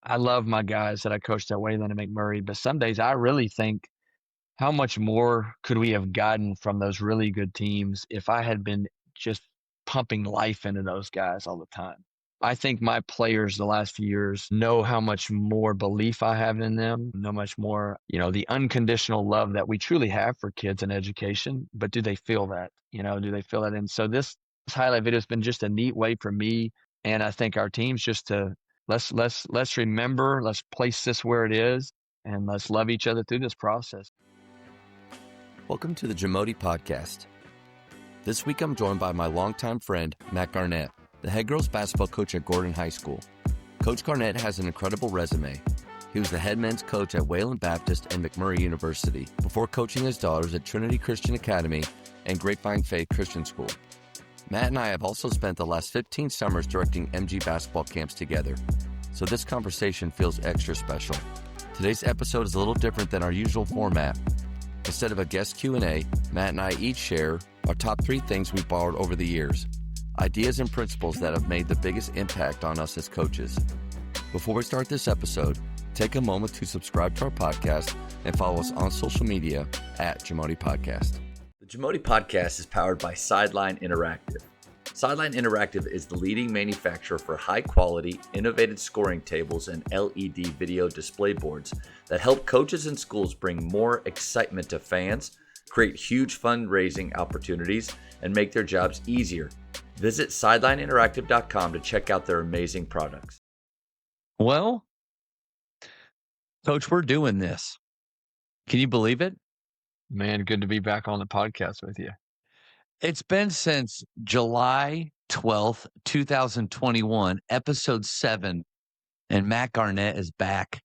I love my guys that I coached at Wayland and McMurry, but some days I really think how much more could we have gotten from those really good teams if I had been just pumping life into those guys all the time. I think my players the last few years know how much more belief I have in them, know much more, the unconditional love that we truly have for kids and education. But do they feel that? Do they feel that? And so this highlight video has been just a neat way for me and I think our teams just to let's remember, let's place this where it is, and let's love each other through this process. Welcome to the JAMODI Podcast. This week I'm joined by my longtime friend, Matt Garnett, the head girls basketball coach at Gordon High School. Coach Garnett has an incredible resume. He was the head men's coach at Wayland Baptist and McMurry University before coaching his daughters at Trinity Christian Academy and Grapevine Faith Christian School. Matt and I have also spent the last 15 summers directing MG basketball camps together, so this conversation feels extra special. Today's episode is a little different than our usual format. Instead of a guest Q&A, Matt and I each share our top 3 things we've borrowed over the years, ideas and principles that have made the biggest impact on us as coaches. Before we start this episode, take a moment to subscribe to our podcast and follow us on social media at JAMODI Podcast. The JAMODI Podcast is powered by Sideline Interactive. Sideline Interactive is the leading manufacturer for high-quality, innovative scoring tables and LED video display boards that help coaches and schools bring more excitement to fans, create huge fundraising opportunities, and make their jobs easier. Visit sidelineinteractive.com to check out their amazing products. Well, Coach, we're doing this. Can you believe it? Man, good to be back on the podcast with you. It's been since July 12th, 2021, episode 7, and Matt Garnett is back.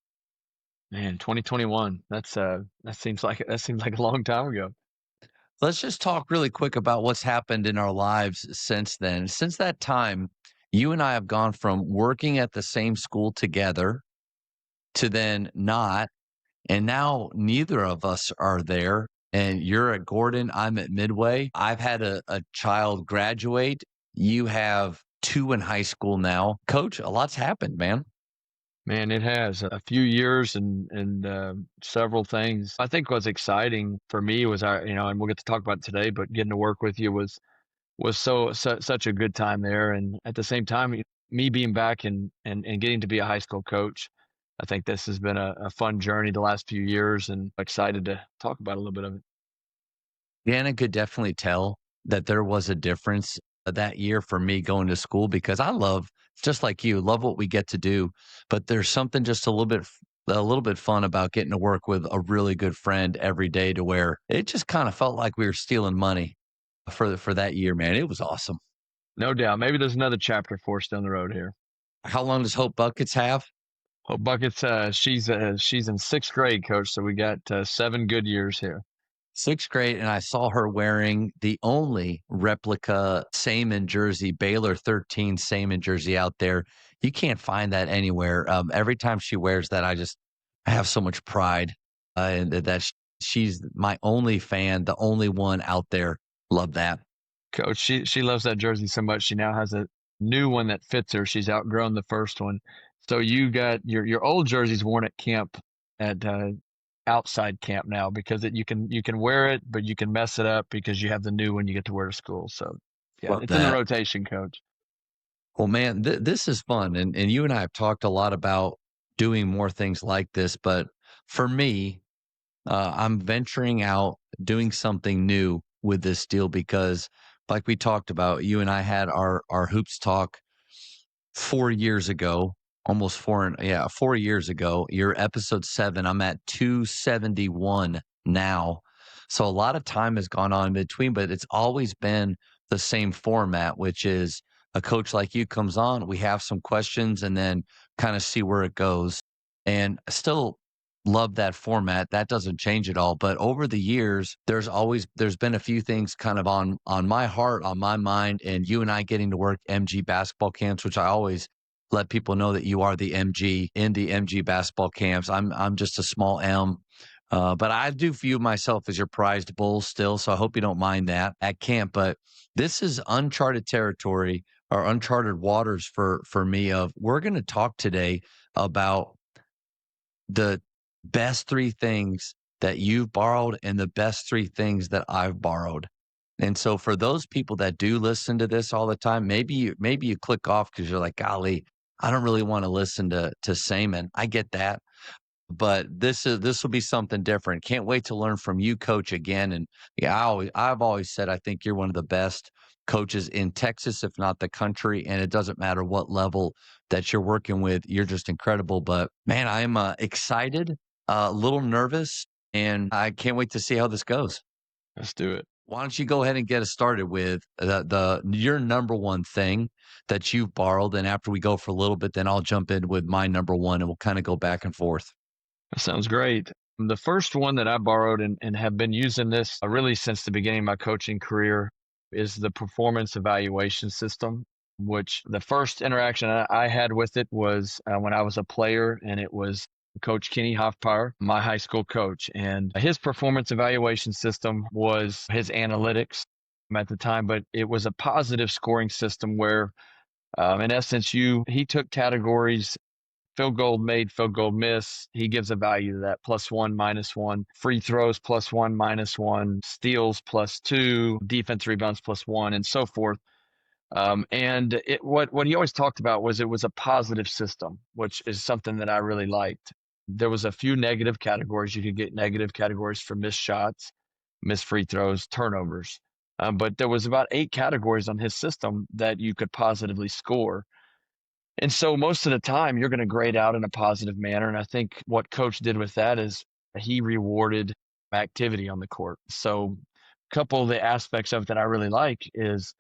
Man, 2021. That seems like a long time ago. Let's just talk really quick about what's happened in our lives since then. Since that time, you and I have gone from working at the same school together to then not, and now neither of us are there. And you're at Gordon, I'm at Midway. I've had a child graduate. You have 2 in high school now. Coach, a lot's happened, man. Man, it has a few years and several things. I think what's exciting for me was and we'll get to talk about it today, but getting to work with you was such a good time there. And at the same time, me being back and getting to be a high school coach, I think this has been a fun journey the last few years, and excited to talk about a little bit of it. Deanna could definitely tell that there was a difference that year for me going to school, because I love, just like you, love what we get to do. But there's something just a little bit fun about getting to work with a really good friend every day, to where it just kind of felt like we were stealing money for that year, man. It was awesome. No doubt. Maybe there's another chapter for us down the road here. How long does Hope Buckets have? Hope Buckets, she's in 6th grade, Coach. So we got 7 good years here. 6th grade, and I saw her wearing the only replica Sayman jersey, Baylor 13 Sayman jersey out there. You can't find that anywhere. Every time she wears that, I have so much pride, and that she's my only fan, the only one out there. Love that. Coach, she loves that jersey so much. She now has a new one that fits her. She's outgrown the first one. So you got your old jersey's worn at camp, at outside camp now, because you can wear it, but you can mess it up because you have the new one you get to wear to school. So yeah, it's in the rotation, Coach. Well, man, this is fun. And you and I have talked a lot about doing more things like this. But for me, I'm venturing out, doing something new with this deal, because like we talked about, you and I had our hoops talk 4 years ago. Almost 4 years ago. You're episode 7. I'm at 271 now. So a lot of time has gone on in between, but it's always been the same format, which is a coach like you comes on, we have some questions, and then kind of see where it goes. And I still love that format. That doesn't change at all. But over the years, there's been a few things kind of on my heart, on my mind, and you and I getting to work MG basketball camps, which I always let people know that you are the MG in the MG basketball camps. I'm just a small M, but I do view myself as your prized bull still. So I hope you don't mind that at camp. But this is uncharted territory are uncharted waters for me. Of we're going to talk today about the best three things that you've borrowed and the best three things that I've borrowed. And so for those people that do listen to this all the time, maybe you click off because you're like, golly, I don't really want to listen to Sayman. I get that. But this will be something different. Can't wait to learn from you, Coach, again. And yeah, I've always said I think you're one of the best coaches in Texas, if not the country. And it doesn't matter what level that you're working with, you're just incredible. But man, I'm excited, a little nervous, and I can't wait to see how this goes. Let's do it. Why don't you go ahead and get us started with your number one thing that you've borrowed, and after we go for a little bit, then I'll jump in with my number one, and we'll kind of go back and forth. That sounds great. The first one that I borrowed and have been using this really since the beginning of my coaching career is the performance evaluation system, which the first interaction I had with it was when I was a player, and it was Coach Kenny Hoffpower, my high school coach. And his performance evaluation system was his analytics at the time, but it was a positive scoring system where, in essence, he took categories: field goal made, field goal miss. He gives a value to that: +1, -1. Free throws, +1, -1. Steals, +2. Defense rebounds, +1, and so forth. And what he always talked about was it was a positive system, which is something that I really liked. There was a few negative categories. You could get negative categories for missed shots, missed free throws, turnovers. But there was about 8 categories on his system that you could positively score. And so most of the time you're going to grade out in a positive manner. And I think what Coach did with that is he rewarded activity on the court. So a couple of the aspects of it that I really like is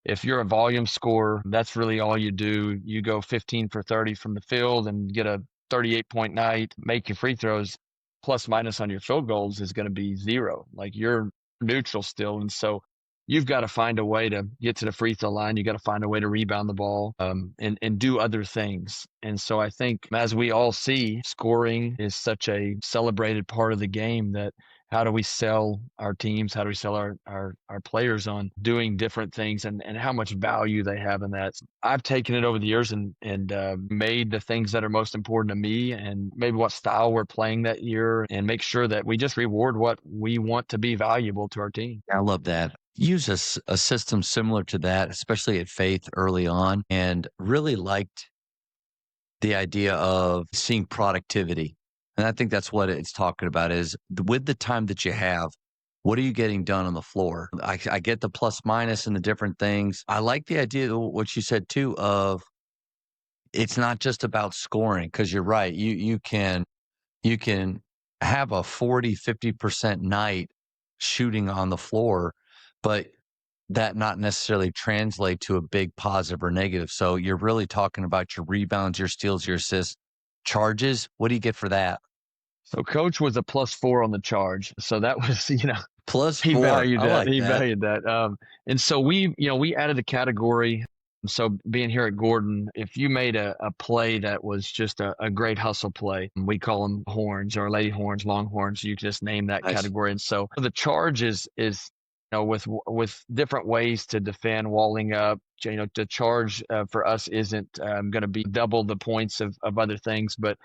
if you're a volume scorer, that's really all you do. You go 15 for 30 from the field and get a 38-point night, make your free throws, plus minus on your field goals is going to be 0. Like, you're neutral still. And so you've got to find a way to get to the free throw line. You got to find a way to rebound the ball, and do other things. And so I think, as we all see, scoring is such a celebrated part of the game that how do we sell our teams? How do we sell our players on doing different things, and how much value they have in that? I've taken it over the years and made the things that are most important to me and maybe what style we're playing that year, and make sure that we just reward what we want to be valuable to our team. I love that. Use a system similar to that, especially at Faith early on, and really liked the idea of seeing productivity. And I think that's what it's talking about is with the time that you have, what are you getting done on the floor? I get the plus minus and the different things. I like the idea of what you said too of it's not just about scoring, because you're right. You can have a 40-50% night shooting on the floor, but that not necessarily translate to a big positive or negative. So you're really talking about your rebounds, your steals, your assists, charges. What do you get for that? So Coach was a +4 on the charge. So that was, +4. he valued I that. like He that. valued that. And so we added a category. So being here at Gordon, if you made a play that was just a great hustle play, we call them horns or lady horns, long horns. You can just name that Nice. category. And so the charge is with different ways to defend, walling up. The charge for us isn't going to be double the points of other things, but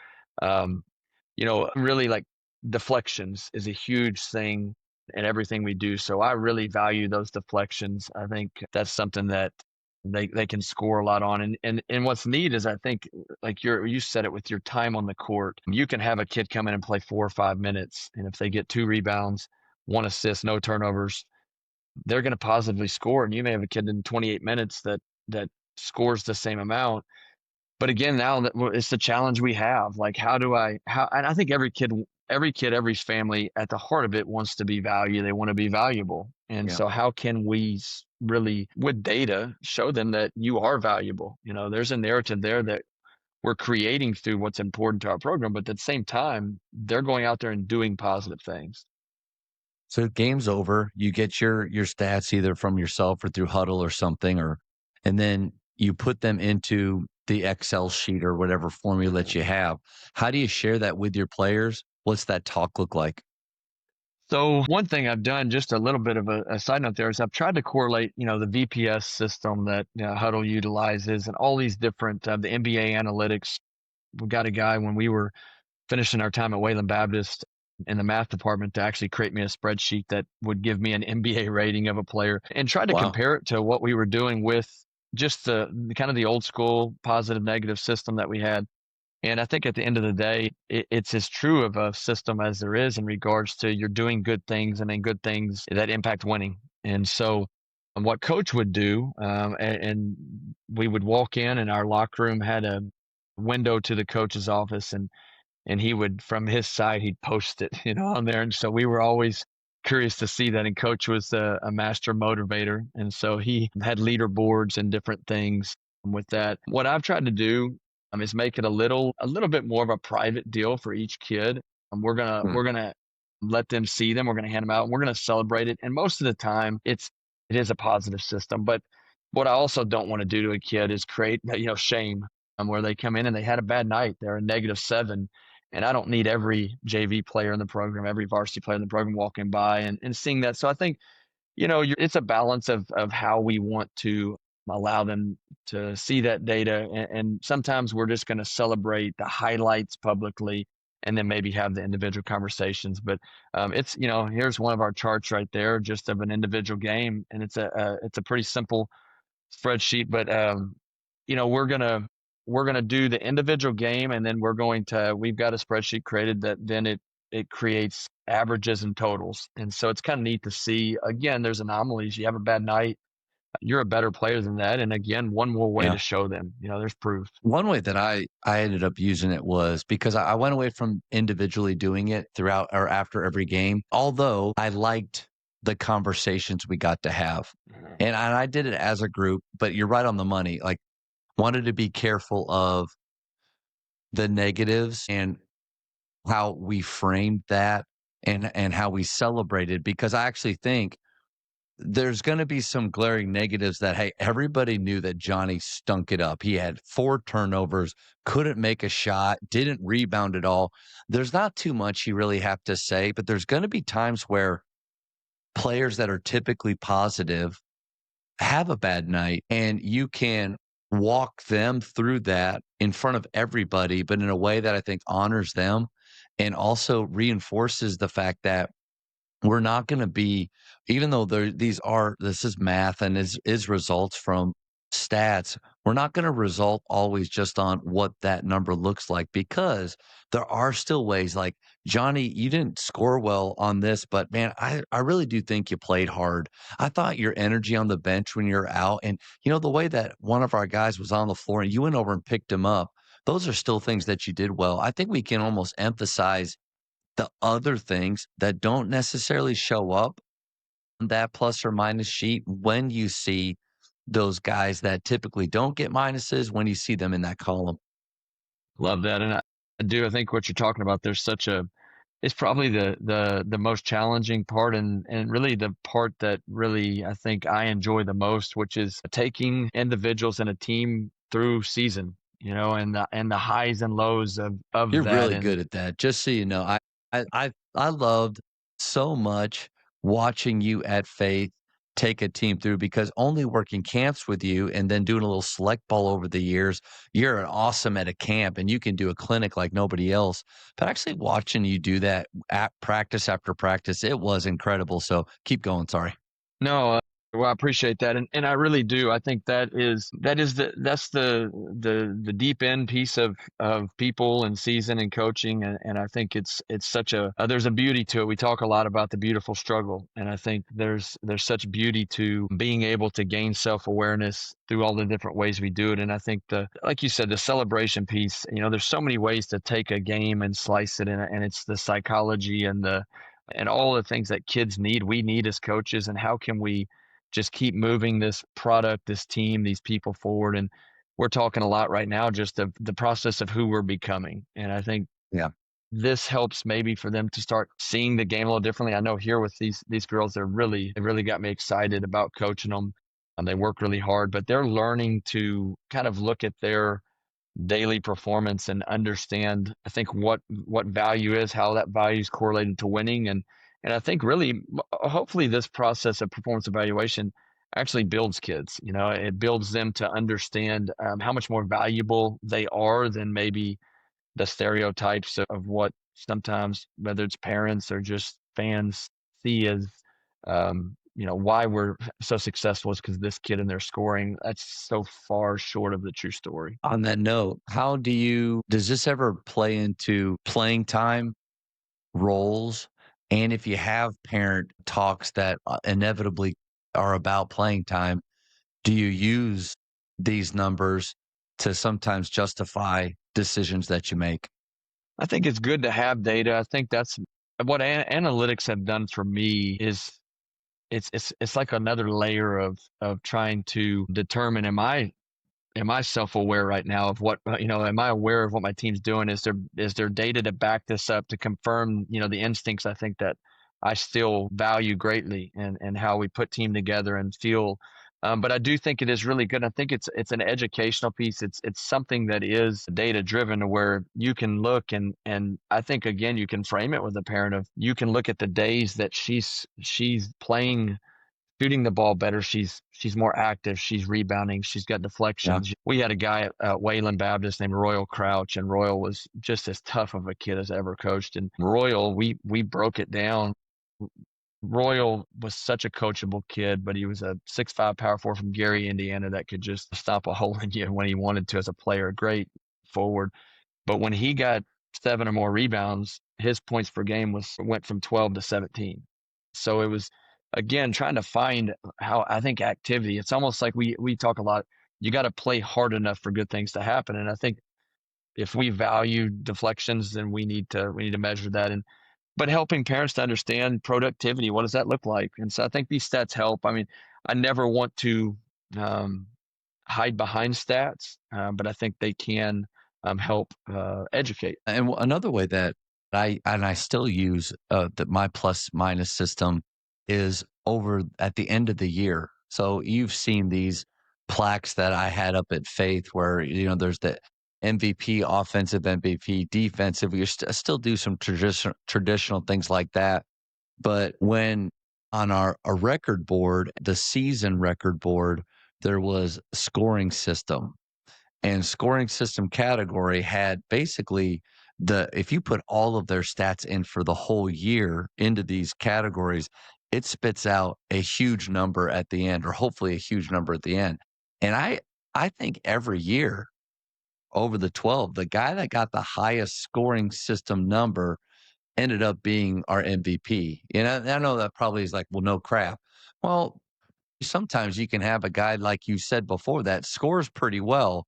really, like, deflections is a huge thing in everything we do. So I really value those deflections. I think that's something that they can score a lot on. And what's neat is, I think, like you said it, with your time on the court, you can have a kid come in and play 4 or 5 minutes, and if they get 2 rebounds, 1 assist, no turnovers, they're going to positively score. And you may have a kid in 28 minutes that scores the same amount. But again, now that it's the challenge we have. Like, and I think every kid, every family, at the heart of it, wants to be valued. They want to be valuable. And Yeah. so how can we really, with data, show them that you are valuable? There's a narrative there that we're creating through what's important to our program, but at the same time, they're going out there and doing positive things. So game's over. You get your stats either from yourself or through Huddle or something, and then you put them into the Excel sheet or whatever formula that you have. How do you share that with your players? What's that talk look like? So one thing I've done, just a little bit of a side note there, is I've tried to correlate, the VPS system that Huddle utilizes and all these different, the NBA analytics. We got a guy when we were finishing our time at Wayland Baptist in the math department to actually create me a spreadsheet that would give me an NBA rating of a player and try to Wow. compare it to what we were doing with just the kind of the old school positive negative system that we had. And I think at the end of the day, it's as true of a system as there is in regards to you're doing good things and then good things that impact winning. And so what coach would do, and we would walk in and our locker room had a window to the coach's office, and he would, from his side, he'd post it, on there. And so we were always curious to see that. And coach was a master motivator. And so he had leaderboards and different things with that. What I've tried to do is make it a little bit more of a private deal for each kid. We're going to let them see them. We're going to hand them out and we're going to celebrate it. And most of the time it is a positive system. But what I also don't want to do to a kid is create, shame, where they come in and they had a bad night. They're a -7. And I don't need every JV player in the program, every varsity player in the program walking by and seeing that. So I think, it's a balance of how we want to allow them to see that data. And sometimes we're just going to celebrate the highlights publicly and then maybe have the individual conversations. But it's, here's one of our charts right there, just of an individual game. And it's a pretty simple spreadsheet, but we're gonna do the individual game, and then we've got a spreadsheet created that then it creates averages and totals. And so it's kind of neat to see. Again, there's anomalies. You have a bad night, you're a better player than that. And again, one more way to show them, there's proof. One way that I ended up using it was because I went away from individually doing it throughout or after every game, although I liked the conversations we got to have. And I did it as a group, but you're right on the money. Like, wanted to be careful of the negatives and how we framed that and how we celebrated, because I actually think there's going to be some glaring negatives that, hey, everybody knew that Johnny stunk it up. He had 4 turnovers, couldn't make a shot, didn't rebound at all. There's not too much you really have to say, but there's going to be times where players that are typically positive have a bad night, and you can walk them through that in front of everybody, but in a way that I think honors them and also reinforces the fact that we're not going to be, even though this is math and is results from stats, we're not going to result always just on what that number looks like, because there are still ways like, Johnny, you didn't score well on this, but man, I really do think you played hard. I thought your energy on the bench when you're out, and the way that one of our guys was on the floor and you went over and picked him up, those are still things that you did well. I think we can almost emphasize the other things that don't necessarily show up on that plus or minus sheet when you see those guys that typically don't get minuses, when you see them in that column. Love that. And I think what you're talking about, it's probably the most challenging part and really the part that really I think I enjoy the most, which is taking individuals and a team through season, and the highs and lows of You're that. really good at that. Just so you know, I loved so much watching you at Faith take a team through, because only working camps with you and then doing a little select ball over the years, you're an awesome at a camp and you can do a clinic like nobody else. But actually watching you do that at practice after practice, it was incredible. So keep going. Sorry. No, well, I appreciate that, and I really do. I think that's the deep end piece of people and season and coaching, and I think it's such there's a beauty to it. We talk a lot about the beautiful struggle, and I think there's such beauty to being able to gain self-awareness through all the different ways we do it. And I think like you said, the celebration piece. There's so many ways to take a game and slice it, and it's the psychology and all the things that kids need, we need as coaches, and how can we just keep moving this product, this team, these people forward. And we're talking a lot right now just of the process of who we're becoming. And I think this helps maybe for them to start seeing the game a little differently. I know here with these girls, they really got me excited about coaching them. They work really hard, but they're learning to kind of look at their daily performance and understand, I think, what value is, how that value is correlated to winning, and And I think really, hopefully this process of performance evaluation actually builds kids. It builds them to understand how much more valuable they are than maybe the stereotypes of what sometimes, whether it's parents or just fans, see as, why we're so successful is because this kid and their scoring. That's so far short of the true story. On that note, does this ever play into playing time roles? And if you have parent talks that inevitably are about playing time, do you use these numbers to sometimes justify decisions that you make? I think it's good to have data. I think that's what analytics have done for me is it's like another layer of trying to determine, am I self-aware right now of what, am I aware of what my team's doing? Is there data to back this up to confirm, the instincts I think that I still value greatly, and how we put team together and feel. But I do think it is really good. I think it's an educational piece. It's something that is data driven, where you can look, and I think again you can frame it with a parent of, you can look at the days that she's playing, shooting the ball better. She's more active. She's rebounding. She's got deflections. Yeah. We had a guy at Wayland Baptist named Royal Crouch, and Royal was just as tough of a kid as I ever coached. And Royal, we broke it down. Royal was such a coachable kid, but he was a 6'5" power forward from Gary, Indiana, that could just stop a hole in you when he wanted to as a player. Great forward. But when he got 7 or more rebounds, his points per game went from 12 to 17. So it was, again, trying to find how, I think, activity. It's almost like we talk a lot. You got to play hard enough for good things to happen. And I think if we value deflections, then we need to measure that. But helping parents to understand productivity, what does that look like? And so I think these stats help. I mean, I never want to hide behind stats, but I think they can help educate. And another way that I still use my plus minus system is over at the end of the year. So you've seen these plaques that I had up at Faith where, there's the MVP, offensive MVP, defensive. We still do some traditional things like that. But when on a record board, the season record board, there was a scoring system. And scoring system category had basically if you put all of their stats in for the whole year into these categories, it spits out a huge number at the end, or hopefully a huge number at the end. And I think every year over the 12, the guy that got the highest scoring system number ended up being our MVP. And I know that probably is like, well, no crap. Well, sometimes you can have a guy, like you said before, that scores pretty well,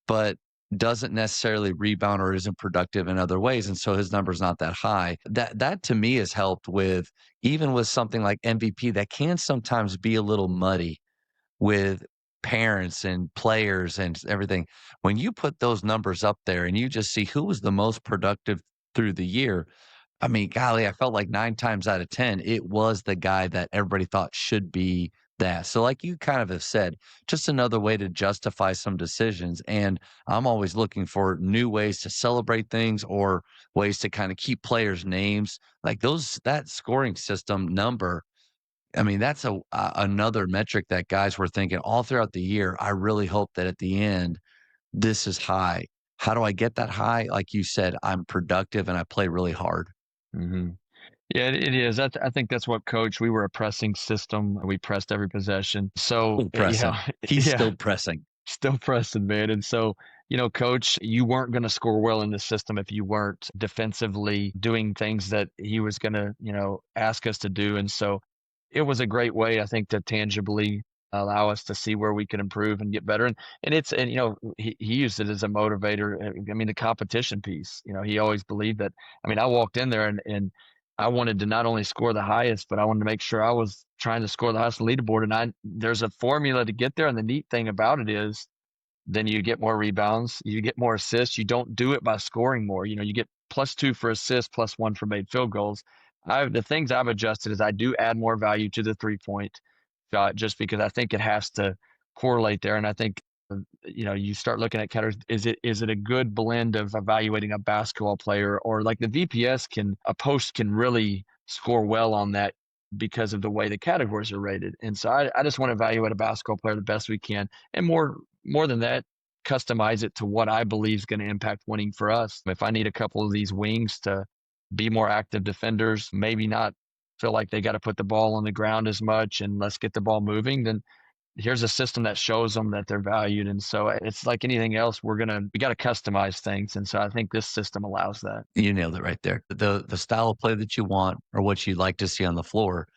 but doesn't necessarily rebound or isn't productive in other ways. And so his number's not that high. That to me has helped with, even with something like MVP that can sometimes be a little muddy with parents and players and everything. When you put those numbers up there and you just see who was the most productive through the year, I mean, golly, I felt like 9 times out of 10, it was the guy that everybody thought should be that. So like you kind of have said, just another way to justify some decisions. And I'm always looking for new ways to celebrate things, or ways to kind of keep players' names. Like that scoring system number, I mean, that's another metric that guys were thinking all throughout the year. I really hope that at the end, this is high. How do I get that high? Like you said, I'm productive and I play really hard. Mm-hmm. Yeah, it is. I think that's what coach. We were a pressing system. We pressed every possession. So pressing. Yeah, He's still pressing. Still pressing, man. And so, coach, you weren't going to score well in the system if you weren't defensively doing things that he was going to, ask us to do. And so it was a great way, I think, to tangibly allow us to see where we could improve and get better. And he used it as a motivator. I mean, the competition piece, he always believed that. I mean, I walked in there and I wanted to not only score the highest, but I wanted to make sure I was trying to score the highest leaderboard. And there's a formula to get there. And the neat thing about it is, then you get more rebounds, you get more assists. You don't do it by scoring more. You get +2 for assists, +1 for made field goals. The things I've adjusted is I do add more value to the 3-point shot, just because I think it has to correlate there. And I think, you start looking at categories. Is it a good blend of evaluating a basketball player, or like the VPS a post can really score well on that because of the way the categories are rated. And so I just want to evaluate a basketball player the best we can. And more than that, customize it to what I believe is going to impact winning for us. If I need a couple of these wings to be more active defenders, maybe not feel like they got to put the ball on the ground as much and let's get the ball moving, then here's a system that shows them that they're valued. And so it's like anything else, we got to customize things. And so I think this system allows that. You nailed it right there. The style of play that you want or what you'd like to see on the floor,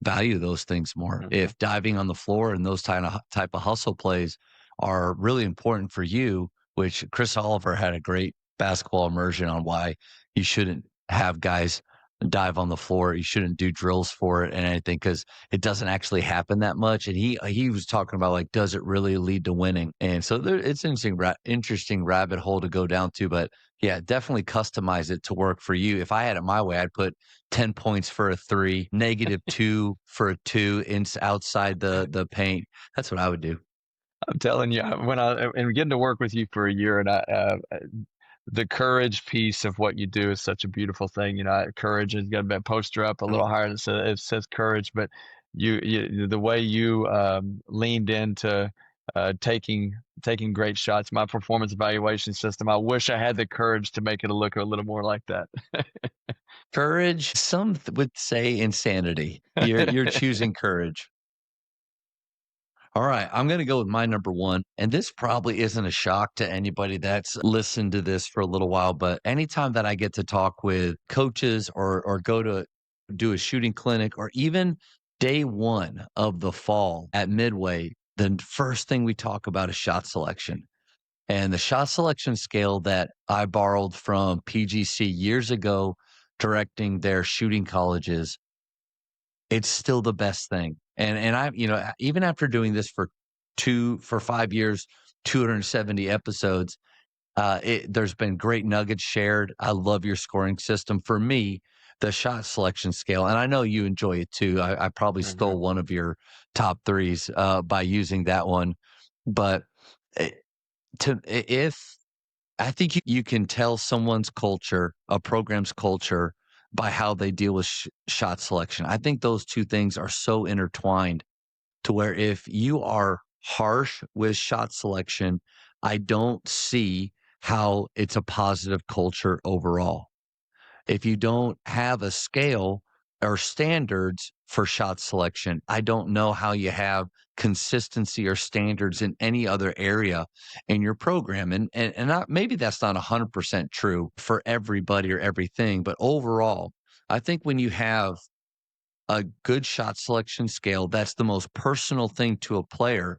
value those things more. Mhm. If diving on the floor and those type of hustle plays are really important for you, which Chris Oliver had a great basketball immersion on why you shouldn't have guys dive on the floor. You shouldn't do drills for it and anything because it doesn't actually happen that much. And he was talking about like, does it really lead to winning? And so it's an interesting rabbit hole to go down to. But yeah, definitely customize it to work for you. If I had it my way, I'd put 10 points for a 3, -2 for a 2 outside the paint. That's what I would do. I'm telling you, and getting to work with you for a year, and the courage piece of what you do is such a beautiful thing. Courage has got a poster up a little higher that it says courage, but the way you leaned into taking great shots. My performance evaluation system, I wish I had the courage to make it look a little more like that. Courage, some would say insanity. You're choosing courage. All right, I'm going to go with my number 1. And this probably isn't a shock to anybody that's listened to this for a little while, but anytime that I get to talk with coaches or go to do a shooting clinic or even day 1 of the fall at Midway, the first thing we talk about is shot selection. And the shot selection scale that I borrowed from PGC years ago, directing their shooting colleges, it's still the best thing. And I, even after doing this for 5 years, 270 episodes, there's been great nuggets shared. I love your scoring system. For me, the shot selection scale, and I know you enjoy it too. I probably stole one of your top 3s by using that one, but if I think you can tell someone's culture, a program's culture, by how they deal with shot selection. I think those two things are so intertwined to where if you are harsh with shot selection, I don't see how it's a positive culture overall. If you don't have a scale or standards for shot selection, I don't know how you have consistency or standards in any other area in your program. And maybe that's not 100% true for everybody or everything, but overall, I think when you have a good shot selection scale, that's the most personal thing to a player,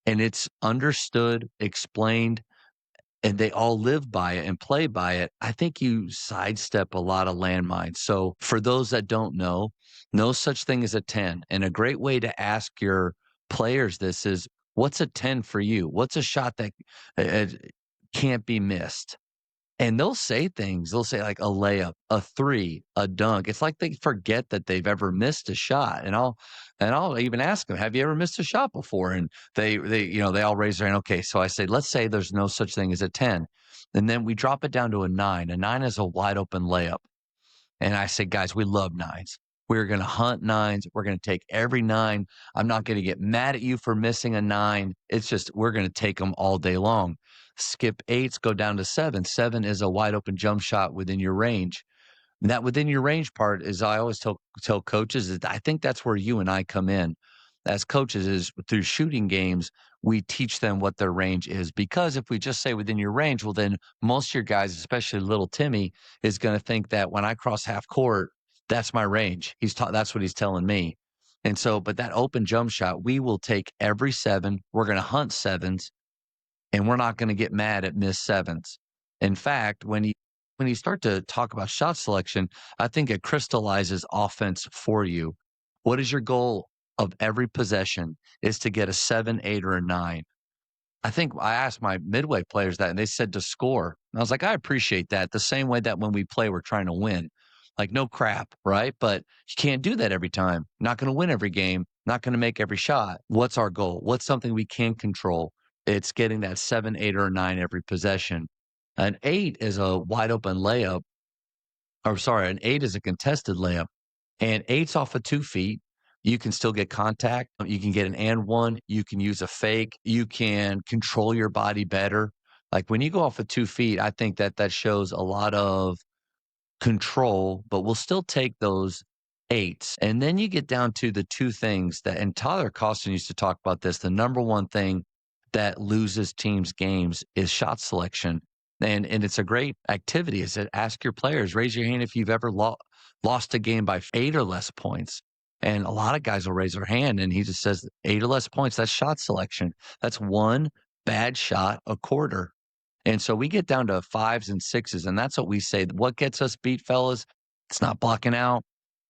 and it's understood, explained, and they all live by it and play by it, I think you sidestep a lot of landmines. So for those that don't know, no such thing as a 10. And a great way to ask your players this is, what's a 10 for you? What's a shot that can't be missed? And they'll say things. They'll say like a layup, a 3, a dunk. It's like they forget that they've ever missed a shot. And I'll even ask them, "Have you ever missed a shot before?" And they all raise their hand. Okay, so I say, let's say there's no such thing as a 10, and then we drop it down to a 9. A 9 is a wide open layup, and I say, guys, we love 9s. We're going to hunt 9s. We're going to take every 9. I'm not going to get mad at you for missing a 9. It's just we're going to take them all day long. Skip 8s, go down to 7. 7 is a wide open jump shot within your range. And that within your range part is, I always tell coaches, is I think that's where you and I come in as coaches, is through shooting games, we teach them what their range is. Because if we just say within your range, well, then most of your guys, especially little Timmy, is going to think that when I cross half court, that's my range. That's what he's telling me. And so, but that open jump shot, we will take every 7. We're going to hunt 7s. And we're not going to get mad at missed 7s. In fact, when you start to talk about shot selection, I think it crystallizes offense for you. What is your goal of every possession? Is to get a 7, 8, or a 9. I think I asked my midway players that, and they said to score. And I was like, I appreciate that. The same way that when we play, we're trying to win. Like, no crap, right? But you can't do that every time. Not going to win every game. Not going to make every shot. What's our goal? What's something we can control? It's getting that 7, 8, or 9 every possession. An 8 is a wide open layup. an 8 is a contested layup, and 8's off of 2 feet. You can still get contact. You can get an and one. You can use a fake. You can control your body better. Like when you go off of 2 feet, I think that shows a lot of control, but we'll still take those 8s. And then you get down to the 2 things that, and Tyler Costin used to talk about this, the number one thing that loses teams games is shot selection. And it's a great activity. Is that ask your players, raise your hand if you've ever lost a game by 8 or less points. And a lot of guys will raise their hand, and he just says 8 or less points. That's shot selection. That's one bad shot a quarter. And so we get down to 5s and 6s, and that's what we say. What gets us beat, fellas? It's not blocking out.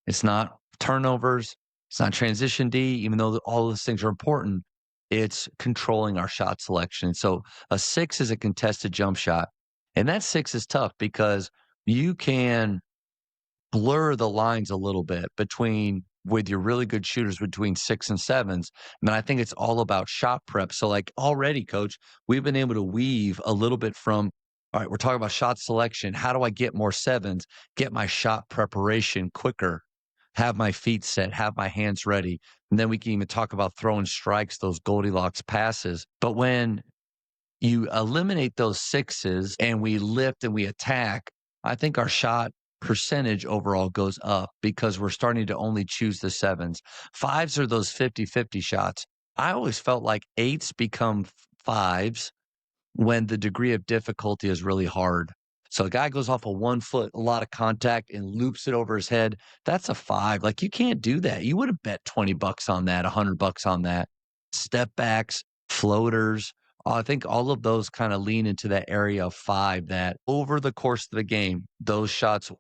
It's not turnovers. It's not transition D, even though all those things are important. It's controlling our shot selection. So a 6 is a contested jump shot. And that 6 is tough because you can blur the lines a little bit with your really good shooters between 6 and 7s. And I think it's all about shot prep. So like already, coach, we've been able to weave a little bit from, all right, we're talking about shot selection. How do I get more 7s, get my shot preparation quicker, have my feet set, have my hands ready. And then we can even talk about throwing strikes, those Goldilocks passes. But when you eliminate those 6s and we lift and we attack, I think our shot percentage overall goes up because we're starting to only choose the 7s. 5s are those 50-50 shots. I always felt like 8s become 5s when the degree of difficulty is really hard. So a guy goes off of 1 foot, a lot of contact, and loops it over his head. That's a 5. Like you can't do that. You would have bet $20 on that, $100 on that. Step backs, floaters. I think all of those kind of lean into that area of 5 that over the course of the game, those shots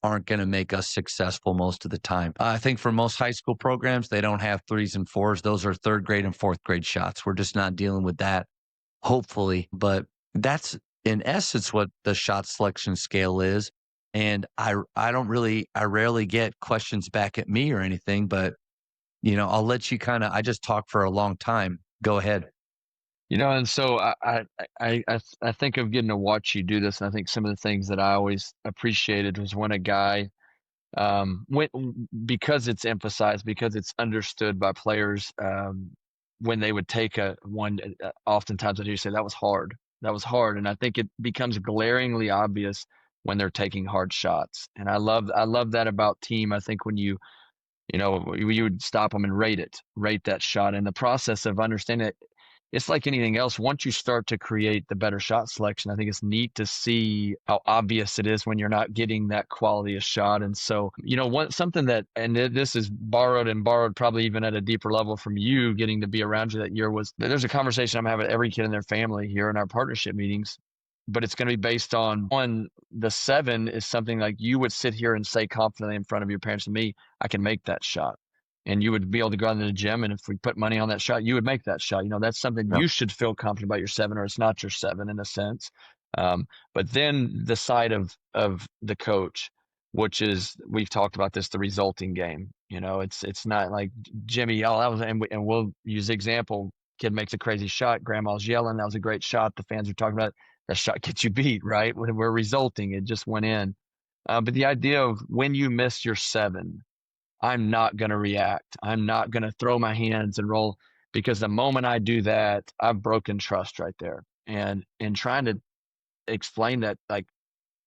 aren't going to make us successful most of the time. I think for most high school programs, they don't have 3s and 4s. Those are 3rd grade and 4th grade shots. We're just not dealing with that, hopefully. But that's in essence what the shot selection scale is. And I rarely get questions back at me or anything, but I'll let you I just talk for a long time. Go ahead. And so I think of getting to watch you do this, and I think some of the things that I always appreciated was when a guy, because it's emphasized, because it's understood by players, when they would take oftentimes I do say that was hard, and I think it becomes glaringly obvious when they're taking hard shots, and I love that about team. I think when you would stop them and rate that shot, and the process of understanding it. It's like anything else. Once you start to create the better shot selection, I think it's neat to see how obvious it is when you're not getting that quality of shot. And so, something that, and this is borrowed probably even at a deeper level from you getting to be around you that year, was there's a conversation I'm having with every kid in their family here in our partnership meetings, but it's going to be based on the 7 is something like you would sit here and say confidently in front of your parents and me, I can make that shot. And you would be able to go out to the gym, and if we put money on that shot, you would make that shot. That's something you should feel confident about your 7, or it's not your 7 in a sense. But then the side of the coach, which is, we've talked about this, the resulting game. It's not like Jimmy, and we'll use the example, kid makes a crazy shot, grandma's yelling, that was a great shot. The fans are talking about it. That shot gets you beat, right? We're resulting, it just went in. But the idea of when you miss your 7, I'm not going to react. I'm not going to throw my hands and roll, because the moment I do that, I've broken trust right there. And trying to explain that, like,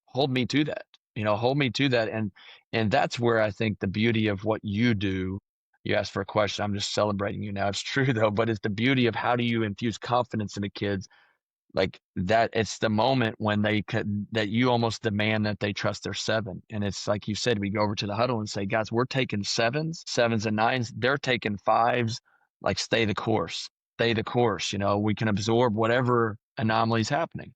hold me to that, hold me to that. And that's where I think the beauty of what you do, you asked for a question, I'm just celebrating you now. It's true though, but it's the beauty of how do you infuse confidence in the kids like that. It's the moment when that you almost demand that they trust their 7. And it's like you said, we go over to the huddle and say, guys, we're taking 7s and 9s. They're taking 5s. Like, stay the course. We can absorb whatever anomalies happening.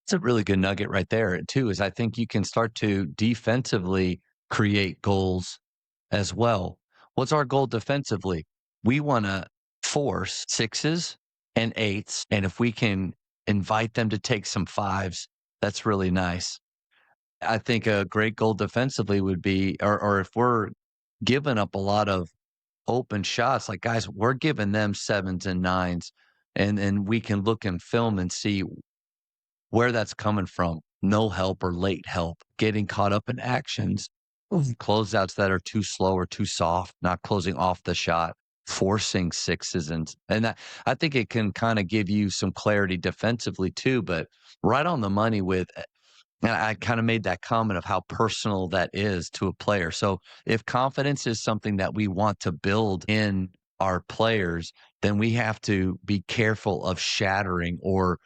It's a really good nugget right there too, is I think you can start to defensively create goals as well. What's our goal defensively? We want to force 6s and 8s. And if we can invite them to take some 5s, that's really nice. I think a great goal defensively would be, or if we're giving up a lot of open shots, like, guys, we're giving them 7s and 9s, and we can look in film and see where that's coming from. No help or late help. getting caught up in actions, closeouts that are too slow or too soft, not closing off the shot, forcing sixes. And that, I think it can kind of give you some clarity defensively too, but right on the money with, and I kind of made that comment of how personal that is to a player. So if confidence is something that we want to build in our players, then we have to be careful of shattering or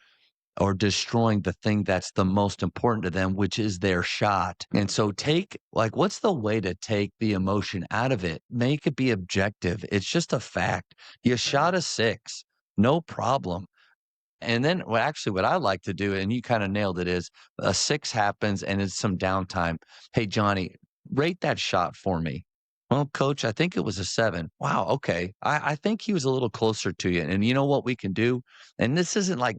destroying the thing that's the most important to them, which is their shot. And so what's the way to take the emotion out of it? Make it be objective. It's just a fact. You shot a 6, no problem. And then what I like to do, and you kind of nailed it, is a 6 happens and it's some downtime. Hey, Johnny, rate that shot for me. Well, coach, I think it was a 7. Wow. Okay. I think he was a little closer to you. And you know what we can do? And this isn't like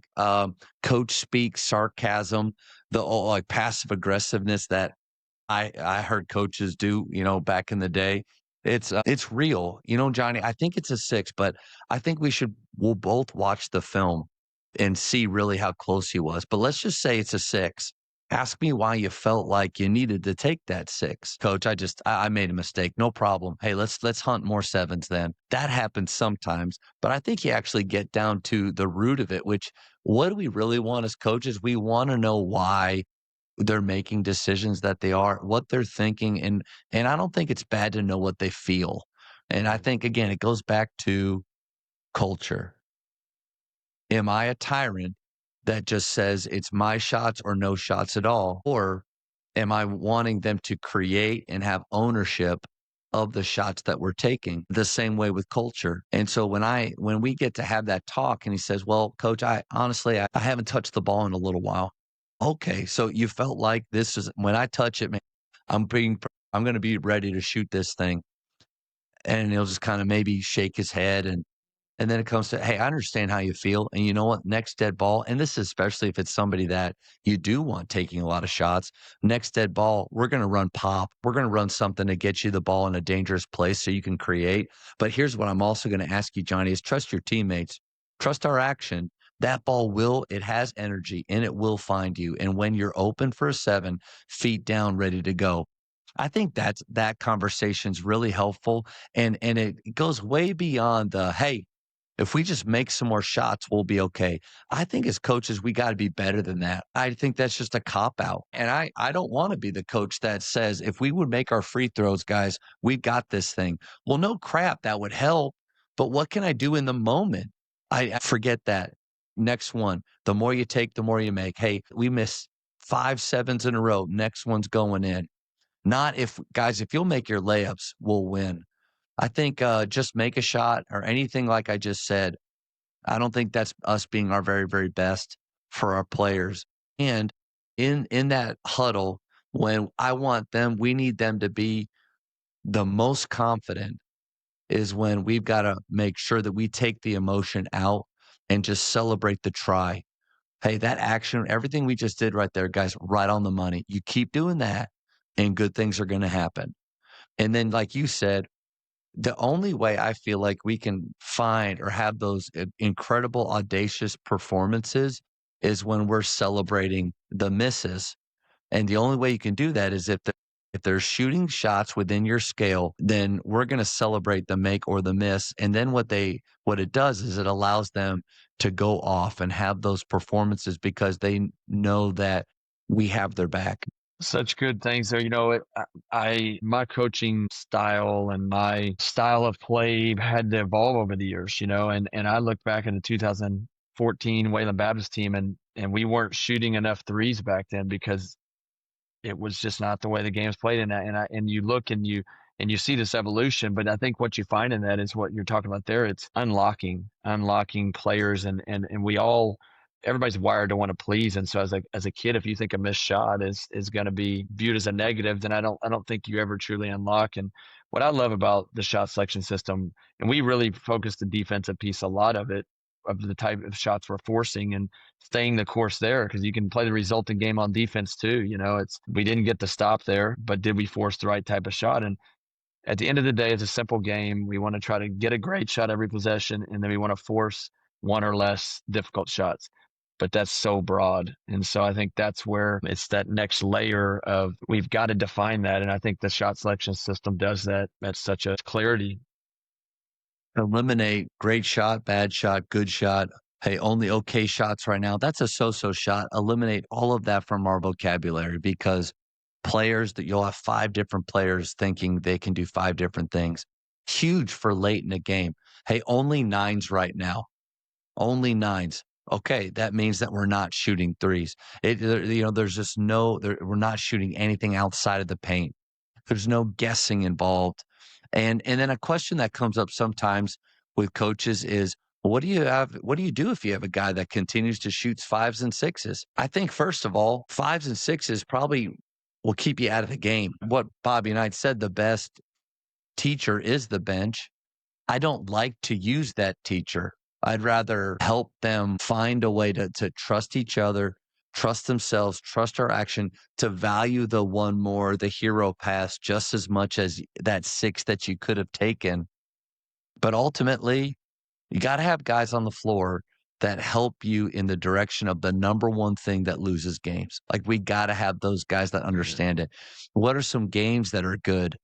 coach speak sarcasm, the like passive aggressiveness that I heard coaches do, back in the day. It's real. Johnny, I think it's a 6, but I think we'll both watch the film and see really how close he was. But let's just say it's a 6. Ask me why you felt like you needed to take that 6. Coach, I made a mistake. No problem. Hey, let's hunt more 7s then. That happens sometimes, but I think you actually get down to the root of it, which what do we really want as coaches? We want to know why they're making decisions that they are, what they're thinking, and I don't think it's bad to know what they feel. And I think again, it goes back to culture. Am I a tyrant that just says it's my shots or no shots at all? Or am I wanting them to create and have ownership of the shots that we're taking? The same way with culture. And so when we get to have that talk and he says, well, coach, I honestly haven't touched the ball in a little while. Okay, so you felt like this is when I touch it, man, I'm going to be ready to shoot this thing. And he'll just kind of maybe shake his head and then it comes to, hey, I understand how you feel. And you know what? Next dead ball, and this is especially if it's somebody that you do want taking a lot of shots. Next dead ball, we're going to run pop. We're going to run something to get you the ball in a dangerous place so you can create. But here's what I'm also going to ask you, Johnny, is trust your teammates. Trust our action. That ball it has energy and it will find you. And when you're open for a 7, feet down, ready to go. I think that conversation's really helpful. And it goes way beyond the, hey, if we just make some more shots, we'll be okay. I think as coaches, we got to be better than that. I think that's just a cop out. And I don't want to be the coach that says, if we would make our free throws, guys, we've got this thing. Well, no crap, that would help. But what can I do in the moment? I forget that. Next one, the more you take, the more you make. Hey, we missed 5 7s in a row. Next one's going in. Not if, guys, if you'll make your layups, we'll win. I think just make a shot or anything like I just said. I don't think that's us being our very, very best for our players. And in that huddle, when we need them to be the most confident is when we've got to make sure that we take the emotion out and just celebrate the try. Hey, that action, everything we just did right there, guys, right on the money. You keep doing that and good things are going to happen. And then, like you said, the only way I feel like we can find or have those incredible, audacious performances is when we're celebrating the misses. And the only way you can do that is if they're shooting shots within your scale, then we're going to celebrate the make or the miss. And then what it does is it allows them to go off and have those performances because they know that we have their back. Such good things there. My coaching style and my style of play had to evolve over the years, and I look back at the 2014 Wayland Baptist team and we weren't shooting enough threes back then because it was just not the way the game's played. And you look and you see this evolution, but I think what you find in that is what you're talking about there. It's unlocking players and everybody's wired to want to please. And so as a kid, if you think a missed shot is going to be viewed as a negative, then I don't think you ever truly unlock. And what I love about the shot selection system, and we really focus the defensive piece, a lot of it, of the type of shots we're forcing and staying the course there, because you can play the resulting game on defense too. We didn't get the stop there, but did we force the right type of shot? And at the end of the day, it's a simple game. We want to try to get a great shot every possession, and then we want to force one or less difficult shots. but that's so broad. And so I think that's where it's that next layer of we've got to define that. And I think the shot selection system does that at such a clarity. Eliminate great shot, bad shot, good shot. Hey, only okay shots right now. That's a so-so shot. Eliminate all of that from our vocabulary, because players that you'll have 5 different players thinking they can do 5 different things. Huge for late in a game. Hey, only 9s right now. Only 9s. Okay, that means that we're not shooting threes. There's just we're not shooting anything outside of the paint. There's no guessing involved. And then a question that comes up sometimes with coaches is, what do you do if you have a guy that continues to shoot 5s and 6s? I think, first of all, 5s and 6s probably will keep you out of the game. What Bobby and I said, the best teacher is the bench. I don't like to use that teacher. I'd rather help them find a way to trust each other, trust themselves, trust our action, to value the one more, the hero pass, just as much as that 6 that you could have taken. But ultimately, you got to have guys on the floor that help you in the direction of the number one thing that loses games. Like, we got to have those guys that understand it. What are some games that are good?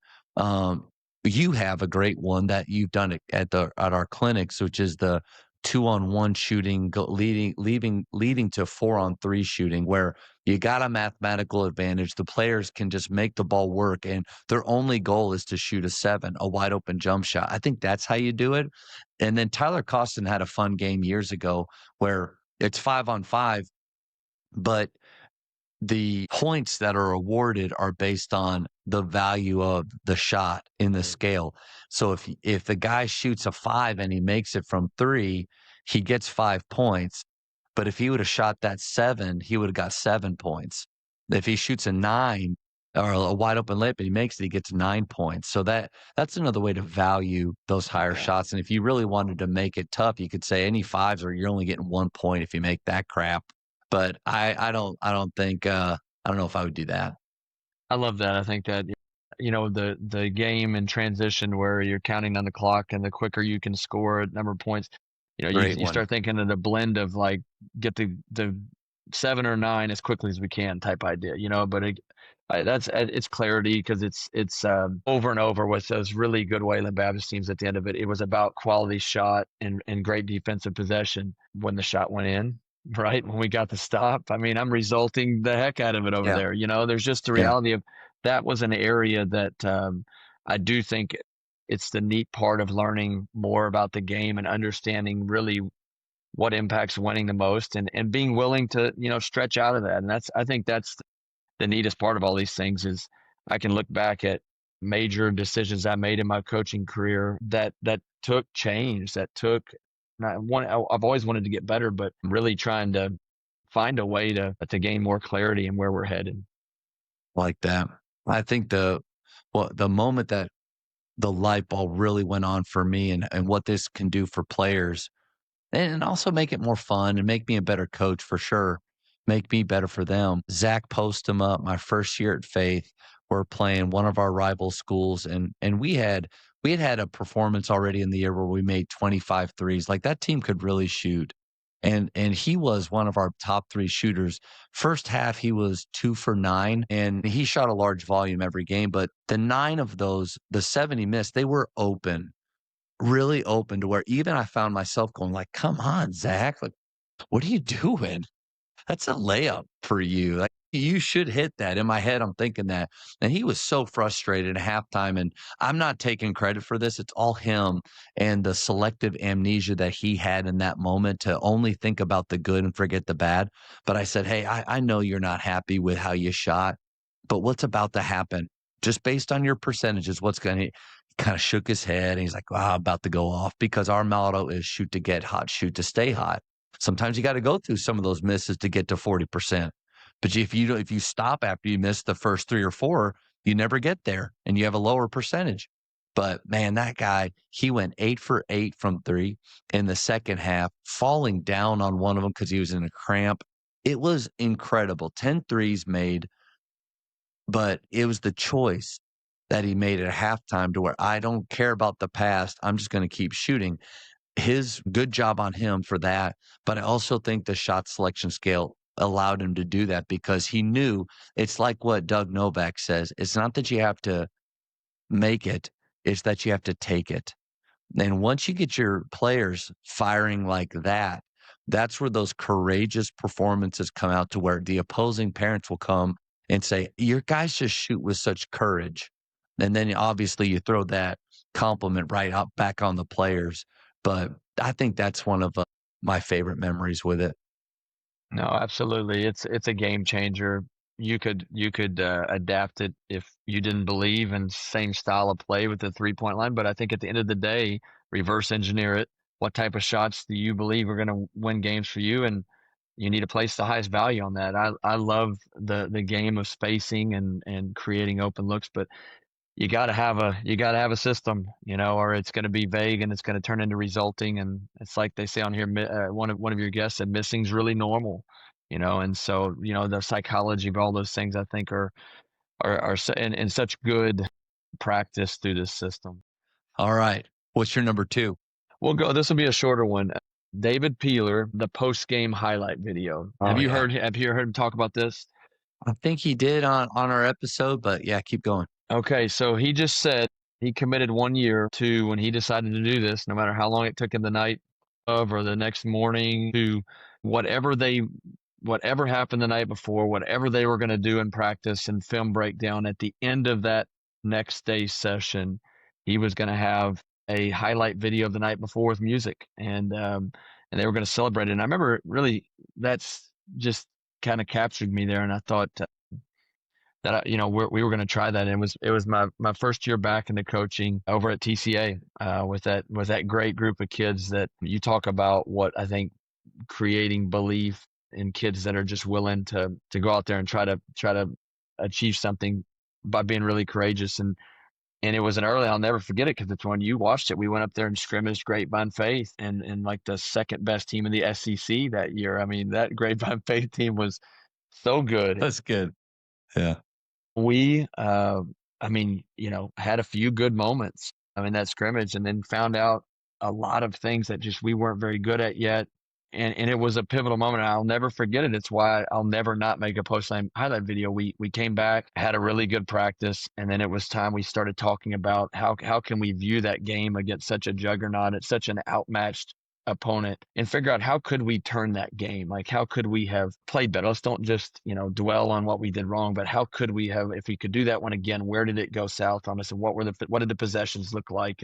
You have a great one that you've done it at our clinics, which is the 2-on-1 shooting, leading to 4-on-3 shooting, where you got a mathematical advantage. The players can just make the ball work, and their only goal is to shoot a 7, a wide open jump shot. I think that's how you do it. And then Tyler Costin had a fun game years ago where it's 5-on-5, but the points that are awarded are based on the value of the shot in the scale. So if the guy shoots a 5 and he makes it from 3, he gets 5 points. But if he would have shot that 7, he would have got 7 points. If he shoots a 9 or a wide open layup and he makes it, he gets 9 points. So that's another way to value those higher shots. And if you really wanted to make it tough, you could say any 5s, or you're only getting 1 point if you make that crap. But I don't think I don't know if I would do that. I love that. I think that, the game in transition where you're counting on the clock, and the quicker you can score a number of points, you start thinking of the blend of, like, get the 7 or 9 as quickly as we can type idea, but it's clarity, because it's over and over with those really good Wayland Baptist teams. At the end of it, it was about quality shot and great defensive possession when the shot went in. Right. When we got the stop, I mean, I'm resulting the heck out of it over there. There's just the reality of that was an area that I do think it's the neat part of learning more about the game and understanding really what impacts winning the most, and being willing to, stretch out of that. And I think that's the neatest part of all these things, is I can look back at major decisions I made in my coaching career that took change, I've always wanted to get better, but I'm really trying to find a way to gain more clarity in where we're headed. Like that. I think the moment that the light bulb really went on for me, and what this can do for players, and also make it more fun and make me a better coach for sure, make me better for them. Zach posted up my first year at Faith. We're playing one of our rival schools, and we had a performance already in the year where we made 25 threes. Like, that team could really shoot. And he was one of our top 3 shooters. First half, he was 2 for 9, and he shot a large volume every game. But the 9 of those, the 7 he missed, they were open, really open, to where even I found myself going, like, come on, Zach, like, what are you doing? That's a layup for you. Like, you should hit that. In my head, I'm thinking that. And he was so frustrated at halftime. And I'm not taking credit for this. It's all him and the selective amnesia that he had in that moment to only think about the good and forget the bad. But I said, hey, I know you're not happy with how you shot, but what's about to happen? Just based on your percentages, what's going to— kind of shook his head, and he's like, wow, I'm about to go off, because our motto is shoot to get hot, shoot to stay hot. Sometimes you got to go through some of those misses to get to 40%. But if you stop after you miss the first 3 or 4, you never get there, and you have a lower percentage. But man, that guy, he went 8 for 8 from 3 in the second half, falling down on one of them because he was in a cramp. It was incredible. 10 threes made, but it was the choice that he made at halftime, to where I don't care about the past. I'm just going to keep shooting. his good job on him for that. But I also think the shot selection scale allowed him to do that because he knew it's like what Doug Novak says. It's not that you have to make it, it's that you have to take it. And once you get your players firing like that, that's where those courageous performances come out to where the opposing parents will come and say, your guys just shoot with such courage. And then obviously you throw that compliment right up back on the players. But I think that's one of my favorite memories with it. No, absolutely. It's a game changer. You could adapt it if you didn't believe in same style of play with the 3-point line. But I think at the end of the day, reverse engineer it. What type of shots do you believe are going to win games for you? And you need to place the highest value on that. I love the game of spacing and creating open looks, but you got to have a system, or it's going to be vague and it's going to turn into resulting. And it's like they say on here, one of your guests said, missing's really normal, and so, the psychology of all those things I think are in such good practice through this system. All right. What's your number 2? This will be a shorter one. David Peeler, the post-game highlight video. Have you heard him talk about this? I think he did on our episode, but yeah, keep going. Okay, so he just said he committed 1 year to when he decided to do this, no matter how long it took him the night of or the next morning, to whatever happened the night before, whatever they were going to do in practice and film breakdown, at the end of that next day's session, he was going to have a highlight video of the night before with music, and they were going to celebrate it. And I remember really that's just kind of captured me there, and I thought that we were going to try that. And it was my first year back into coaching over at TCA with that great group of kids that you talk about. What I think creating belief in kids that are just willing to go out there and try to achieve something by being really courageous. And it was an early, I'll never forget it because it's when you watched it. We went up there and scrimmaged Grapevine Faith and like the second best team in the SEC that year. I mean, that Grapevine Faith team was so good. That's good. Yeah. We, had a few good moments that scrimmage, and then found out a lot of things that just we weren't very good at yet. And it was a pivotal moment. I'll never forget it. It's why I'll never not make a post-game highlight video. We came back, had a really good practice, and then it was time we started talking about how can we view that game against such a juggernaut, it's such an outmatched opponent, and figure out how could we turn that game? Like, how could we have played better? Let's don't just, dwell on what we did wrong, but how could we have, if we could do that one again, where did it go south on us, and what did the possessions look like?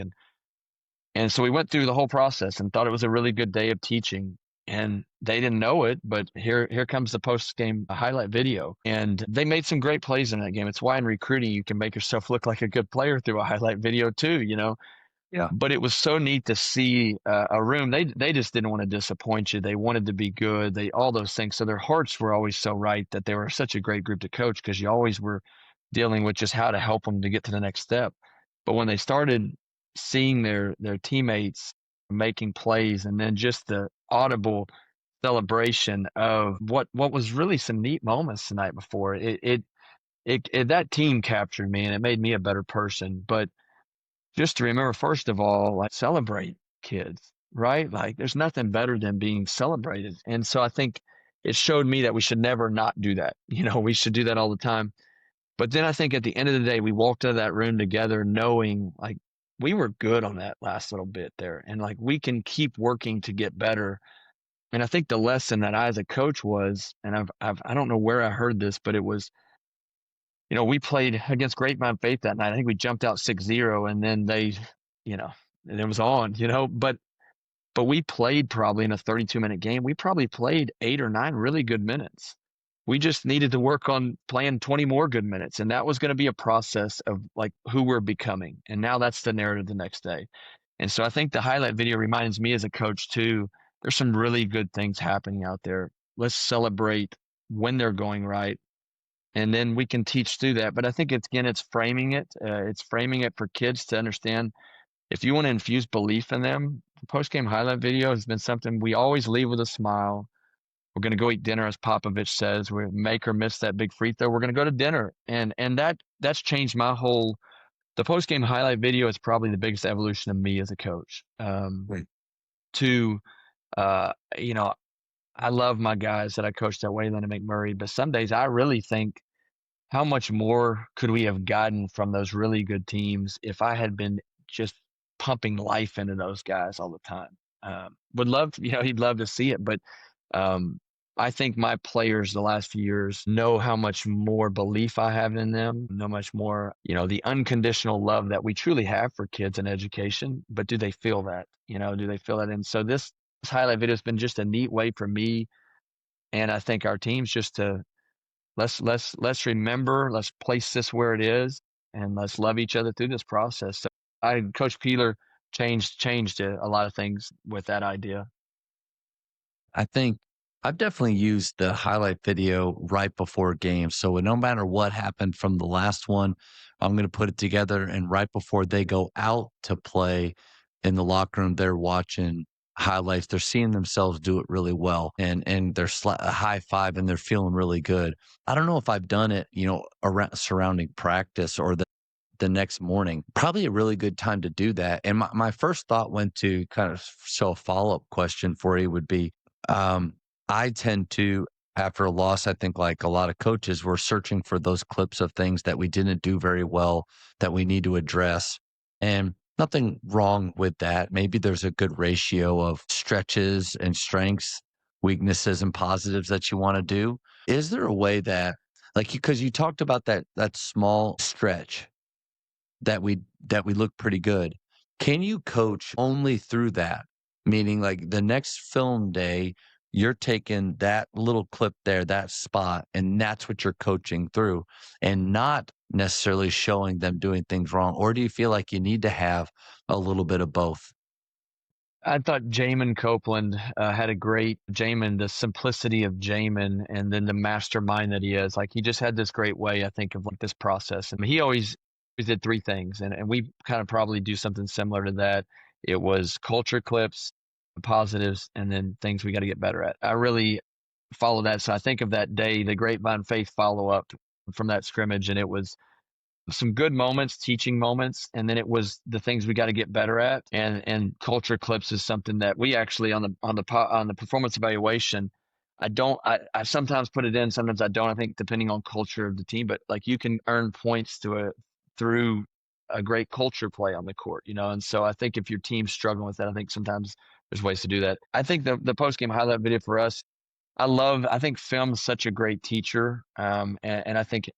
And so we went through the whole process and thought it was a really good day of teaching. And they didn't know it, but here comes the post-game highlight video. And they made some great plays in that game. It's why in recruiting you can make yourself look like a good player through a highlight video too, Yeah. But it was so neat to see a room. They just didn't want to disappoint you. They wanted to be good. All those things. So their hearts were always so right that they were such a great group to coach, because you always were dealing with just how to help them to get to the next step. But when they started seeing their teammates making plays, and then just the audible celebration of what was really some neat moments the night before, it that team captured me, and it made me a better person. But just to remember, first of all, like, celebrate kids, right? Like, there's nothing better than being celebrated. And so I think it showed me that we should never not do that. We should do that all the time. But then I think at the end of the day, we walked out of that room together knowing, like, we were good on that last little bit there, and like, we can keep working to get better. And I think the lesson that I as a coach was, and I don't know where I heard this, but it was, we played against Grapevine Faith that night. I think we jumped out 6-0, and then and it was on, but we played probably in a 32-minute game. We probably played 8 or 9 really good minutes. We just needed to work on playing 20 more good minutes. And that was going to be a process of like who we're becoming. And now that's the narrative the next day. And so I think the highlight video reminds me as a coach too, there's some really good things happening out there. Let's celebrate when they're going right. And then we can teach through that. But I think it's framing it. It's framing it for kids to understand. If you want to infuse belief in them, the post-game highlight video has been something we always leave with a smile. We're going to go eat dinner, as Popovich says. We make or miss that big free throw, we're going to go to dinner. And that's changed my whole – the post-game highlight video is probably the biggest evolution of me as a coach. to, you know, I love my guys that I coached at Wayland and McMurry, but some days I really think how much more could we have gotten from those really good teams if I had been just pumping life into those guys all the time. Would love, he'd love to see it, but um, I think my players the last few years know how much more belief I have in them, know much more, the unconditional love that we truly have for kids and education. But do they feel that? Do they feel that? And so this highlight video has been just a neat way for me, and I think our teams just to let's remember, let's place this where it is, and let's love each other through this process. So Coach Peeler changed a lot of things with that idea. I think I've definitely used the highlight video right before games. So no matter what happened from the last one, I'm going to put it together. And right before they go out to play in the locker room, they're watching highlights. They're seeing themselves do it really well, and they're a high five and they're feeling really good. I don't know if I've done it, around surrounding practice or the next morning. Probably a really good time to do that. And my first thought went to kind of, so a follow-up question for you would be, I tend to, after a loss, I think like a lot of coaches, we're searching for those clips of things that we didn't do very well that we need to address. And nothing wrong with that. Maybe there's a good ratio of stretches and strengths, weaknesses and positives that you want to do. Is there a way that, like, because you talked about that small stretch that we look pretty good. Can you coach only through that? Meaning like the next film day, you're taking that little clip there, that spot, and that's what you're coaching through and not necessarily showing them doing things wrong? Or do you feel like you need to have a little bit of both? I thought Jamin Copeland had a great Jamin, the simplicity of Jamin, and then the mastermind that he is. Like he just had this great way, I think, of like this process. And he always did three things, and we kind of probably do something similar to that. It was culture clips, positives, and then things we got to get better at. I really follow that. So I think of that day, the Grapevine Faith follow up from that scrimmage, and it was some good moments, teaching moments, and then it was the things we got to get better at. And culture clips is something that we actually on the performance evaluation, I sometimes put it in, sometimes I don't. I think depending on culture of the team, but like you can earn points through a great culture play on the court, And so I think if your team's struggling with that, I think sometimes there's ways to do that. I think the post game highlight video for us, I think film is such a great teacher. And I think,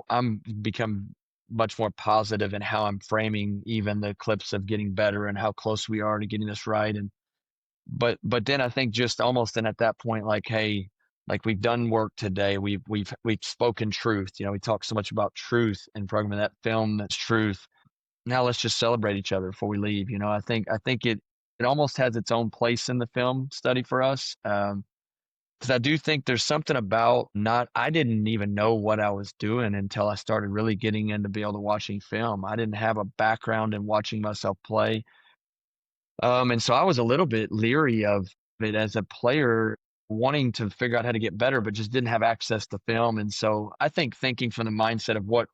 I'm become much more positive in how I'm framing even the clips of getting better and how close we are to getting this right. But then I think just almost then at that point, like, hey, like we've done work today. We've spoken truth. We talk so much about truth in programming that film. That's truth. Now let's just celebrate each other before we leave. I think it almost has its own place in the film study for us. Because I do think there's something about I didn't even know what I was doing until I started really getting into be able to watching film. I didn't have a background in watching myself play. And so I was a little bit leery of it as a player, wanting to figure out how to get better, but just didn't have access to film. And so I think thinking from the mindset of what,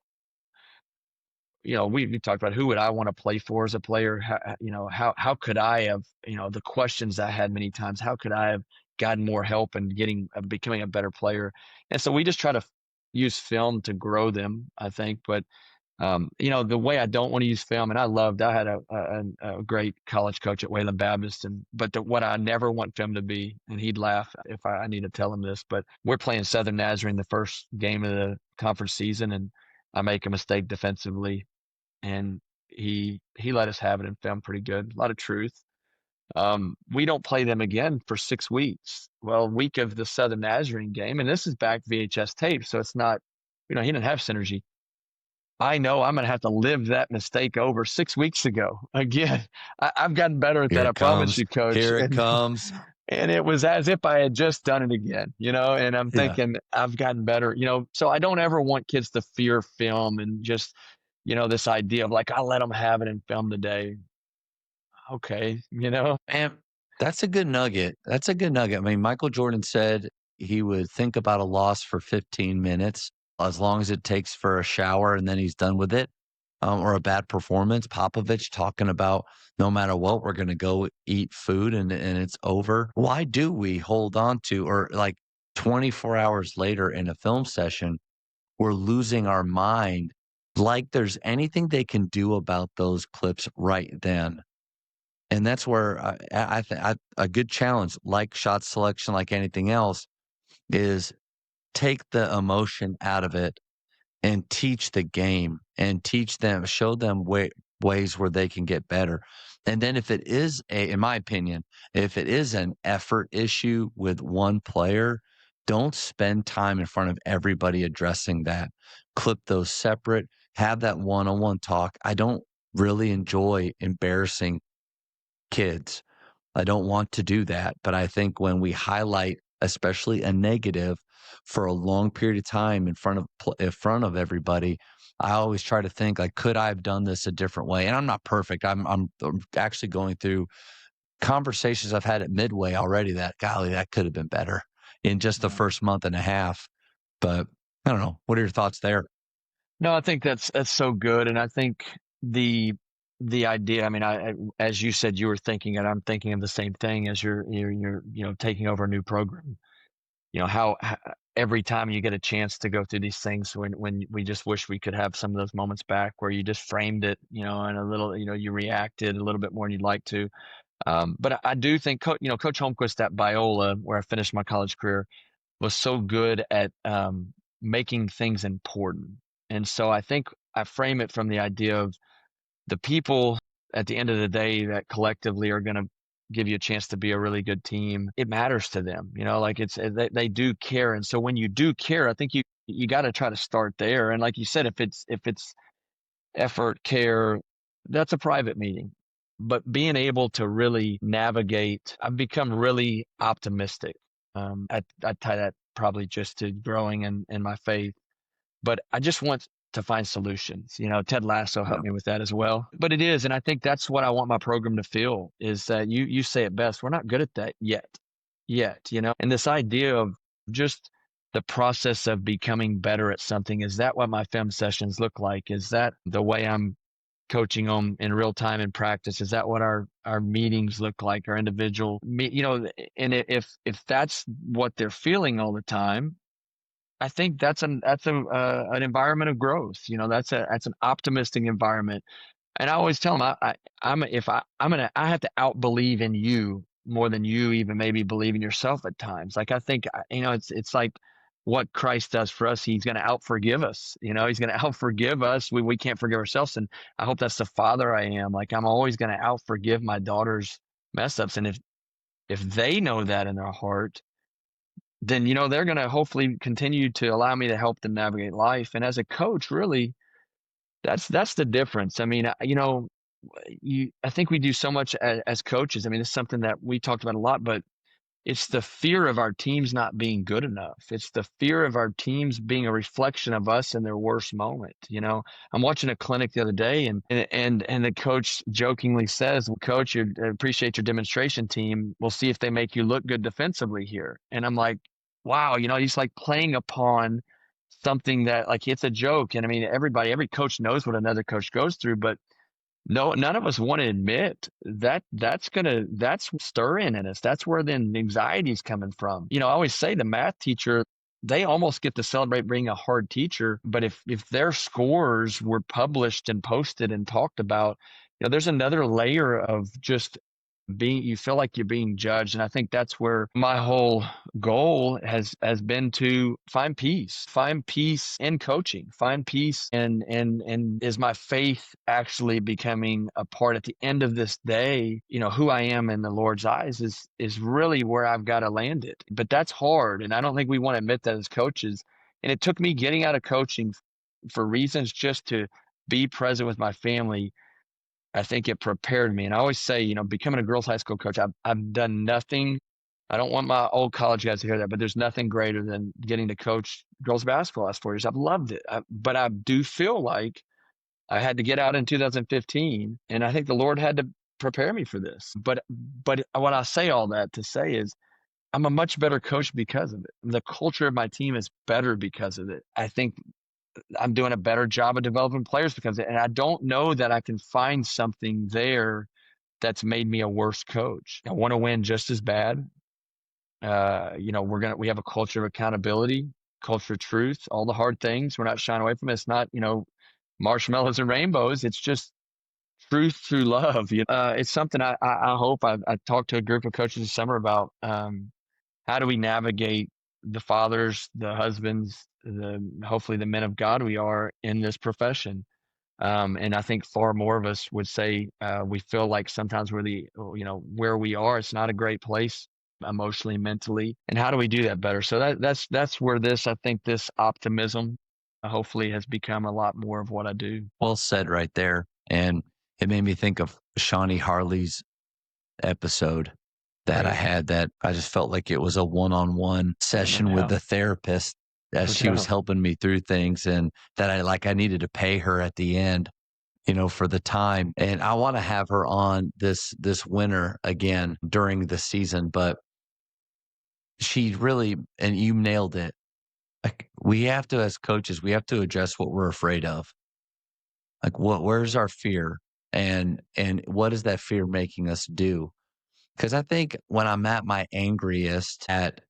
we talked about who would I want to play for as a player? How could I have, the questions I had many times, how could I have gotten more help and becoming a better player? And so we just try to use film to grow them, I think. But, the way I don't want to use film, and I had a great college coach at Wayland Baptist, but what I never want film to be, and he'd laugh if I need to tell him this, but we're playing Southern Nazarene the first game of the conference season, and I make a mistake defensively, and he let us have it in film pretty good, a lot of truth. We don't play them again for 6 weeks. Well, week of the Southern Nazarene game, and this is back VHS tape, so it's not, he didn't have synergy. I know I'm going to have to live that mistake over 6 weeks ago. Again, I've gotten better at that. I promise you, Coach. Here it comes. And it was as if I had just done it again, and I'm thinking I've gotten better, so I don't ever want kids to fear film and just, this idea of like, I'll let them have it in film today. Okay. And that's a good nugget. That's a good nugget. I mean, Michael Jordan said he would think about a loss for 15 minutes, as long as it takes for a shower and then he's done with it. or a bad performance. Popovich talking about no matter what, we're going to go eat food and it's over. Why do we hold on to, or like 24 hours later in a film session, we're losing our mind like there's anything they can do about those clips right then. And that's where I think a good challenge, like shot selection, like anything else, is take the emotion out of it and teach the game and teach them, show them ways where they can get better. And then if it is in my opinion, if it is an effort issue with one player, don't spend time in front of everybody addressing that. Clip those separate, have that one-on-one talk. I don't really enjoy embarrassing kids. I don't want to do that, but I think when we highlight, especially a negative, for a long period of time in front of everybody, I always try to think like, could I have done this a different way? And I'm not perfect. I'm actually going through conversations I've had at Midway already that, golly, that could have been better in just the first month and a half. But I don't know. What are your thoughts there? No, I think that's so good, and I think the idea. I mean, as you said, you were thinking, and I'm thinking of the same thing as you're taking over a new program. How every time you get a chance to go through these things, when we just wish we could have some of those moments back where you just framed it, and a little, you reacted a little bit more than you'd like to. But I do think, Coach Holmquist at Biola, where I finished my college career, was so good at making things important. And so I think I frame it from the idea of the people at the end of the day that collectively are going to give you a chance to be a really good team. It matters to them, like they do care. And so when you do care, I think you got to try to start there. And like you said, if it's effort, care, that's a private meeting. But being able to really navigate, I've become really optimistic. I tie that probably just to growing in my faith, but I just want to find solutions. Ted Lasso helped me with that as well. But it is, and I think that's what I want my program to feel, is that you say it best. We're not good at that yet. And this idea of just the process of becoming better at something, is that what my film sessions look like? Is that the way I'm coaching them in real time in practice? Is that what our meetings look like, our individual and if that's what they're feeling all the time, I think that's an environment of growth. That's an optimistic environment. And I always tell them, I have to out-believe in you more than you even maybe believe in yourself at times. Like, I think, it's like what Christ does for us. He's going to out-forgive us. He's going to out-forgive us. We can't forgive ourselves. And I hope that's the father I am. Like, I'm always going to out-forgive my daughter's mess ups. And if they know that in their heart, then, they're going to hopefully continue to allow me to help them navigate life. And as a coach, really, that's the difference. I mean, I think we do so much as coaches. I mean, it's something that we talked about a lot, but it's the fear of our teams not being good enough. It's the fear of our teams being a reflection of us in their worst moment. I'm watching a clinic the other day, and the coach jokingly says, "Well, Coach, I appreciate your demonstration team. We'll see if they make you look good defensively here." And I'm like, wow, he's like playing upon something that, like, it's a joke. And I mean, every coach knows what another coach goes through, but no, none of us want to admit that that's stirring in us. That's where the anxiety is coming from. I always say the math teacher, they almost get to celebrate being a hard teacher. But if their scores were published and posted and talked about, there's another layer of just you feel like you're being judged. And I think that's where my whole goal has been, to find peace in coaching, find peace. And is my faith actually becoming a part at the end of this day? Who I am in the Lord's eyes is really where I've got to land it. But that's hard. And I don't think we want to admit that as coaches. And it took me getting out of coaching for reasons just to be present with my family. I think it prepared me. And I always say, becoming a girls' high school coach, I've done nothing. I don't want my old college guys to hear that, but there's nothing greater than getting to coach girls basketball the last 4 years. I've loved it. But I do feel like I had to get out in 2015, and I think the Lord had to prepare me for this. But what I say all that to say is, I'm a much better coach because of it. The culture of my team is better because of it. I think I'm doing a better job of developing players and I don't know that I can find something there that's made me a worse coach. I want to win just as bad. We have a culture of accountability, culture of truth, all the hard things. We're not shying away from it. It's not, marshmallows and rainbows. It's just truth through love. It's something I hope I talked to a group of coaches this summer about, how do we navigate the fathers, the husbands, hopefully the men of God we are in this profession. And I think far more of us would say we feel like sometimes where we are, it's not a great place emotionally, mentally. And how do we do that better? So that's where I think this optimism hopefully has become a lot more of what I do. Well said right there. And it made me think of Shawnee Harley's episode that I had, that I just felt like it was a one-on-one session with the therapist as she was helping me through things, and that I needed to pay her at the end, for the time. And I want to have her on this winter again during the season, but she really, and you nailed it. Like, we have to, as coaches, we have to address what we're afraid of. Like, where's our fear, and what is that fear making us do? Because I think when I'm at my angriest at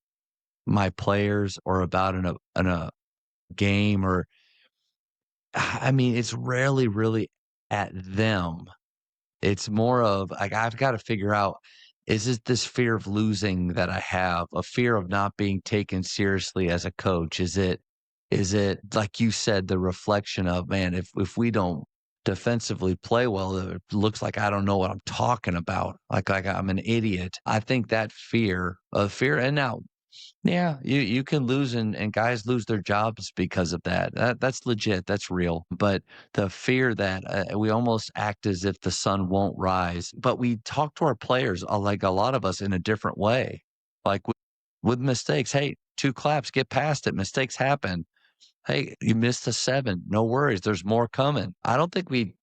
my players or about in a game, or it's rarely really at them. It's more of like, I've got to figure out, is it this fear of losing that I have, a fear of not being taken seriously as a coach? Is it like you said, the reflection of, man, if we don't defensively play well, it looks like I don't know what I'm talking about. Like I'm an idiot. I think that fear, and now, yeah, you can lose, and guys lose their jobs because of that. That's legit. That's real. But the fear that we almost act as if the sun won't rise, but we talk to our players, like a lot of us, in a different way. Like with mistakes, hey, 2 claps, get past it. Mistakes happen. Hey, you missed a 7. No worries. There's more coming. I don't think we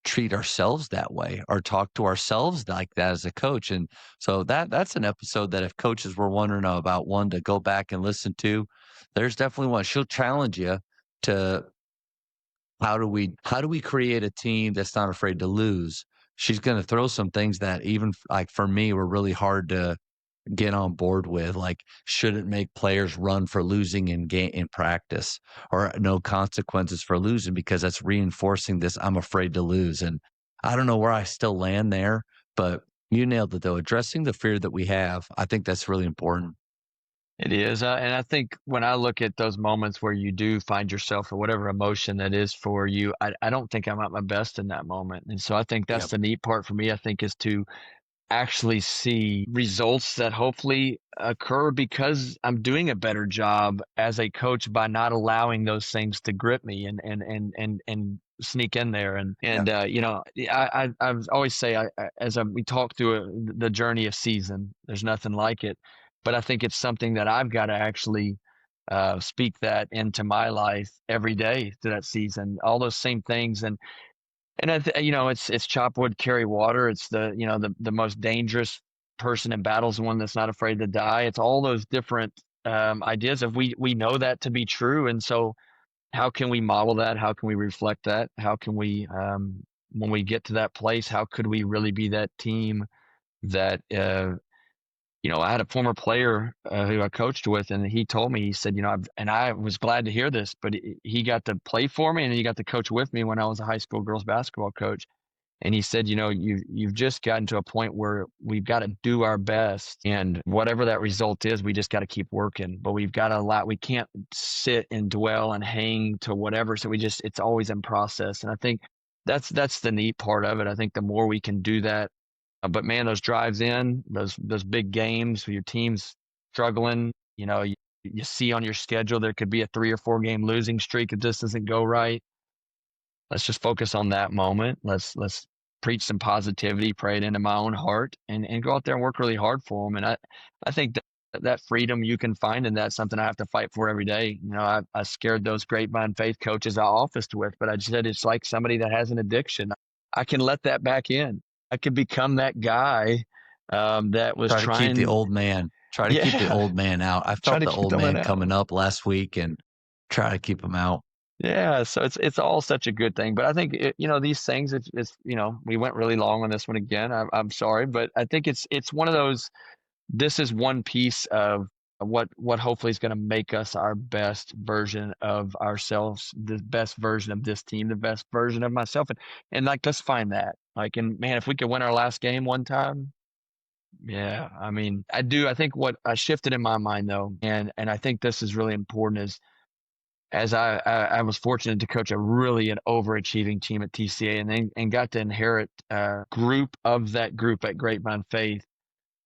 treat ourselves that way or talk to ourselves like that as a coach. And so that's an episode that if coaches were wondering about one to go back and listen to, there's definitely one. She'll challenge you to how do we create a team that's not afraid to lose. She's going to throw some things that even like for me were really hard to get on board with, like shouldn't make players run for losing in practice, or no consequences for losing, because that's reinforcing this I'm afraid to lose. And I don't know where I still land there, but you nailed it though. Addressing the fear that we have, I think that's really important. It is. And I think when I look at those moments where you do find yourself, or whatever emotion that is for you, I don't think I'm at my best in that moment. And so I think that's the neat part for me, I think, is to actually see results that hopefully occur because I'm doing a better job as a coach by not allowing those things to grip me and sneak in there. I always say, we talk through the journey of season, there's nothing like it, but I think it's something that I've got to actually speak that into my life every day through that season, all those same things. And it's chop wood, carry water. It's the most dangerous person in battle is the one that's not afraid to die. It's all those different ideas of we know that to be true. And so how can we model that? How can we reflect that? How can we, when we get to that place, how could we really be that team that, I had a former player who I coached with, and he told me, he said, and I was glad to hear this, but he got to play for me and he got to coach with me when I was a high school girls basketball coach. And he said, you've just gotten to a point where we've got to do our best, and whatever that result is, we just got to keep working, but we've got to we can't sit and dwell and hang to whatever. So it's always in process. And I think that's the neat part of it. I think the more we can do that, but man, those drives in, those big games where your team's struggling, you see on your schedule there could be a 3 or 4 game losing streak if this doesn't go right. Let's just focus on that moment. Let's preach some positivity, pray it into my own heart, and go out there and work really hard for them. And I think that freedom you can find, and that's something I have to fight for every day. I scared those Grapevine faith coaches I officed with, but I just said it's like somebody that has an addiction. I can let that back in. I could become that guy that was trying to keep the old man. Try to keep the old man out. I felt the old man coming up last week, and try to keep him out. Yeah, so it's all such a good thing. But I think these things. It's we went really long on this one again. I'm sorry, but I think it's one of those. This is one piece of what hopefully is going to make us our best version of ourselves, the best version of this team, the best version of myself, and like let's find that. Like, and man, if we could win our last game one time, yeah. I mean, I do. I think what I shifted in my mind though, and I think this is really important is as I was fortunate to coach an overachieving team at TCA and got to inherit a group of that group at Grapevine Faith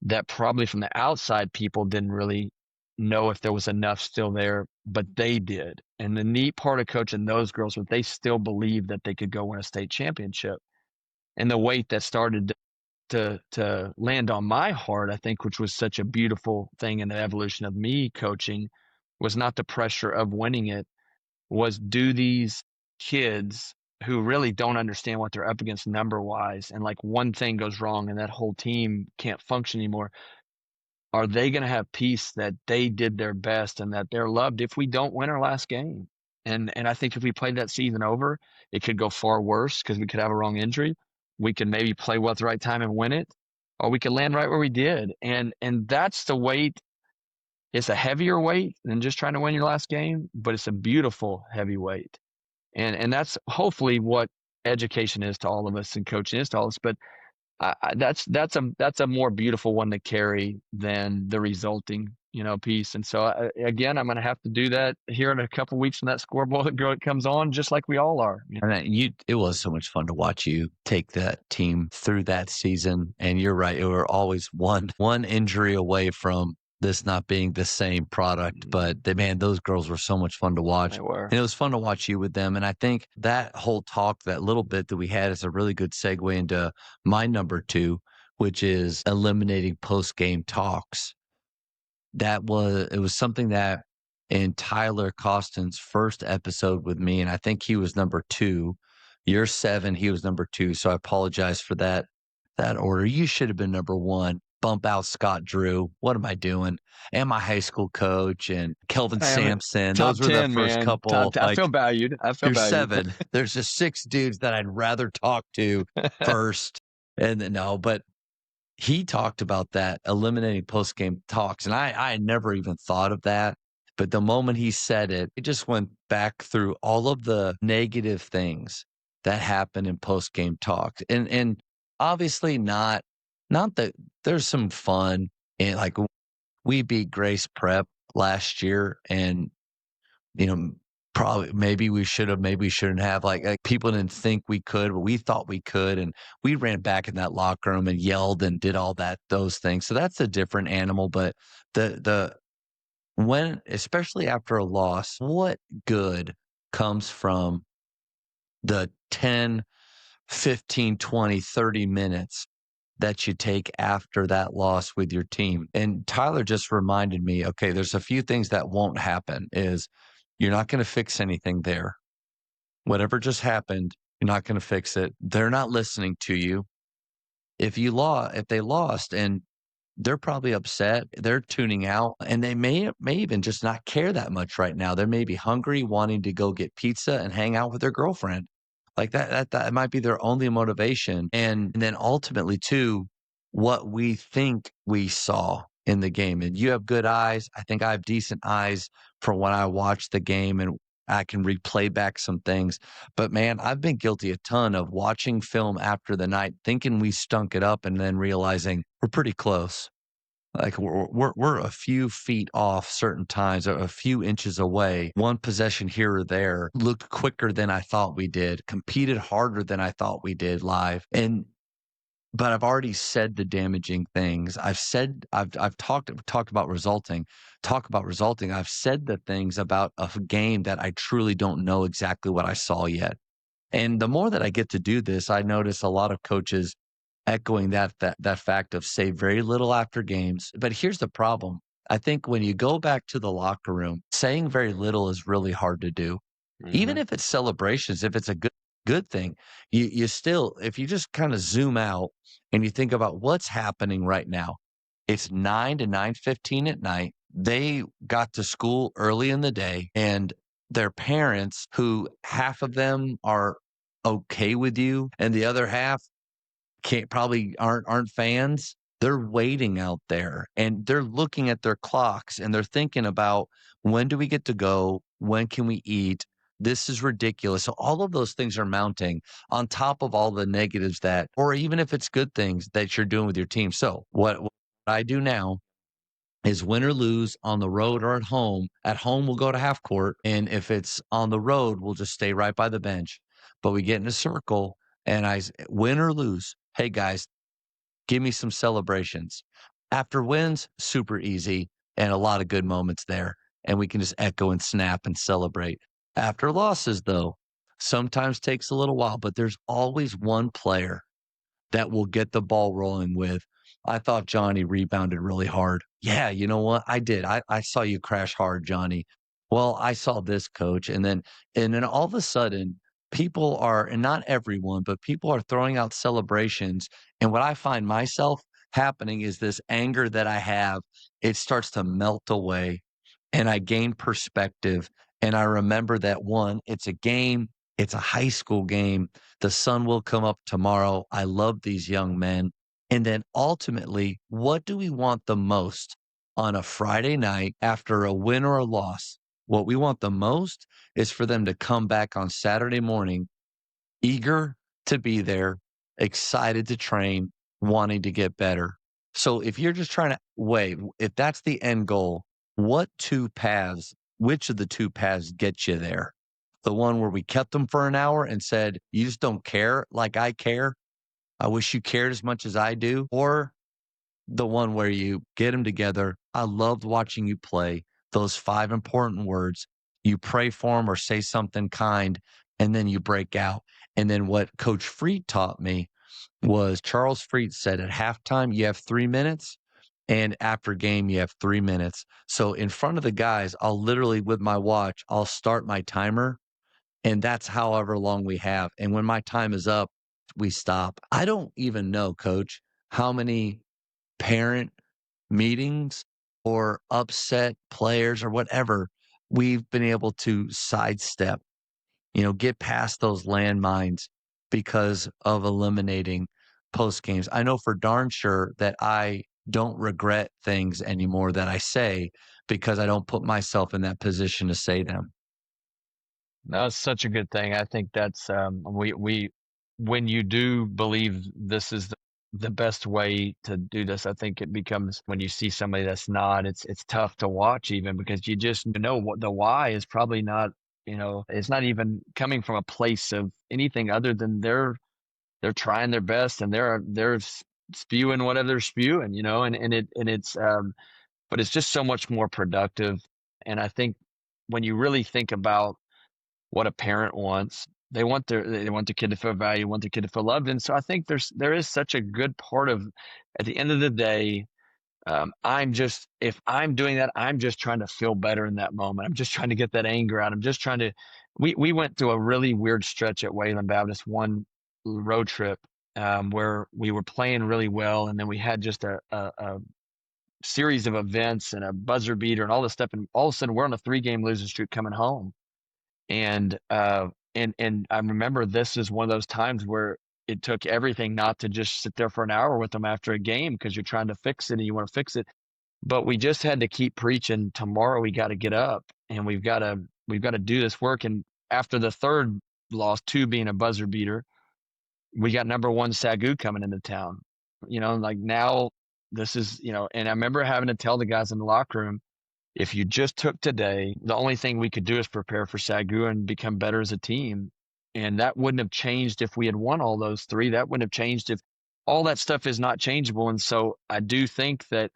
that probably from the outside people didn't really know if there was enough still there, but they did. And the neat part of coaching those girls was they still believed that they could go win a state championship. And the weight that started to land on my heart, I think, which was such a beautiful thing in the evolution of me coaching, was not the pressure of winning it, was do these kids who really don't understand what they're up against number wise, and like one thing goes wrong and that whole team can't function anymore, are they going to have peace that they did their best and that they're loved if we don't win our last game? And I think if we played that season over, it could go far worse because we could have a wrong injury. We could maybe play well at the right time and win it, or we could land right where we did. And that's the weight. It's a heavier weight than just trying to win your last game, but it's a beautiful heavy weight. And that's hopefully what education is to all of us and coaching is to all of us. But that's a more beautiful one to carry than the resulting piece. And so again, I'm going to have to do that here in a couple of weeks when that scoreboard comes on, just like we all are. And it was so much fun to watch you take that team through that season. And you're right, we were always one injury away from this not being the same product. But man, those girls were so much fun to watch. They were. And it was fun to watch you with them. And I think that whole talk, that little bit that we had, is a really good segue into my number 2, which is eliminating post-game talks. It was something that in Tyler Costin's first episode with me, and I think he was number 2. You're 7, he was number 2. So I apologize for that order. You should have been number 1. Bump out Scott Drew. What am I doing? And my high school coach and Kelvin Sampson. Top Those were 10, the first man. couple. I feel valued. There's 7. There's just 6 dudes that I'd rather talk to first. And then but he talked about that, eliminating post-game talks. And I had never even thought of that. But the moment he said it, it just went back through all of the negative things that happen in post-game talks. And obviously not that there's some fun. And like we beat Grace Prep last year, and probably maybe we should have, maybe we shouldn't have. Like people didn't think we could, but we thought we could, and we ran back in that locker room and yelled and did all those things. So that's a different animal. But when, especially after a loss, what good comes from the 10, 15, 20, 30 minutes that you take after that loss with your team? And Tyler just reminded me, okay, there's a few things that won't happen. Is you're not going to fix anything there. Whatever just happened, you're not going to fix it. They're not listening to you. If they lost, and they're probably upset, they're tuning out, and they may even just not care that much right now. They may be hungry, wanting to go get pizza and hang out with their girlfriend. Like that might be their only motivation. And then ultimately too, what we think we saw in the game. And you have good eyes. I think I have decent eyes for when I watch the game, and I can replay back some things. But man, I've been guilty a ton of watching film after the night, thinking we stunk it up, and then realizing we're pretty close. Like we're a few feet off certain times, a few inches away. One possession here or there, looked quicker than I thought we did, competed harder than I thought we did live. But I've already said the damaging things. I've talked about resulting. I've said the things about a game that I truly don't know exactly what I saw yet. And the more that I get to do this, I notice a lot of coaches echoing that fact of say very little after games. But here's the problem. I think when you go back to the locker room, saying very little is really hard to do. Mm-hmm. Even if it's celebrations, if it's a good thing, you still, if you just kind of zoom out and you think about what's happening right now, it's 9 to 9:15 at night. They got to school early in the day, and their parents, who half of them are okay with you and the other half probably aren't fans. They're waiting out there and they're looking at their clocks and they're thinking about, when do we get to go? When can we eat? This is ridiculous. So all of those things are mounting on top of all the negatives that, or even if it's good things that you're doing with your team. So what I do now is, win or lose, on the road or at home we'll go to half court. And if it's on the road, we'll just stay right by the bench. But we get in a circle and win or lose, hey guys, give me some celebrations. After wins, super easy and a lot of good moments there. And we can just echo and snap and celebrate. After losses, though, sometimes takes a little while, but there's always one player that will get the ball rolling with, I thought Johnny rebounded really hard. Yeah, you know what? I did. I saw you crash hard, Johnny. Well, I saw this, coach. And then all of a sudden, people are, and not everyone, but people are throwing out celebrations. And what I find myself happening is, this anger that I have, it starts to melt away and I gain perspective. And I remember that, one, it's a game, it's a high school game. The sun will come up tomorrow. I love these young men. And then ultimately, what do we want the most on a Friday night after a win or a loss? What we want the most is for them to come back on Saturday morning, eager to be there, excited to train, wanting to get better. So if you're just trying to weigh, if that's the end goal, which of the two paths gets you there? The one where we kept them for an hour and said, you just don't care like I care. I wish you cared as much as I do. Or the one where you get them together. I loved watching you play. Those 5 important words. You pray for them or say something kind, and then you break out. And then what Coach Freed taught me was, Charles Freed said, at halftime, you have 3 minutes. And after game, you have 3 minutes. So in front of the guys, I'll literally, with my watch, I'll start my timer. And that's however long we have. And when my time is up, we stop. I don't even know, Coach, how many parent meetings or upset players or whatever we've been able to sidestep, get past those landmines because of eliminating post games. I know for darn sure that I don't regret things anymore that I say, because I don't put myself in that position to say them. That's such a good thing. I think that's we when you do believe this is the best way to do this, I think it becomes, when you see somebody that's not, it's tough to watch, even because you just know what the why is probably not, it's not even coming from a place of anything other than they're trying their best and they're spewing whatever they're spewing, and it's but it's just so much more productive. And I think when you really think about what a parent wants, they want their kid to feel valued, want their kid to feel loved. And so I think there is such a good part of, at the end of the day, if I'm doing that, I'm just trying to feel better in that moment. I'm just trying to get that anger out. I'm just trying to, we went through a really weird stretch at Wayland Baptist, one road trip, where we were playing really well. And then we had just a series of events and a buzzer beater and all this stuff. And all of a sudden we're on a 3-game losing streak coming home. And I remember this is one of those times where it took everything not to just sit there for an hour with them after a game, because you're trying to fix it and you want to fix it. But we just had to keep preaching. Tomorrow we got to get up and we've got to do this work. And after the third loss, 2 being a buzzer beater, we got number 1 Sagu coming into town. Like now this is, and I remember having to tell the guys in the locker room, if you just took today, the only thing we could do is prepare for Sagu and become better as a team. And that wouldn't have changed if we had won all those 3. That wouldn't have changed if all that stuff is not changeable. And so I do think that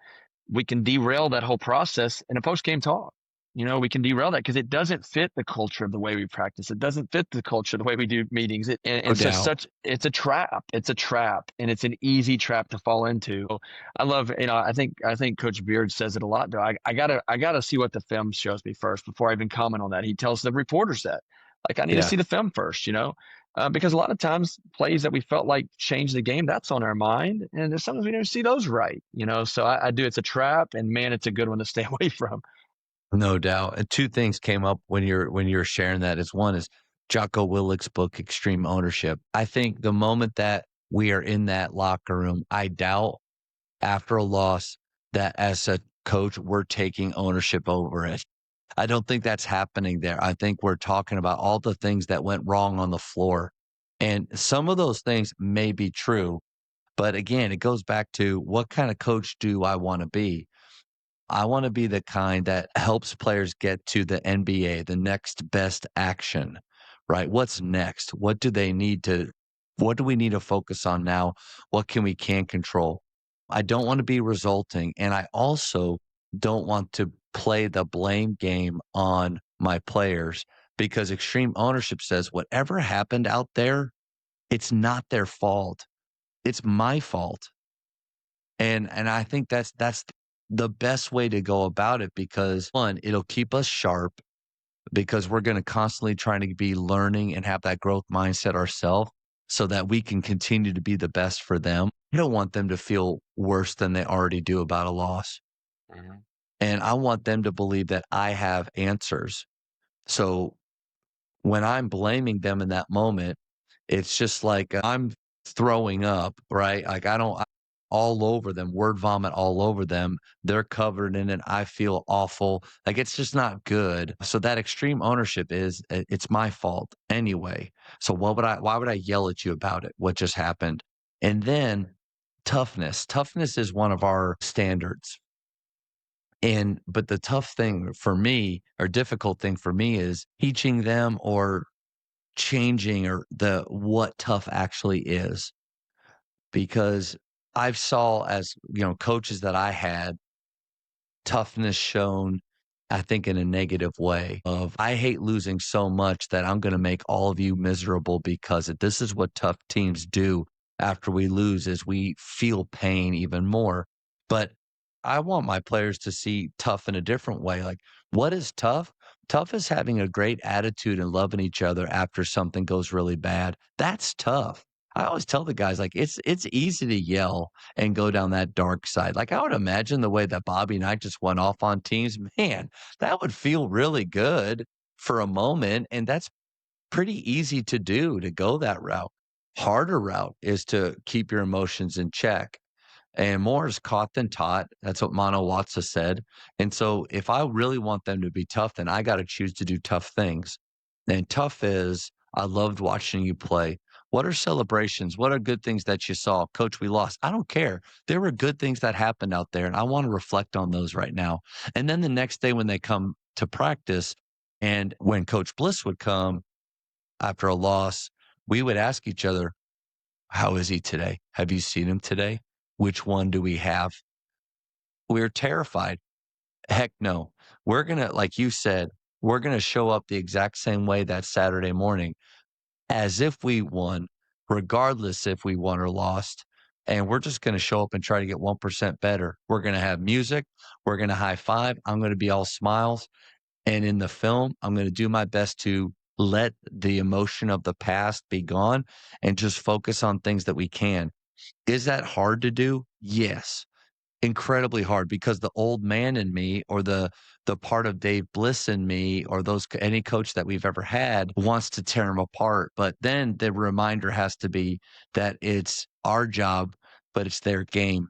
we can derail that whole process in a post-game talk. We can derail that because it doesn't fit the culture of the way we practice. It doesn't fit the culture of the way we do meetings. It's a trap. It's a trap, and it's an easy trap to fall into. I love, I think Coach Beard says it a lot, though. I gotta see what the film shows me first before I even comment on that. He tells the reporters that, like, I need to see the film first, because a lot of times plays that we felt like changed the game, that's on our mind. And there's sometimes we don't see those right, So I do. It's a trap, and man, it's a good one to stay away from. No doubt. And two things came up when you're sharing that. One is Jocko Willick's book, Extreme Ownership. I think the moment that we are in that locker room, I doubt after a loss that as a coach, we're taking ownership over it. I don't think that's happening there. I think we're talking about all the things that went wrong on the floor. And some of those things may be true. But again, it goes back to what kind of coach do I want to be? I want to be the kind that helps players get to the NBA, the next best action, right? What's next? What do they need to, what do we need to focus on now? What can control? I don't want to be resulting. And I also don't want to play the blame game on my players because extreme ownership says whatever happened out there, it's not their fault. It's my fault. And I think that's the best way to go about it because one, it'll keep us sharp because we're going to constantly trying to be learning and have that growth mindset ourselves so that we can continue to be the best for them. I don't want them to feel worse than they already do about a loss. Mhm. And I want them to believe that I have answers. So when I'm blaming them in that moment, it's just like I'm throwing up, right? Like I all over them, word vomit all over them. They're covered in it. I feel awful. Like it's just not good. So that extreme ownership is it's my fault anyway. So why would I yell at you about it? What just happened? And then toughness. Toughness is one of our standards. But the tough thing for me or difficult thing for me is teaching them or changing or the what tough actually is because I've saw as coaches that I had toughness shown I think in a negative way of I hate losing so much that I'm going to make all of you miserable because this is what tough teams do after we lose is we feel pain even more. But I want my players to see tough in a different way. Like what is tough? Tough is having a great attitude and loving each other after something goes really bad. That's tough. I always tell the guys like it's easy to yell and go down that dark side. Like I would imagine the way that Bobby and I just went off on teams, man, that would feel really good for a moment. And that's pretty easy to do to go that route. Harder route is to keep your emotions in check. And more is caught than taught. That's what Mono Watsa said. And so if I really want them to be tough, then I got to choose to do tough things. And tough is I loved watching you play. What are celebrations? What are good things that you saw? Coach, we lost. I don't care. There were good things that happened out there, and I want to reflect on those right now. And then the next day when they come to practice, and when Coach Bliss would come after a loss, we would ask each other, how is he today? Have you seen him today? Which one do we have? We're terrified. Heck no. We're going to, like you said, we're going to show up the exact same way that Saturday morning as if we won, regardless if we won or lost. And we're just going to show up and try to get 1% better. We're going to have music. We're going to high five. I'm going to be all smiles. And in the film, I'm going to do my best to let the emotion of the past be gone and just focus on things that we can. Is that hard to do? Yes. Incredibly hard because the old man in me or the part of Dave Bliss in me or any coach that we've ever had wants to tear them apart. But then the reminder has to be that it's our job, but it's their game.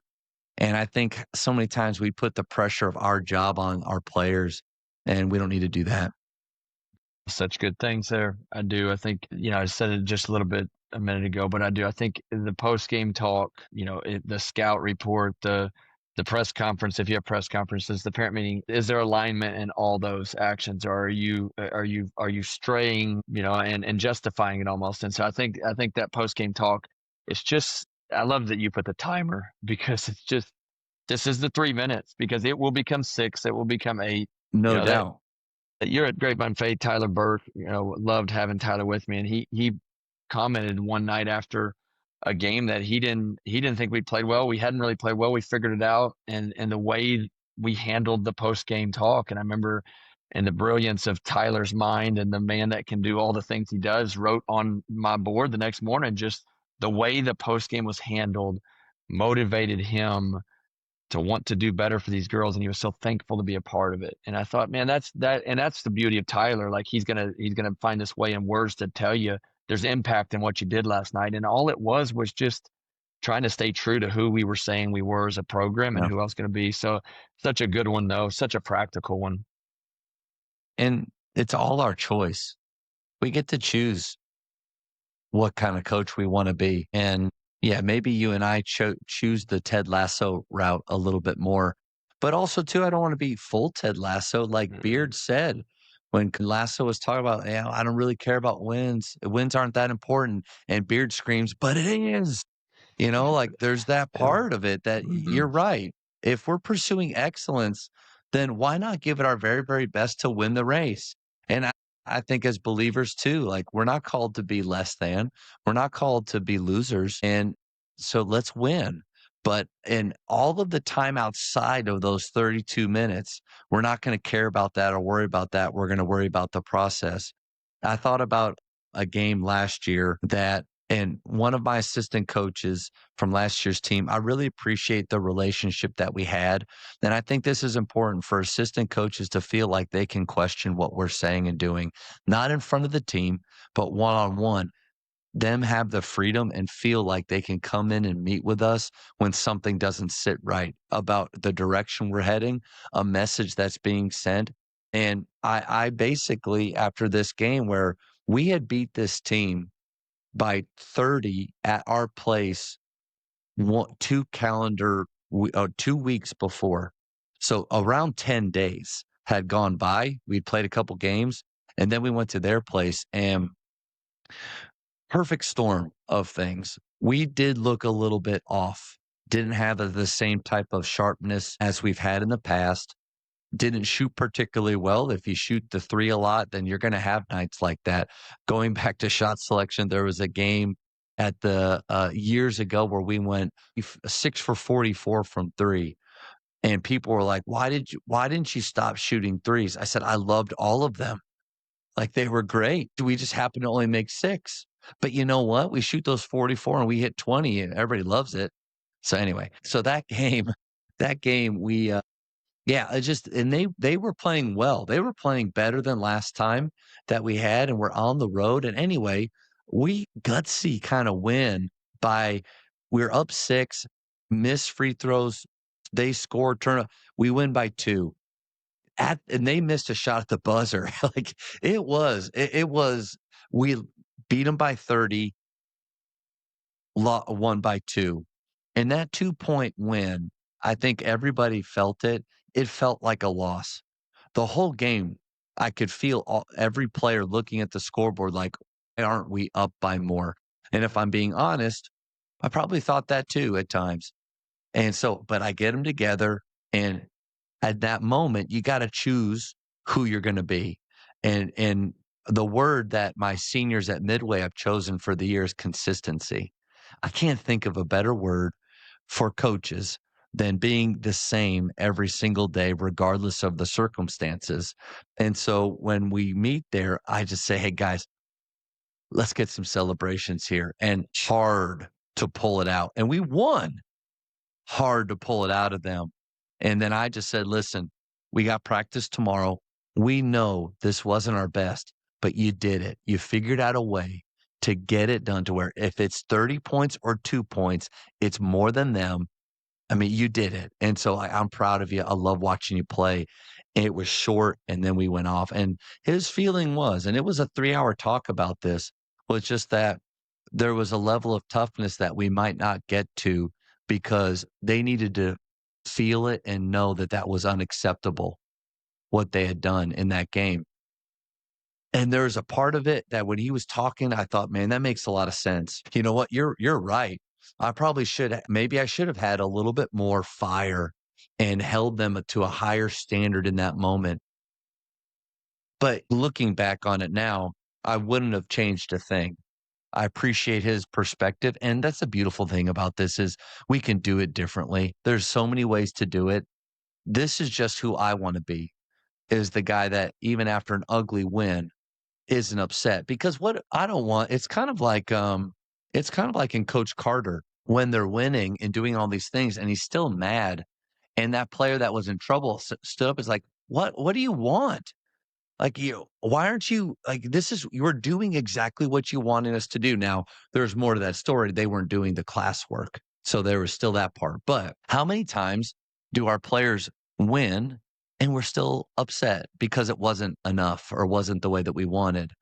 And I think so many times we put the pressure of our job on our players, and we don't need to do that. Such good things there. I do. I think, I said it just a little bit a minute ago, but I do. I think the post game talk, the scout report, the press conference, if you have press conferences, the parent meeting, is there alignment in all those actions, or are you straying, and justifying it almost? And so I think that post game talk, it's just, I love that you put the timer because it's just, this is the 3 minutes because it will become 6, it will become 8. No doubt. You're at Grapevine Faith, Tyler Burke, loved having Tyler with me. And he commented one night after a game that he didn't think we played well. We hadn't really played well. We figured it out. And the way we handled the post game talk. And I remember in the brilliance of Tyler's mind and the man that can do all the things he does, wrote on my board the next morning, just the way the post game was handled motivated him to want to do better for these girls, and he was so thankful to be a part of it. And I thought, man, that's the beauty of Tyler. Like he's gonna find this way in words to tell you there's impact in what you did last night, and all it was just trying to stay true to who we were saying we were as a program and who I was going to be. So such a good one though, such a practical one. And it's all our choice. We get to choose what kind of coach we want to be. And yeah, maybe you and I choose the Ted Lasso route a little bit more. But also, too, I don't want to be full Ted Lasso. Like Beard said, when Lasso was talking about, I don't really care about wins. Wins aren't that important. And Beard screams, but it is. Like there's that part of it that you're right. If we're pursuing excellence, then why not give it our very, very best to win the race? And I think as believers too, like we're not called to be less than, we're not called to be losers. And so let's win. But in all of the time outside of those 32 minutes, we're not going to care about that or worry about that. We're going to worry about the process. I thought about a game last year and one of my assistant coaches from last year's team, I really appreciate the relationship that we had. And I think this is important for assistant coaches to feel like they can question what we're saying and doing, not in front of the team, but one-on-one. Them have the freedom and feel like they can come in and meet with us when something doesn't sit right about the direction we're heading, a message that's being sent. And I basically, after this game where we had beat this team by 30 at our place 2 weeks before. So around 10 days had gone by. We'd played a couple games, and then we went to their place, and perfect storm of things. We did look a little bit off. Didn't have the same type of sharpness as we've had in the past. Didn't shoot particularly well. If you shoot the three a lot, then you're going to have nights like that. Going back to shot selection, there was a game at the years ago where we went 6 for 44 from three. And people were like, why didn't you stop shooting threes? I said, I loved all of them. Like they were great. We just happened to only make 6. But you know what? We shoot those 44 and we hit 20 and everybody loves it. So anyway, so that game we it just and they were playing well. They were playing better than last time that we had, and we're on the road. And anyway, we gutsy kind of win we're up 6, miss free throws, they score, we win by 2. And they missed a shot at the buzzer. Like it was we beat them by 30, won by 2. And that 2-point win, I think everybody felt it. It felt like a loss. The whole game, I could feel every player looking at the scoreboard like, why aren't we up by more? And if I'm being honest, I probably thought that too at times. And so, but I get them together, and at that moment, you got to choose who you're going to be. And the word that my seniors at Midway have chosen for the year is consistency. I can't think of a better word for coaches than being the same every single day, regardless of the circumstances. And so when we meet there, I just say, hey, guys, let's get some celebrations here. And hard to pull it out. And we won hard to pull it out of them. And then I just said, listen, we got practice tomorrow. We know this wasn't our best, but you did it. You figured out a way to get it done to where if it's 30 points or 2 points, it's more than them. I mean, you did it. And so I'm proud of you. I love watching you play. It was short, and then we went off. And his feeling was, and it was a 3-hour talk about this, was just that there was a level of toughness that we might not get to because they needed to feel it and know that that was unacceptable, what they had done in that game. And there's a part of it that when he was talking, I thought, man, that makes a lot of sense. You know what? You're right. I probably maybe I should have had a little bit more fire and held them to a higher standard in that moment. But looking back on it now, I wouldn't have changed a thing. I appreciate his perspective. And that's the beautiful thing about this is we can do it differently. There's so many ways to do it. This is just who I want to be, is the guy that even after an ugly win isn't upset. Because what I don't want, it's kind of like in Coach Carter when they're winning and doing all these things and he's still mad And that player that was in trouble stood up, is like, what do you want? Like, why aren't you like, you're doing exactly what you wanted us to do. Now, there's more to that story. They weren't doing the classwork. So there was still that part. But how many times do our players win and we're still upset because it wasn't enough or wasn't the way that we wanted?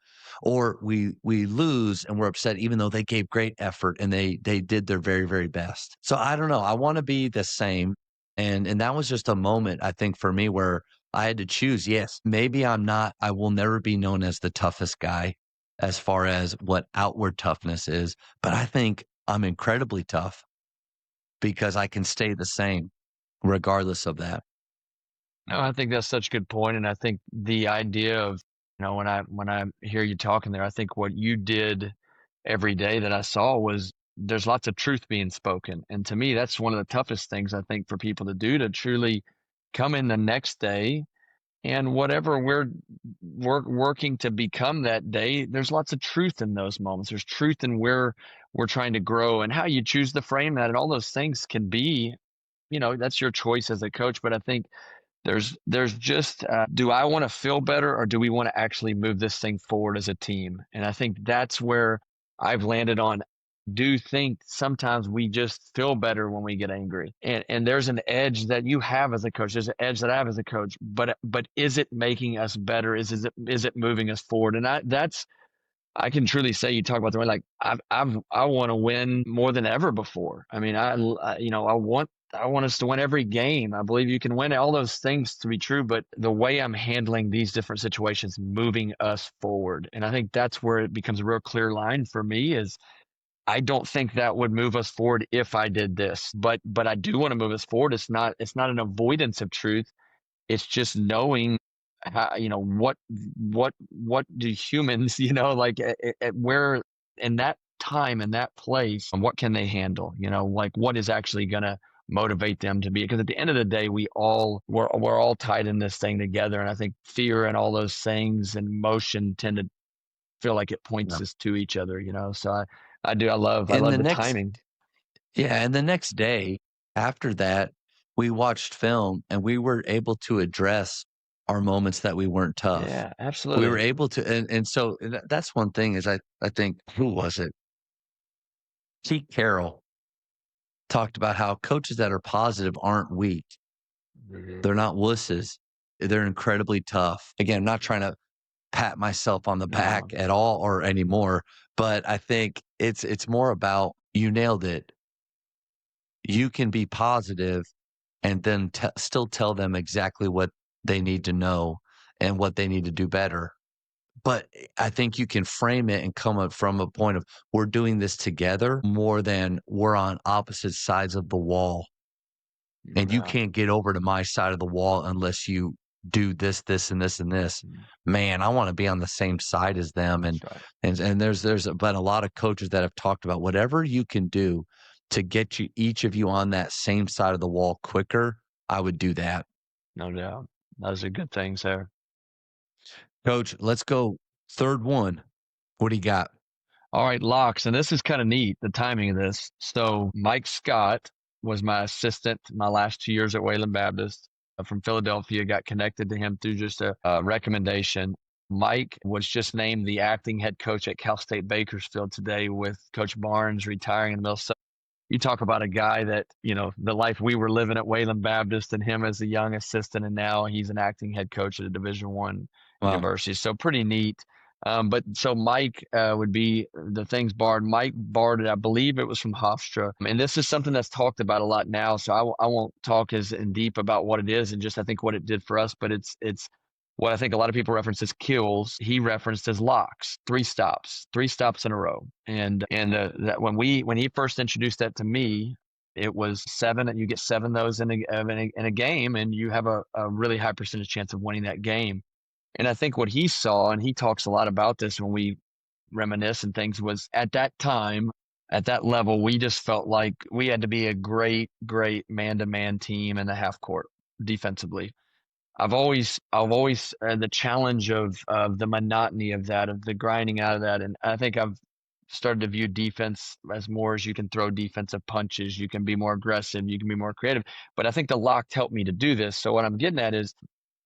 Or we lose and we're upset even though they gave great effort and they did their very, very best. So I don't know. I want to be the same. And that was just a moment, I think, for me where I had to choose. Yes, maybe I will never be known as the toughest guy as far as what outward toughness is, but I think I'm incredibly tough because I can stay the same regardless of that. No, I think that's such a good point, and I think the idea of, when I hear you talking there, I think what you did every day that I saw was there's lots of truth being spoken, and to me, that's one of the toughest things I think for people to do, to truly come in the next day, and whatever we're working to become that day, there's lots of truth in those moments. There's truth in where we're trying to grow and how you choose to frame that, and all those things can be, that's your choice as a coach, but I think there's just, do I want to feel better, or do we want to actually move this thing forward as a team? And I think that's where I've landed on. Do think sometimes we just feel better when we get angry, and there's an edge that you have as a coach. There's an edge that I have as a coach, but is it making us better? Is it moving us forward? And I can truly say, you talk about the way, like I want to win more than ever before. I mean, I want us to win every game. I believe you can win, all those things to be true, but the way I'm handling these different situations, moving us forward. And I think that's where it becomes a real clear line for me, is I don't think that would move us forward if I did this, but I do want to move us forward. It's not an avoidance of truth. It's just knowing how, what do humans, like at where in that time, in that place, and what can they handle? Like what is actually going to motivate them to be? Because at the end of the day, we're all tied in this thing together, and I think fear and all those things and motion tend to feel like it points us to each other. So I love the timing. Yeah, and the next day after that, we watched film and we were able to address our moments that we weren't tough. Yeah, We absolutely. were able to, and so that's one thing is I think, who was it? Pete Carroll talked about how coaches that are positive aren't weak. They're not wusses. They're incredibly tough. Again, I'm not trying to pat myself on the back at all or anymore, but I think it's more about, you nailed it. You can be positive and then still tell them exactly what they need to know and what they need to do better. But I think you can frame it and come up from a point of, we're doing this together more than we're on opposite sides of the wall. And you can't get over to my side of the wall unless you do this, this, and this, and this. Man, I want to be on the same side as them. And Right. and there's been a lot of coaches that have talked about whatever you can do to get each of you on that same side of the wall quicker. I would do that. No doubt. Those are good things there. Coach, let's go third one. What do you got? All right, locks. And this is kind of neat, the timing of this. So Mike Scott was my assistant my last 2 years at Wayland Baptist from Philadelphia. Got connected to him through just a recommendation. Mike was just named the acting head coach at Cal State Bakersfield today, with Coach Barnes retiring in the middle. So you talk about a guy that, the life we were living at Wayland Baptist, and him as a young assistant, and now he's an acting head coach at a Division I university. So pretty neat. But so Mike would be the things barred. Mike barred it, I believe it was from Hofstra. And this is something that's talked about a lot now. So I won't talk as in deep about what it is and just I think what it did for us. But it's what I think a lot of people reference as kills. He referenced as locks, 3 stops in a row. And that when he first introduced that to me, it was 7, and you get 7 of those in a game, and you have a really high percentage chance of winning that game. And I think what he saw, and he talks a lot about this when we reminisce and things, was at that time, at that level, we just felt like we had to be a great, great man-to-man team in the half court defensively. I've always the challenge of the monotony of that, of the grinding out of that. And I think I've started to view defense as more as you can throw defensive punches, you can be more aggressive, you can be more creative. But I think the lock helped me to do this. So what I'm getting at is,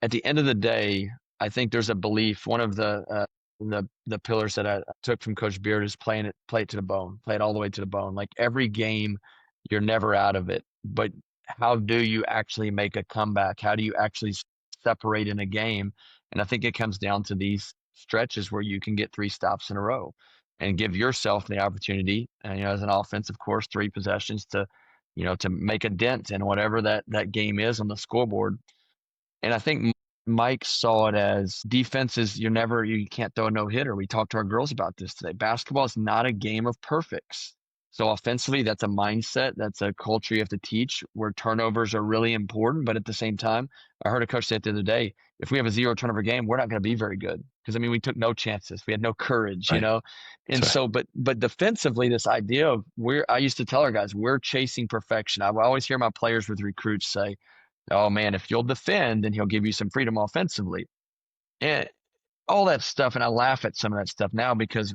at the end of the day, I think there's a belief. One of the pillars that I took from Coach Beard is play it to the bone, play it all the way to the bone. Like every game, you're never out of it. But how do you actually make a comeback? How do you actually separate in a game? And I think it comes down to these stretches where you can get 3 stops in a row and give yourself the opportunity, and as an offense, of course, 3 possessions to make a dent in whatever that game is on the scoreboard. And I think Mike saw it as defenses. You can't throw a no-hitter. We talked to our girls about this today. Basketball is not a game of perfects. So offensively, that's a mindset. That's a culture you have to teach, where turnovers are really important. But at the same time, I heard a coach say it the other day, if we have a 0 turnover game, we're not going to be very good. Because, we took no chances. We had no courage, Right. And That's so, but defensively, this idea of I used to tell our guys, we're chasing perfection. I always hear my players with recruits say, oh man, if you'll defend, then he'll give you some freedom offensively. And all that stuff. And I laugh at some of that stuff now because,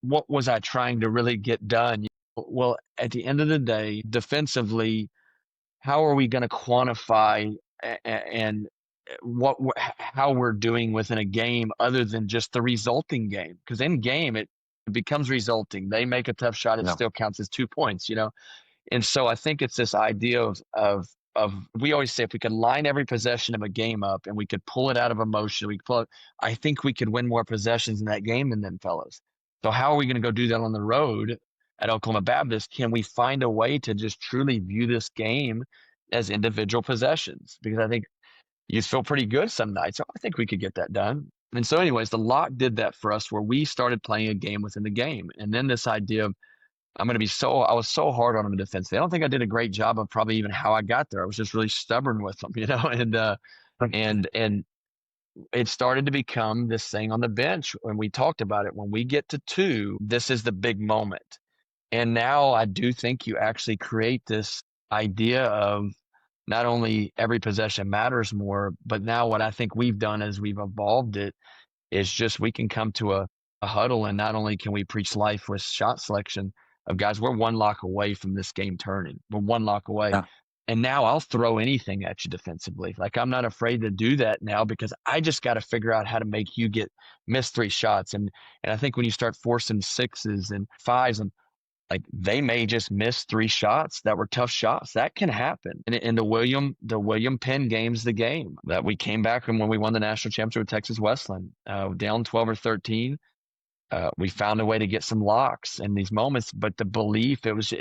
what was I trying to really get done? Well, at the end of the day, defensively, how are we going to quantify and how we're doing within a game other than just the resulting game? Because in game, it becomes resulting. They make a tough shot, it still counts as 2 points, And so I think it's this idea of we always say, if we could line every possession of a game up and we could pull it out of emotion, I think we could win more possessions in that game than them fellas. So how are we going to go do that on the road at Oklahoma Baptist? Can we find a way to just truly view this game as individual possessions? Because I think you feel pretty good some nights. So I think we could get that done. And so anyways, the lock did that for us, where we started playing a game within the game. And then this idea of, I was so hard on them defensively. I don't think I did a great job of probably even how I got there. I was just really stubborn with them, and it started to become this thing on the bench when we talked about it. When we get to 2, this is the big moment. And now I do think you actually create this idea of not only every possession matters more, but now what I think we've done as we've evolved it is just we can come to a huddle, and not only can we preach life with shot selection of guys, we're 1 lock away from this game turning. We're 1 lock away. Yeah. And now I'll throw anything at you defensively. Like, I'm not afraid to do that now, because I just got to figure out how to make you miss 3 shots. And I think when you start forcing 6s and 5s, and like, they may just miss 3 shots that were tough shots. That can happen. And in the William Penn game's the game that we came back from when we won the national championship with Texas Wesleyan, down 12 or 13. We found a way to get some locks in these moments, but the belief, it's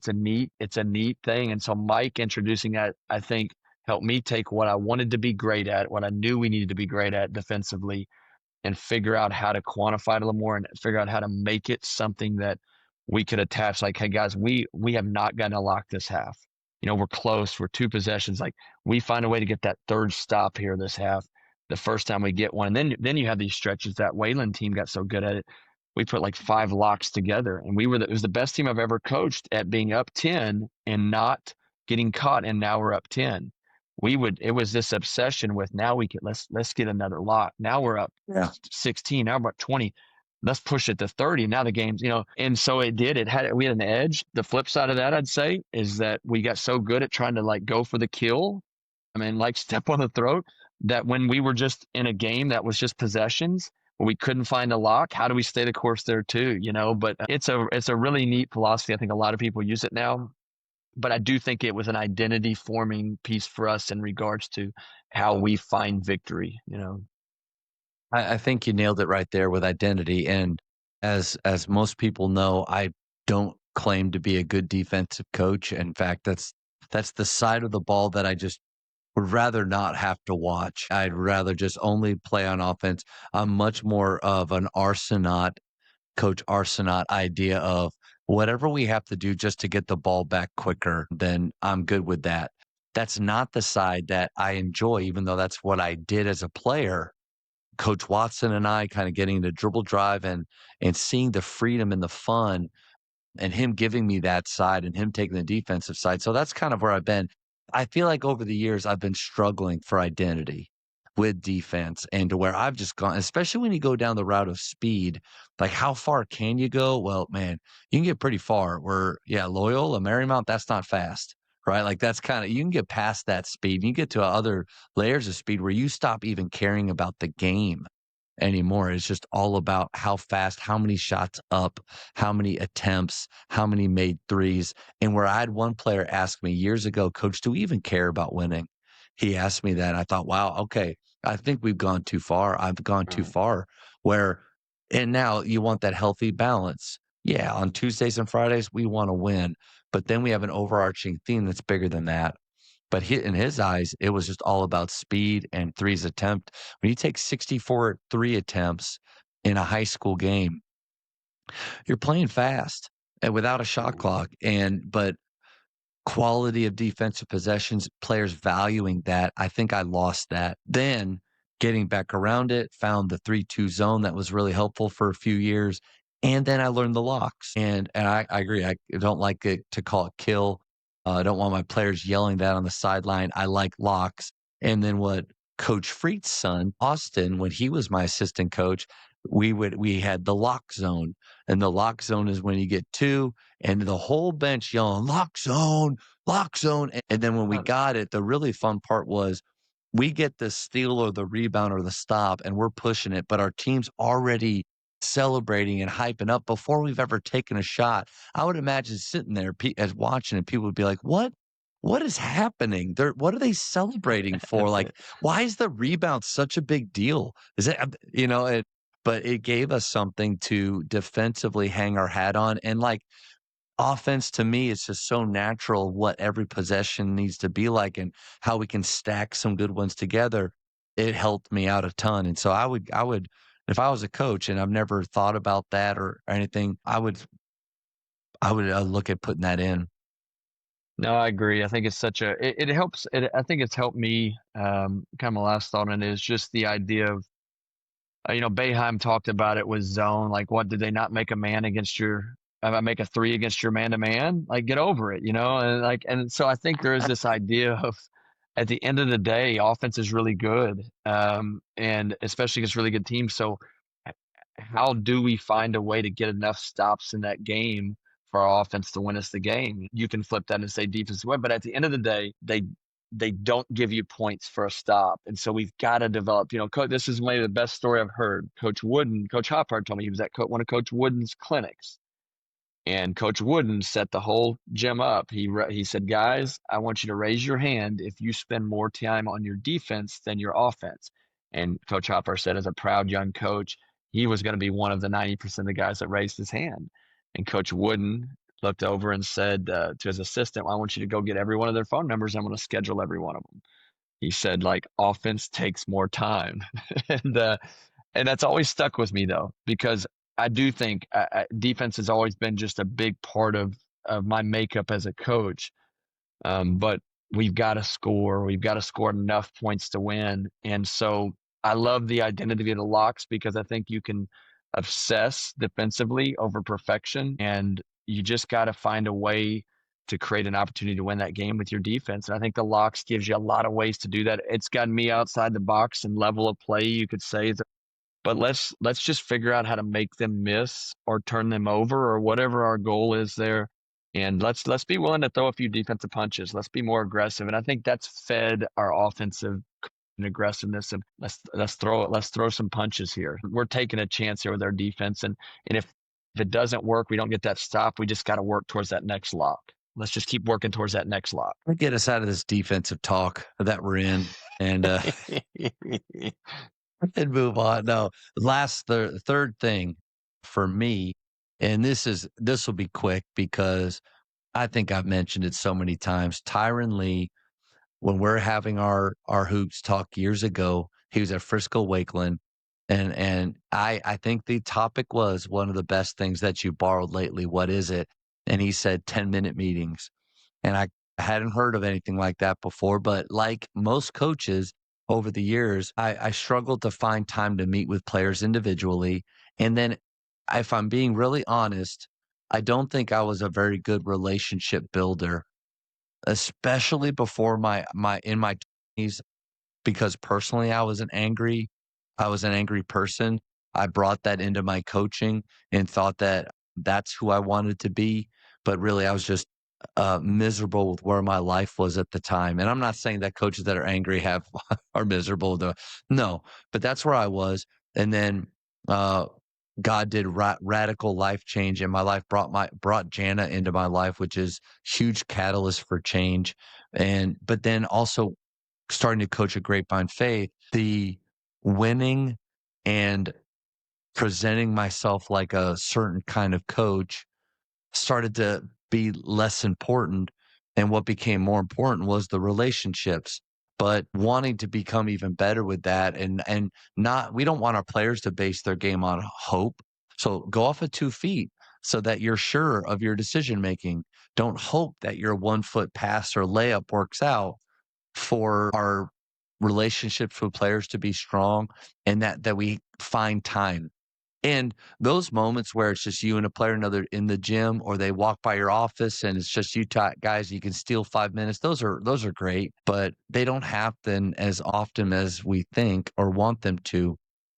a neat thing. And so Mike introducing that, I think, helped me take what I wanted to be great at, what I knew we needed to be great at defensively, and figure out how to quantify it a little more and figure out how to make it something that we could attach. Like, hey guys, we have not gotten a lock this half. We're close. We're 2 possessions. Like, we find a way to get that 3rd stop here this half, the first time we get one. And then you have these stretches. That Wayland team got so good at it. We put like 5 locks together, and it was the best team I've ever coached at being up 10 and not getting caught. And now we're up 10. It was this obsession with, now let's get another lock. Now we're up 16. Now we're up 20. Let's push it to 30. Now the game's, and so we had an edge. The flip side of that, I'd say, is that we got so good at trying to like go for the kill. Like step on the throat, that when we were just in a game that was just possessions, we couldn't find a lock. How do we stay the course there too? But it's a really neat philosophy. I think a lot of people use it now, but I do think it was an identity forming piece for us in regards to how we find victory. I think you nailed it right there with identity. And as most people know, I don't claim to be a good defensive coach. In fact, that's the side of the ball that I just would rather not have to watch. I'd rather just only play on offense. I'm much more of an Coach Arsenault idea of whatever we have to do just to get the ball back quicker, then I'm good with that. That's not the side that I enjoy, even though that's what I did as a player. Coach Watson and I kind of getting the dribble drive and seeing the freedom and the fun, and him giving me that side and him taking the defensive side. So that's kind of where I've been. I feel like over the years, I've been struggling for identity. with defense, and to where I've just gone, especially when you go down the route of speed, like how far can you go? Well, man, you can get pretty far where, yeah, Loyola, Marymount, that's not fast, right? Like that's kind of, you can get past that speed. You get to other layers of speed where you stop even caring about the game anymore. It's just all about how fast, how many shots up, how many attempts, how many made threes. And where I had one player ask me years ago, Coach, do we even care about winning? He asked me that. And I thought, wow, okay, I think we've gone too far. I've gone too far where, and now you want that healthy balance. Yeah, on Tuesdays and Fridays, we want to win. But then we have an overarching theme that's bigger than that. But in his eyes, it was just all about speed and threes attempt. When you take 64 three attempts in a high school game, you're playing fast and without a shot clock. But quality of defensive possessions, players valuing that, I think I lost that. Then getting back around it, found the 3-2 zone that was really helpful for a few years. And then I learned the locks. And I agree. I don't like it to call it kill. I don't want my players yelling that on the sideline. I like locks. And then what Coach Freet's son, Austin, when he was my assistant coach, we had the lock zone. And the lock zone is when you get two and the whole bench yelling, lock zone, lock zone. And then when we got it, the really fun part was we get the steal or the rebound or the stop and we're pushing it, but our team's already celebrating and hyping up before we've ever taken a shot. I would imagine sitting there as watching and people would be like, what is happening? What are they celebrating for? Like, why is the rebound such a big deal? Is it, but it gave us something to defensively hang our hat on. And like offense to me, it's just so natural what every possession needs to be like and how we can stack some good ones together. It helped me out a ton. And so I would, if I was a coach and I've never thought about that or anything, I would look at putting that in. No, I agree. I think it's it helps. I think it's helped me. Kind of my last thought on it is just the idea of, Boeheim talked about it with zone. Like, what did they not make a man against make a three against your man to man? Like, get over it, and so I think there is this idea of, at the end of the day, offense is really good, and especially against really good teams. So, how do we find a way to get enough stops in that game for our offense to win us the game? You can flip that and say defensive win, but at the end of the day, they don't give you points for a stop. And so we've got to develop, this is maybe the best story I've heard. Coach Hoppard told me he was at one of Coach Wooden's clinics. And Coach Wooden set the whole gym up. He said, guys, I want you to raise your hand if you spend more time on your defense than your offense. And Coach Hopper said, as a proud young coach, he was going to be one of the 90% of the guys that raised his hand. And Coach Wooden looked over and said to his assistant, well, I want you to go get every one of their phone numbers. I'm going to schedule every one of them. He said, like, offense takes more time. And that's always stuck with me, though, because I do think defense has always been just a big part of my makeup as a coach. But we've got to score. We've got to score enough points to win. And so I love the identity of the locks because I think you can obsess defensively over perfection. And you just got to find a way to create an opportunity to win that game with your defense. And I think the locks gives you a lot of ways to do that. It's gotten me outside the box and level of play, you could say. But let's just figure out how to make them miss or turn them over or whatever our goal is there. And let's be willing to throw a few defensive punches. Let's be more aggressive. And I think that's fed our offensive and aggressiveness of let's throw some punches here. We're taking a chance here with our defense. And if it doesn't work, we don't get that stop. We just got to work towards that next lock. Let's just keep working towards that next lock. Get us out of this defensive talk that we're in and and move on. No, the third thing for me, and this will be quick because I think I've mentioned it so many times. Tyron Lee, when we're having our hoops talk years ago, he was at Frisco Wakeland. And I think the topic was one of the best things that you borrowed lately. What is it? And he said 10-minute meetings. And I hadn't heard of anything like that before, but like most coaches over the years, I struggled to find time to meet with players individually. And then if I'm being really honest, I don't think I was a very good relationship builder, especially before in my 20s. because personally I was an angry person. I brought that into my coaching and thought that that's who I wanted to be, but really I was just miserable with where my life was at the time. And I'm not saying that coaches that are angry have are miserable. No, but that's where I was. And then uh, God did radical life change in my life. Brought Jana into my life, which is huge catalyst for change. And but then also starting to coach at Grapevine Faith, the winning and presenting myself like a certain kind of coach started to be less important. And what became more important was the relationships. But wanting to become even better with that and not we don't want our players to base their game on hope. So go off of 2 feet so that you're sure of your decision making. Don't hope that your 1 foot pass or layup works out for our relationships with players to be strong and that we find time. And those moments where it's just you and a player another in the gym or they walk by your office and it's just you guys, you can steal 5 minutes. Those are great, but they don't happen as often as we think or want them to.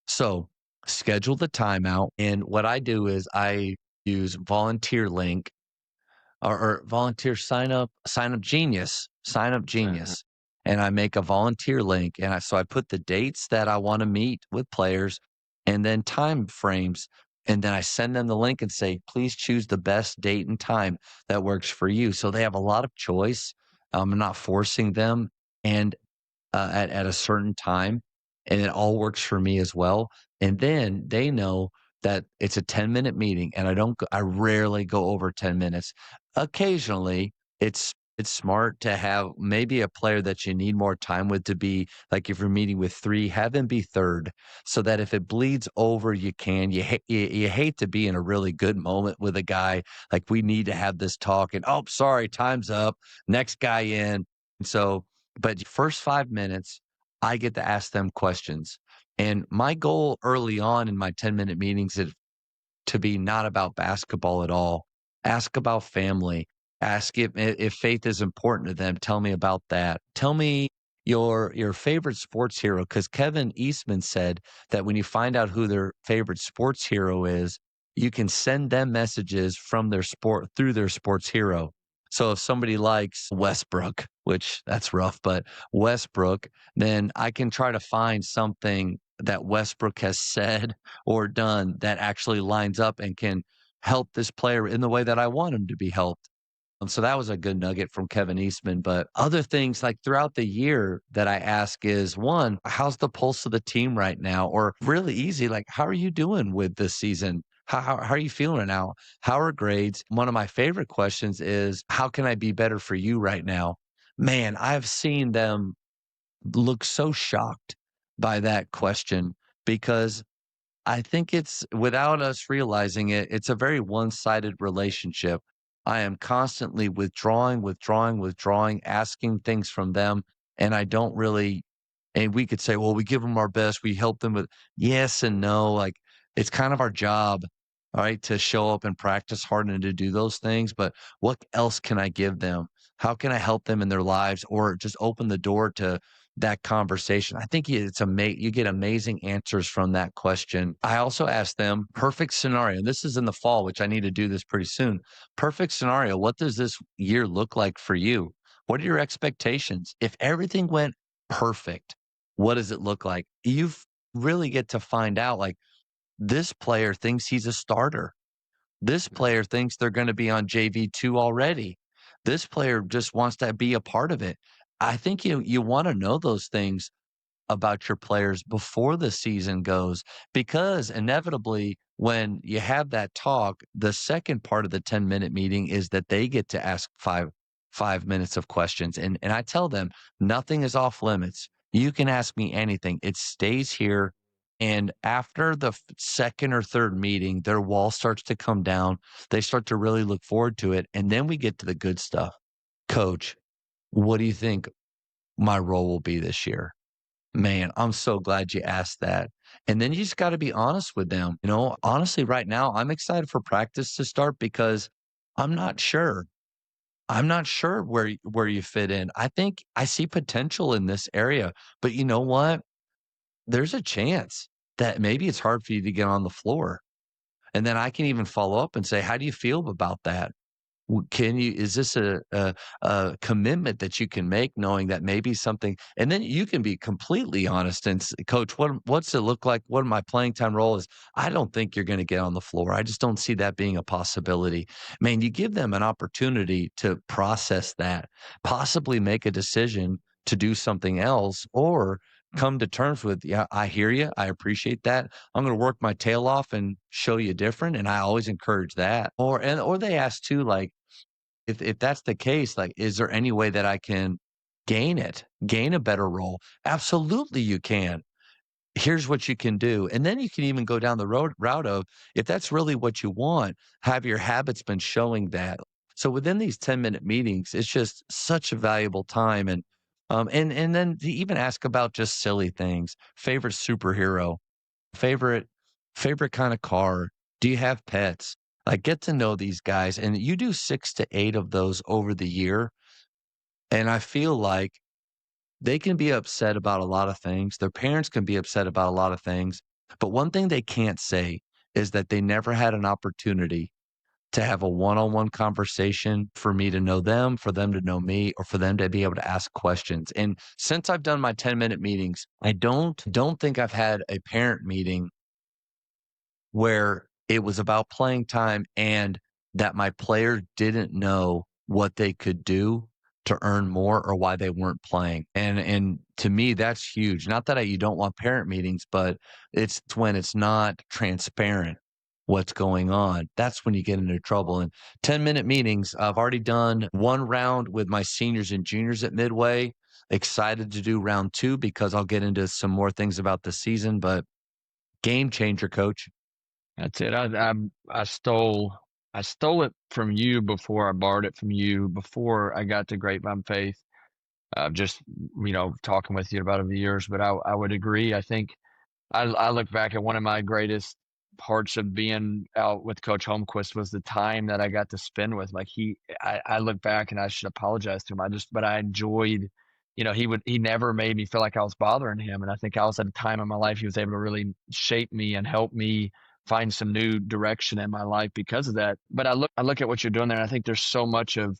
So schedule the timeout. And what I do is I use Volunteer Link or volunteer sign up genius. And I make a volunteer link. And so I put the dates that I want to meet with players and then time frames. And then I send them the link and say, please choose the best date and time that works for you. So they have a lot of choice. I'm not forcing them and at a certain time. And it all works for me as well. And then they know that it's a 10-minute meeting and I rarely go over 10 minutes. Occasionally, it's smart to have maybe a player that you need more time with to be like if you're meeting with 3, have them be third so that if it bleeds over, you can. You hate to be in a really good moment with a guy like we need to have this talk and oh, sorry, time's up. Next guy in. And so, but first 5 minutes, I get to ask them questions. And my goal early on in my 10-minute meetings is to be not about basketball at all. Ask about family. Ask if faith is important to them. Tell me about that. Tell me your favorite sports hero, because Kevin Eastman said that when you find out who their favorite sports hero is, you can send them messages from their sport through their sports hero. So if somebody likes Westbrook, which that's rough, but Westbrook, then I can try to find something that Westbrook has said or done that actually lines up and can help this player in the way that I want him to be helped. So that was a good nugget from Kevin Eastman. But other things like throughout the year that I ask is one, how's the pulse of the team right now? Or really easy, like, how are you doing with this season? How are you feeling right now? How are grades? One of my favorite questions is, how can I be better for you right now? Man, I've seen them look so shocked by that question because I think it's without us realizing it, it's a very one-sided relationship. I am constantly withdrawing, asking things from them, and I don't really and we could say, well, we give them our best, we help them with yes and no, like it's kind of our job, all right, to show up and practice hard and to do those things, but what else can I give them? How can I help them in their lives or just open the door to that conversation? I think you get amazing answers from that question. I also asked them perfect scenario. This is in the fall, which I need to do this pretty soon. Perfect scenario. What does this year look like for you? What are your expectations? If everything went perfect, what does it look like? You really get to find out like this player thinks he's a starter. This player thinks they're going to be on JV2 already. This player just wants to be a part of it. I think you want to know those things about your players before the season goes because inevitably when you have that talk, the second part of the 10-minute meeting is that they get to ask 5 minutes of questions. And I tell them nothing is off limits. You can ask me anything. It stays here. And after the second or third meeting, their wall starts to come down. They start to really look forward to it. And then we get to the good stuff. Coach, what do you think my role will be this year? Man, I'm so glad you asked that. And then you just got to be honest with them. You know, honestly, right now, I'm excited for practice to start because I'm not sure. I'm not sure where you fit in. I think I see potential in this area, but you know what? There's a chance that maybe it's hard for you to get on the floor. And then I can even follow up and say, "How do you feel about that? Can you is this a commitment that you can make knowing that maybe something," and then you can be completely honest and "Coach, what's it look like? What my playing time role is? I don't think you're gonna get on the floor. I just don't see that being a possibility." Man, you give them an opportunity to process that, possibly make a decision to do something else or come to terms with, "Yeah, I hear you. I appreciate that. I'm gonna work my tail off and show you different," and I always encourage that. Or they ask too, like, if that's the case, like, is there any way that I can gain a better role? Absolutely, you can. Here's what you can do. And then you can even go down the route of, if that's really what you want, have your habits been showing that? So within these 10-minute meetings, it's just such a valuable time. And then to even ask about just silly things, favorite superhero, favorite favorite kind of car, do you have pets? Like, get to know these guys, and you do 6 to 8 of those over the year, and I feel like they can be upset about a lot of things, their parents can be upset about a lot of things, but one thing they can't say is that they never had an opportunity to have a one-on-one conversation for me to know them, for them to know me, or for them to be able to ask questions, and since I've done my 10-minute meetings, I don't think I've had a parent meeting where it was about playing time and that my player didn't know what they could do to earn more or why they weren't playing. And to me, that's huge. Not that you don't want parent meetings, but it's when it's not transparent what's going on. That's when you get into trouble. And 10-minute meetings, I've already done one round with my seniors and juniors at Midway. Excited to do round two because I'll get into some more things about the season, but game changer, coach. That's it. I stole it from you before I borrowed it from you before I got to Grapevine Faith. Just talking with you about over the years, but I would agree. I think I look back at one of my greatest parts of being out with Coach Holmquist was the time that I got to spend with. Like I look back and I should apologize to him. But I enjoyed, he never made me feel like I was bothering him. And I think I was at a time in my life he was able to really shape me and help me find some new direction in my life because of that. But I look at what you're doing there, and I think there's so much of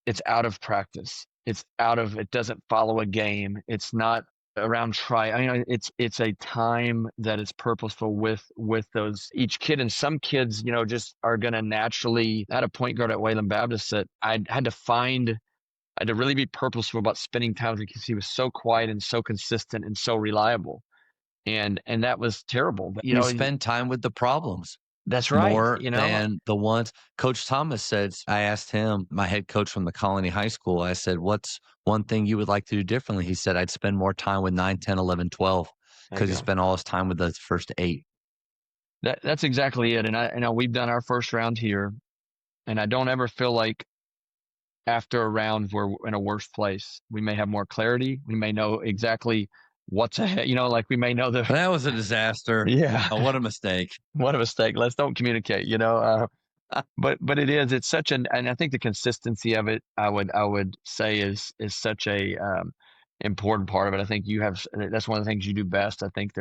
it's out of practice. It doesn't follow a game. It's not around it's a time that is purposeful with those each kid, and some kids just are going to naturally. I had a point guard at Wayland Baptist that I had to really be purposeful about spending time with him because he was so quiet and so consistent and so reliable, and that was terrible. But You spend time with the problems that's right. more than the ones Coach Thomas said. I asked him, my head coach from the Colony High School, I said, "What's one thing you would like to do differently?" He said, "I'd spend more time with 9, 10, 11, 12 because he spent all his time with the first 8. That's exactly it. And I know we've done our first round here, and I don't ever feel like after a round we're in a worse place. We may have more clarity. We may know exactly what's ahead. Like we may know That was a disaster. Yeah. Oh, what a mistake. What a mistake. Let's don't communicate. But it's such and I think the consistency of it, I would say is such a important part of it. I think that's one of the things you do best. I think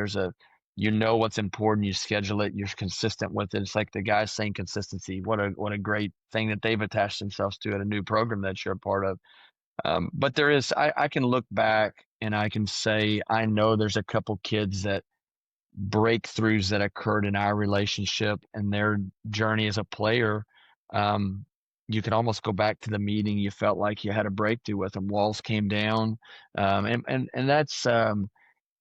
what's important, you schedule it, you're consistent with it. It's like the guys saying consistency. What a great thing that they've attached themselves to at a new program that you're a part of. But I can look back and I can say, I know there's a couple kids that breakthroughs that occurred in our relationship and their journey as a player. You could almost go back to the meeting. You felt like you had a breakthrough with them. Walls came down. And that's,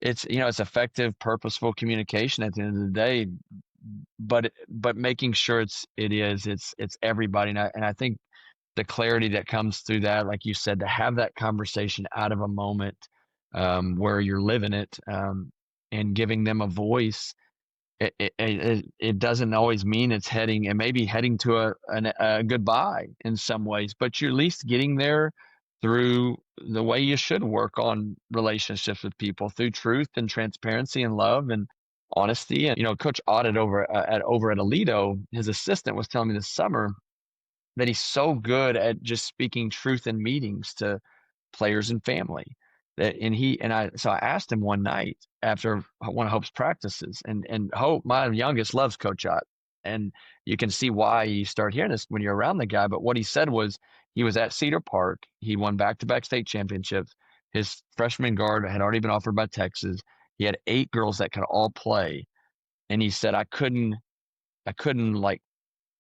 it's effective, purposeful communication at the end of the day, but making sure it's everybody. And I think the clarity that comes through that, like you said, to have that conversation out of a moment where you're living it and giving them a voice. It doesn't always mean it may be heading to a goodbye in some ways, but you're at least getting there through the way you should work on relationships with people, through truth and transparency and love and honesty. And Coach Audit over at Aledo, his assistant was telling me this summer, that he's so good at just speaking truth in meetings to players and family. So I asked him one night after one of Hope's practices, and Hope, my youngest, loves Coach Ott, and you can see why you start hearing this when you're around the guy. But what he said was he was at Cedar Park. He won back-to-back state championships. His freshman guard had already been offered by Texas. He had 8 girls that could all play, and he said I couldn't like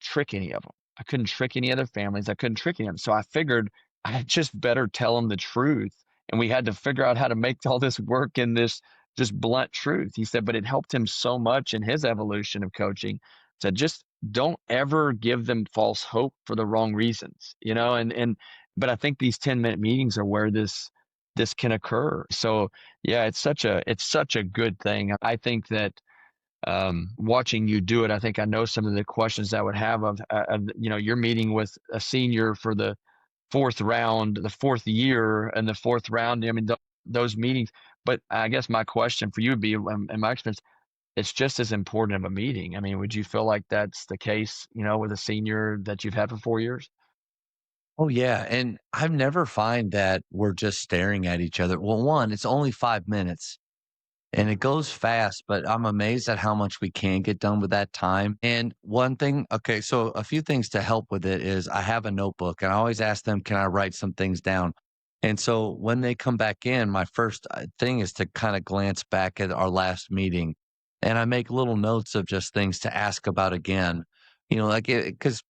trick any of them. I couldn't trick any other families. I couldn't trick any of them. So I figured I just better tell them the truth. And we had to figure out how to make all this work in this just blunt truth. He said, but it helped him so much in his evolution of coaching. Said, just don't ever give them false hope for the wrong reasons, but I think these 10-minute meetings are where this can occur. So yeah, it's such a good thing. I think that watching you do it, I think I know some of the questions I would have of you're meeting with a senior for the fourth year and the fourth round. I mean, those meetings. But I guess my question for you would be, in my experience, it's just as important of a meeting. I mean, would you feel like that's the case, with a senior that you've had for 4 years? Oh, yeah. And I've never find that we're just staring at each other. Well, one, it's only 5 minutes. And it goes fast, but I'm amazed at how much we can get done with that time. And one thing, okay, so a few things to help with it is I have a notebook and I always ask them, can I write some things down? And so when they come back in, my first thing is to kind of glance back at our last meeting and I make little notes of just things to ask about again, like because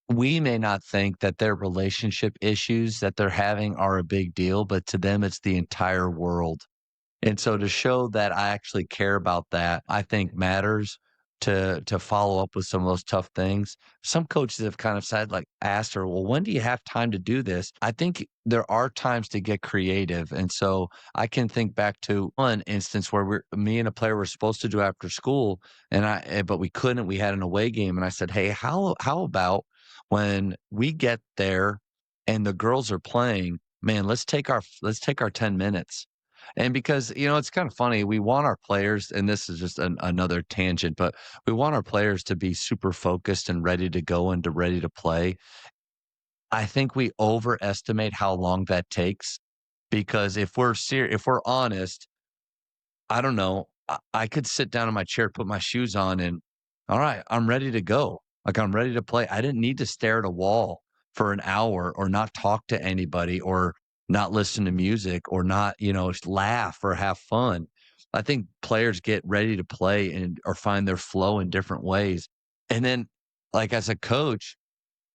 we may not think that their relationship issues that they're having are a big deal, but to them, it's the entire world. And so to show that I actually care about that, I think matters to follow up with some of those tough things. Some coaches have kind of said, like, asked her, well, when do you have time to do this? I think there are times to get creative. And so I can think back to one instance where me and a player were supposed to do after school but we couldn't. We had an away game. And I said, hey, how about when we get there and the girls are playing, man, let's take our 10 minutes. And because, it's kind of funny, we want our players, and this is just another tangent, but we want our players to be super focused and ready to go and ready to play. I think we overestimate how long that takes because if we're honest, I don't know, I could sit down in my chair, put my shoes on, and all right, I'm ready to go. Like I'm ready to play. I didn't need to stare at a wall for an hour or not talk to anybody or not listen to music or not, laugh or have fun. I think players get ready to play or find their flow in different ways. And then, like as a coach,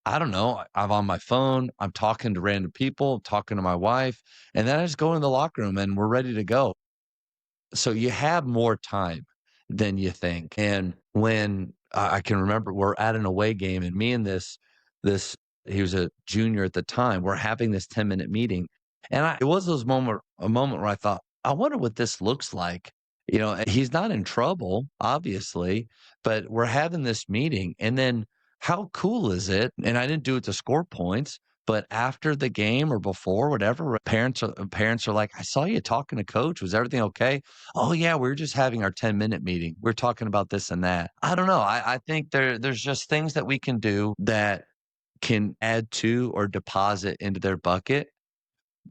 I don't know, I'm on my phone, I'm talking to random people, talking to my wife, and then I just go in the locker room and we're ready to go. So you have more time than you think. And when I can remember we're at an away game and me and this he was a junior at the time, we're having this 10-minute meeting. And it was a moment where I thought, I wonder what this looks like. And he's not in trouble, obviously, but we're having this meeting. And then how cool is it? And I didn't do it to score points. But after the game or before, whatever, parents are like, I saw you talking to coach. Was everything okay? Oh, yeah, we were just having our 10-minute meeting. We're talking about this and that. I don't know. I think there's just things that we can do that can add to or deposit into their bucket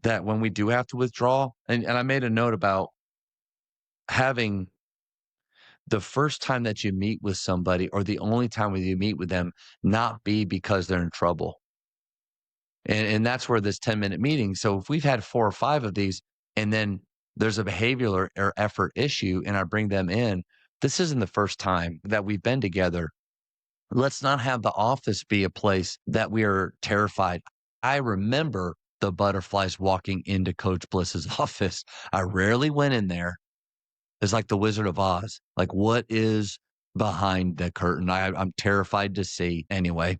that when we do have to withdraw, and I made a note about having the first time that you meet with somebody or the only time when you meet with them not be because they're in trouble. And that's where this 10-minute meeting. So if we've had 4 or 5 of these and then there's a behavioral or effort issue and I bring them in, this isn't the first time that we've been together. Let's not have the office be a place that we are terrified. I remember the butterflies walking into Coach Bliss's office. I rarely went in there. It's like the Wizard of Oz. Like what is behind the curtain? I'm terrified to see. Anyway,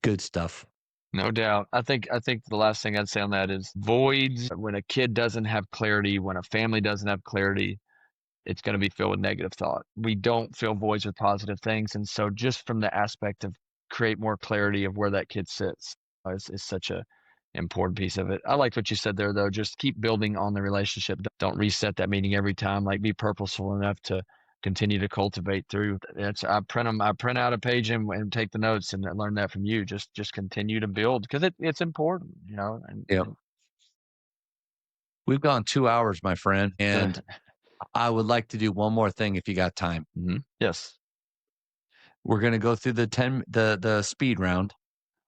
good stuff. No doubt. I think the last thing I'd say on that is voids. When a kid doesn't have clarity, when a family doesn't have clarity, it's going to be filled with negative thought. We don't fill voids with positive things. And so just from the aspect of create more clarity of where that kid sits is such a important piece of it. I liked what you said there, though. Just keep building on the relationship. Don't reset that meeting every time. Like be purposeful enough to continue to cultivate through. I print out a page and take the notes, and I learned that from you. Just continue to build, because it's important, and Yep. We've gone 2 hours, my friend, and I would like to do one more thing if you got time. Yes. We're going to go through the speed round,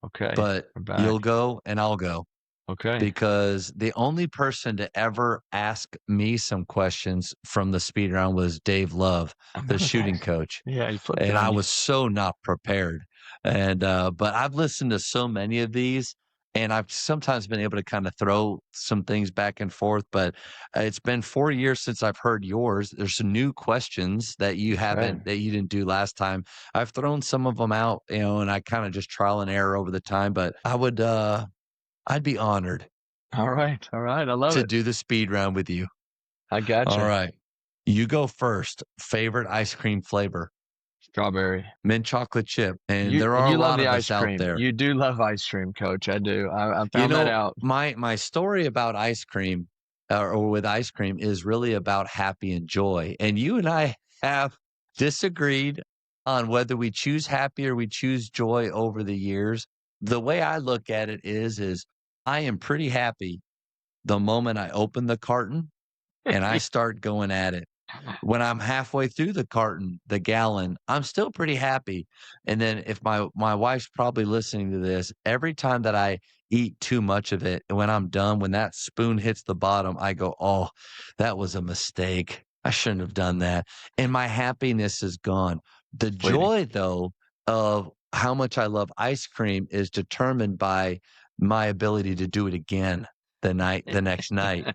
Okay. but you'll go and I'll go. Okay. Because the only person to ever ask me some questions from the speed round was Dave Love, the shooting coach. Yeah, he flipped it And on I you. was so not prepared. And but I've listened to so many of these, and I've sometimes been able to kind of throw some things back and forth. But it's been 4 years since I've heard yours. There's some new questions that you didn't do last time. I've thrown some of them out, and I kind of just trial and error over the time. But I'd be honored. All right. I love to it. do the speed round with you. I got you. All right. You go first. Favorite ice cream flavor? Strawberry. Mint chocolate chip. And there are a lot of us out there. You do love ice cream, Coach. I do. I found that out. My story about ice cream or with ice cream is really about happy and joy. And you and I have disagreed on whether we choose happy or we choose joy over the years. The way I look at it is I am pretty happy the moment I open the carton and I start going at it. When I'm halfway through the carton, the gallon, I'm still pretty happy. And then if my wife's probably listening to this, every time that I eat too much of it, and when I'm done, when that spoon hits the bottom, I go, oh, that was a mistake. I shouldn't have done that. And my happiness is gone. The joy, though, of how much I love ice cream is determined by my ability to do it again the next night.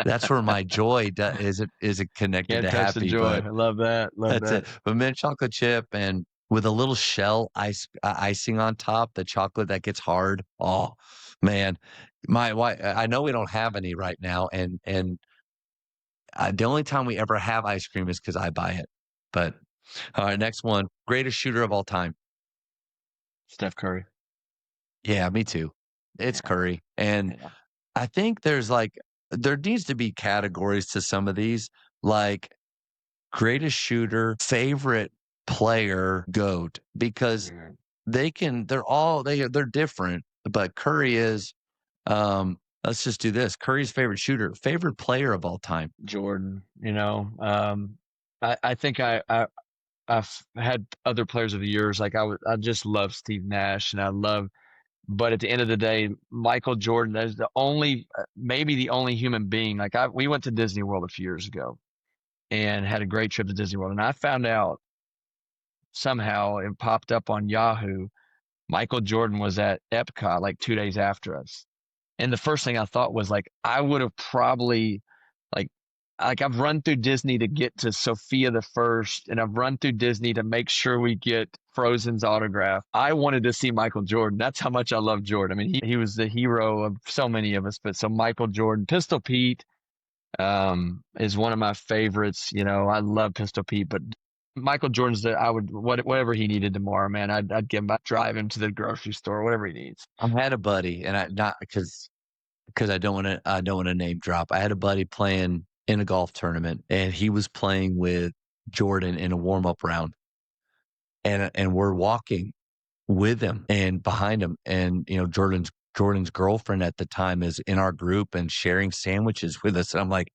That's where my joy is it connected to happy. The joy. I love that. That's it. But mint chocolate chip and with a little shell icing on top, the chocolate that gets hard. Oh man, my wife. I know we don't have any right now, and the only time we ever have ice cream is because I buy it. But all right, next one. Greatest shooter of all time? Steph Curry. Yeah, me too. It's Curry, and I think there needs to be categories to some of these, like greatest shooter, favorite player, GOAT, because they're different, but Curry is, let's just do this. Curry's favorite shooter, favorite player of all time. Jordan, I think I've had other players of the years. Like I just love Steve Nash, and but at the end of the day, Michael Jordan is maybe the only human being. Like we went to Disney World a few years ago and had a great trip to Disney World. And I found out somehow it popped up on Yahoo. Michael Jordan was at Epcot like 2 days after us. And the first thing I thought was like, I would have probably like I've run through Disney to get to Sophia the First, and I've run through Disney to make sure we get Frozen's autograph. I wanted to see Michael Jordan. That's how much I love Jordan. I mean, he was the hero of so many of us, but so Michael Jordan, Pistol Pete, is one of my favorites. I love Pistol Pete, but Michael Jordan's whatever he needed tomorrow, man, I'd give him, I'd drive him to the grocery store, whatever he needs. I had a buddy, and not because I don't want to name drop. I had a buddy playing in a golf tournament, and he was playing with Jordan in a warm-up round. And we're walking with him and behind him. And, Jordan's girlfriend at the time is in our group and sharing sandwiches with us. And I'm like,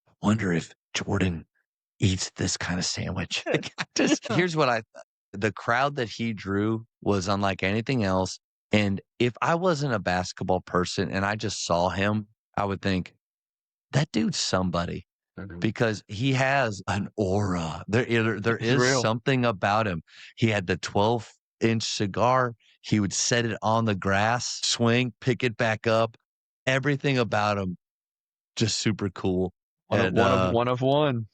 I wonder if Jordan eats this kind of sandwich. Here's what the crowd that he drew was unlike anything else. And if I wasn't a basketball person and I just saw him, I would think, that dude's somebody, because he has an aura. There is something about him. He had the 12-inch cigar. He would set it on the grass, swing, pick it back up. Everything about him, just super cool. One of one.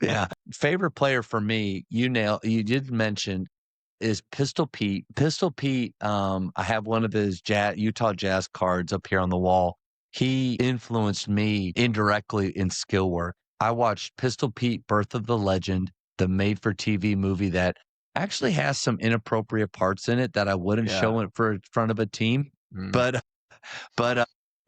Yeah. Favorite player for me, you did mention, is Pistol Pete. Pistol Pete, I have one of his Utah Jazz cards up here on the wall. He influenced me indirectly in skill work. I watched Pistol Pete, Birth of the Legend, the made-for-TV movie that actually has some inappropriate parts in it that I wouldn't show in front of a team. But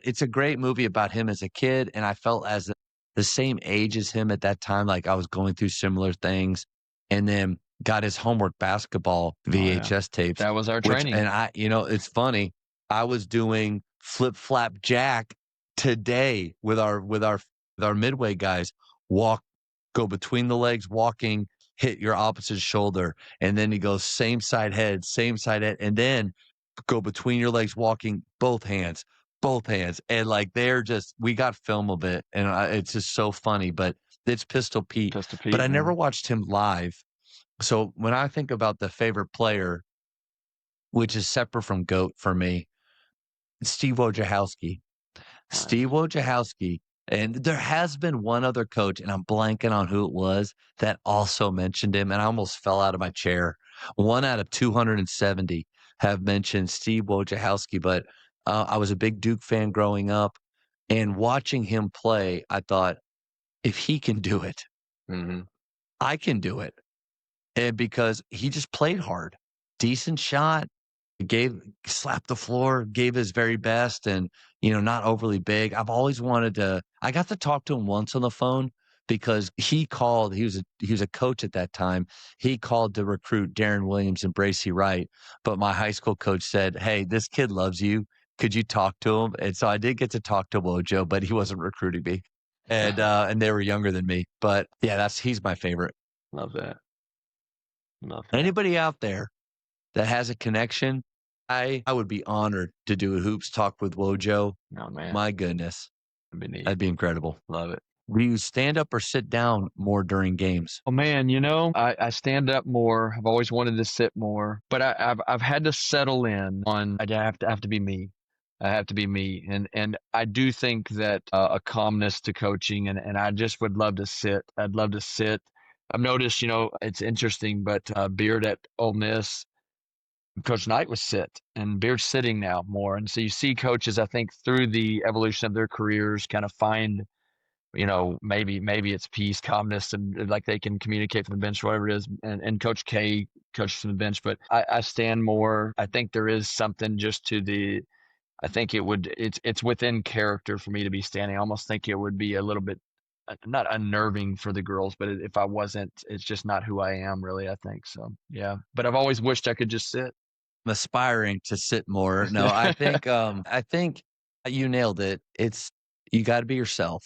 it's a great movie about him as a kid, and I felt as the same age as him at that time, like I was going through similar things. and then got his homework basketball VHS tapes. That was our training. And it's funny. I was doing flip flap jack today with our midway guys. Go between the legs, walking, hit your opposite shoulder, and then he goes same side head, and then go between your legs, walking both hands, and like we got film of it, and it's just so funny. But it's Pistol Pete. But I never watched him live. So when I think about the favorite player, which is separate from GOAT for me, Steve Wojciechowski. Steve Wojciechowski. And there has been one other coach, and I'm blanking on who it was, that also mentioned him, and I almost fell out of my chair. 1 out of 270 have mentioned Steve Wojciechowski, but I was a big Duke fan growing up, and watching him play, I thought, if he can do it, I can do it. And because he just played hard, decent shot, slapped the floor, gave his very best, and not overly big. I've always wanted I got to talk to him once on the phone because he called. He was a coach at that time. He called to recruit Darren Williams and Bracy Wright, but my high school coach said, "Hey, this kid loves you. Could you talk to him?" And so I did get to talk to Wojo, but he wasn't recruiting me, and they were younger than me. But yeah, he's my favorite. Love that. Anybody out there that has a connection, I would be honored to do a Hoops Talk with Wojo. Oh, man. My goodness. That'd be incredible. Love it. Do you stand up or sit down more during games? Oh, man, I stand up more. I've always wanted to sit more, but I've had to settle in on I have to be me. I have to be me. And I do think that a calmness to coaching, and I just would love to sit. I'd love to sit. I've noticed, it's interesting, but Beard at Ole Miss, Coach Knight was sit, and Beard's sitting now more. And so you see coaches, I think, through the evolution of their careers kind of find, maybe it's peace, calmness, and like they can communicate from the bench, whatever it is. And Coach K coaches from the bench, but I stand more. I think there is something just to I think it's within character for me to be standing. I almost think it would be a little bit, not unnerving for the girls, but if I wasn't, it's just not who I am really, I think. So, yeah. But I've always wished I could just sit. I'm aspiring to sit more. No, I think you nailed it. You got to be yourself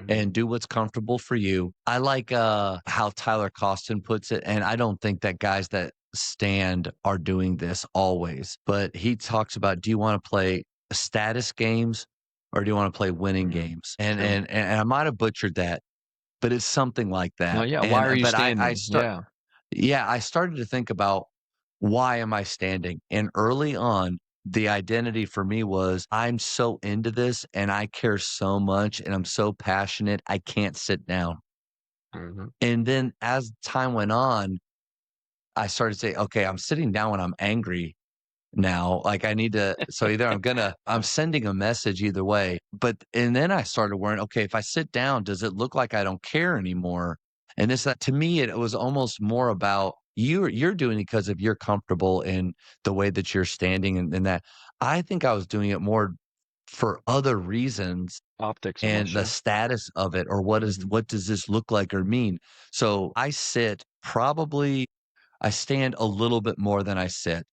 and do what's comfortable for you. I like how Tyler Costin puts it, and I don't think that guys that stand are doing this always, but he talks about, do you want to play status games or do you want to play winning games? And I might have butchered that, but it's something like that. Oh, yeah. Why are you standing? I started to think about, why am I standing? And early on, the identity for me was, I'm so into this and I care so much and I'm so passionate, I can't sit down. And then as time went on, I started to say, okay, I'm sitting down when I'm angry now. Like I need to, so either I'm sending a message either way. And then I started worrying, okay, if I sit down, does it look like I don't care anymore? And to me, it was almost more about you're doing it because of you're comfortable in the way that you're standing and that. I think I was doing it more for other reasons. Optics and the status of it, or what does this look like or mean? So I stand a little bit more than I sit,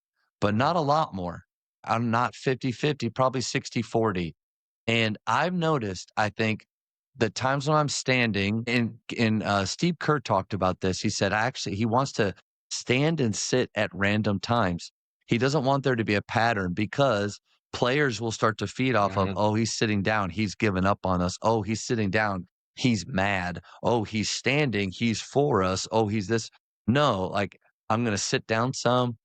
but not a lot more. I'm not 50-50, probably 60-40. And I've noticed, I think, the times when I'm standing, and Steve Kerr talked about this. He said, actually, he wants to stand and sit at random times. He doesn't want there to be a pattern because players will start to feed off of, oh, he's sitting down, he's given up on us. Oh, he's sitting down, he's mad. Oh, he's standing, he's for us. Oh, he's this. No, like I'm going to sit down some,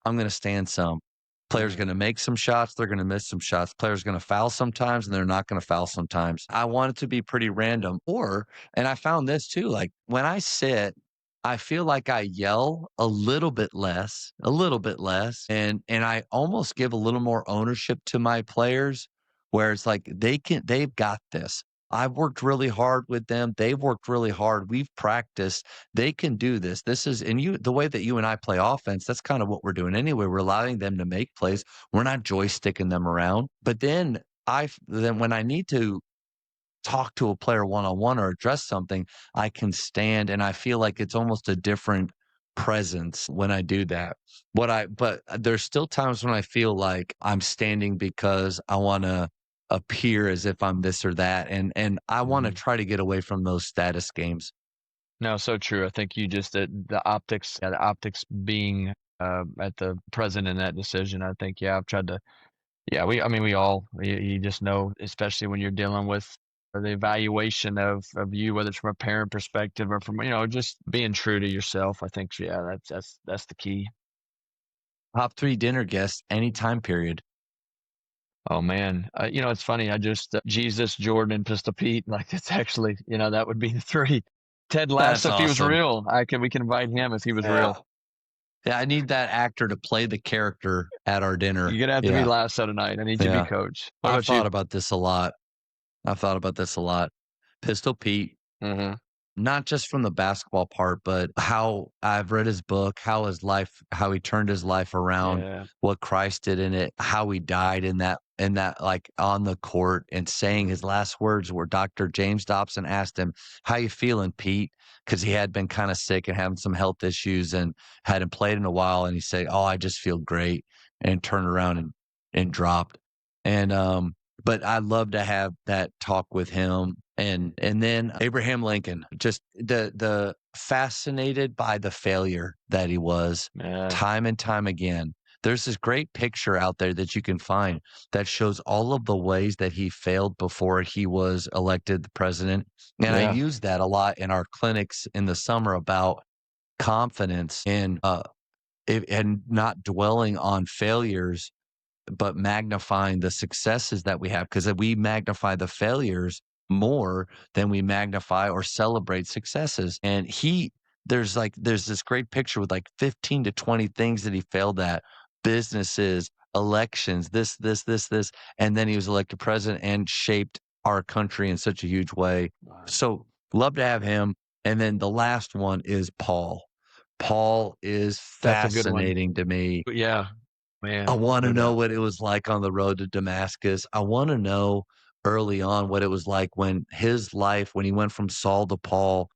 I'm going to stand some. Players going to make some shots, they're going to miss some shots. Players going to foul sometimes, and they're not going to foul sometimes. I want it to be pretty random. And I found this too, like when I sit, I feel like I yell a little bit less, and I almost give a little more ownership to my players, where it's like they've got this. I've worked really hard with them. They've worked really hard. We've practiced. They can do this. The way that you and I play offense, that's kind of what we're doing anyway. We're allowing them to make plays. We're not joysticking them around. But then when I need to talk to a player one-on-one or address something, I can stand, and I feel like it's almost a different presence when I do that. But there's still times when I feel like I'm standing because I want to appear as if I'm this or that, and I want to try to get away from those status games. No, so true. I think you just the optics, the optics being at the present in that decision. I think, I've tried to. Yeah, we all, you just know, especially when you're dealing with the evaluation of you, whether it's from a parent perspective or from, just being true to yourself. I think, that's the key. Top 3 dinner guests, any time period. Oh man, it's funny. I just Jesus, Jordan, and Pistol Pete. Like it's actually, that would be the 3. Ted That's Lasso, if he was awesome. real, we can invite him if he was real. Yeah, I need that actor to play the character at our dinner. You're gonna have to be Lasso tonight. I need you to be coach. I've thought about this a lot. Pistol Pete, not just from the basketball part, but how I've read his book, how he turned his life around, what Christ did in it, how he died in that like on the court, and saying his last words were Dr. James Dobson asked him, "How you feeling, Pete?" Because he had been kind of sick and having some health issues and hadn't played in a while, and he said, "Oh, I just feel great," and turned around and dropped. And but I'd love to have that talk with him. And then Abraham Lincoln, just the fascinated by the failure that he was time and time again. There's this great picture out there that you can find that shows all of the ways that he failed before he was elected the president. And I use that a lot in our clinics in the summer about confidence and not dwelling on failures, but magnifying the successes that we have, because we magnify the failures more than we magnify or celebrate successes. And there's this great picture with like 15 to 20 things that he failed at: businesses, elections, this, and then he was elected president and shaped our country in such a huge way. Wow. So love to have him. And then the last one is Paul. Paul is fascinating to me. Yeah. Man, I want to know what it was like on the road to Damascus. I want to know early on what it was like when he went from Saul to Paul,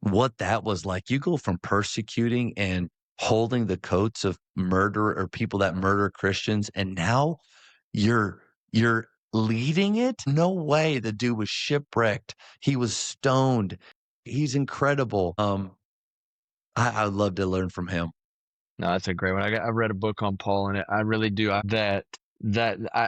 what that was like. You go from persecuting and holding the coats of murder or people that murder Christians, and now you're leading it? No way. The dude was shipwrecked. He was stoned. He's incredible. I'd love to learn from him. No, that's a great one. I read a book on Paul, and I really do. I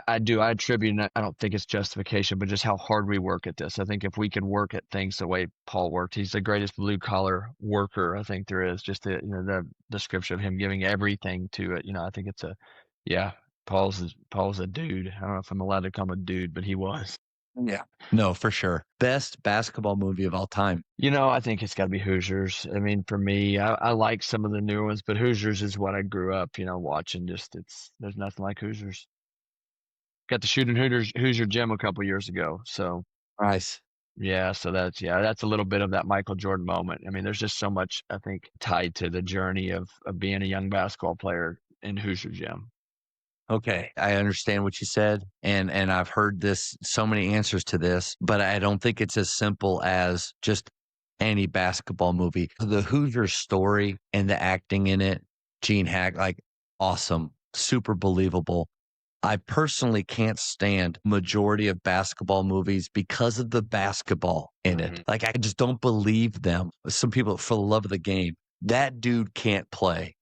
attribute, and I don't think it's justification, but just how hard we work at this. I think if we could work at things the way Paul worked, he's the greatest blue collar worker I think there is. Just the description of him giving everything to it. I think it's Paul's a dude. I don't know if I'm allowed to call him a dude, but he was. Yeah. No, for sure. Best basketball movie of all time. I think it's got to be Hoosiers. I mean, for me, I like some of the newer ones, but Hoosiers is what I grew up, watching. There's nothing like Hoosiers. Got the shooting Hoosier gym a couple years ago. So nice. Yeah. So that's a little bit of that Michael Jordan moment. I mean, there's just so much, I think, tied to the journey of being a young basketball player in Hoosier gym. Okay, I understand what you said, and I've heard so many answers to this, but I don't think it's as simple as just any basketball movie. The Hoosier story and the acting in it, Gene Hack, like awesome, super believable. I personally can't stand majority of basketball movies because of the basketball in it. Like I just don't believe them. Some people, for the love of the game, that dude can't play,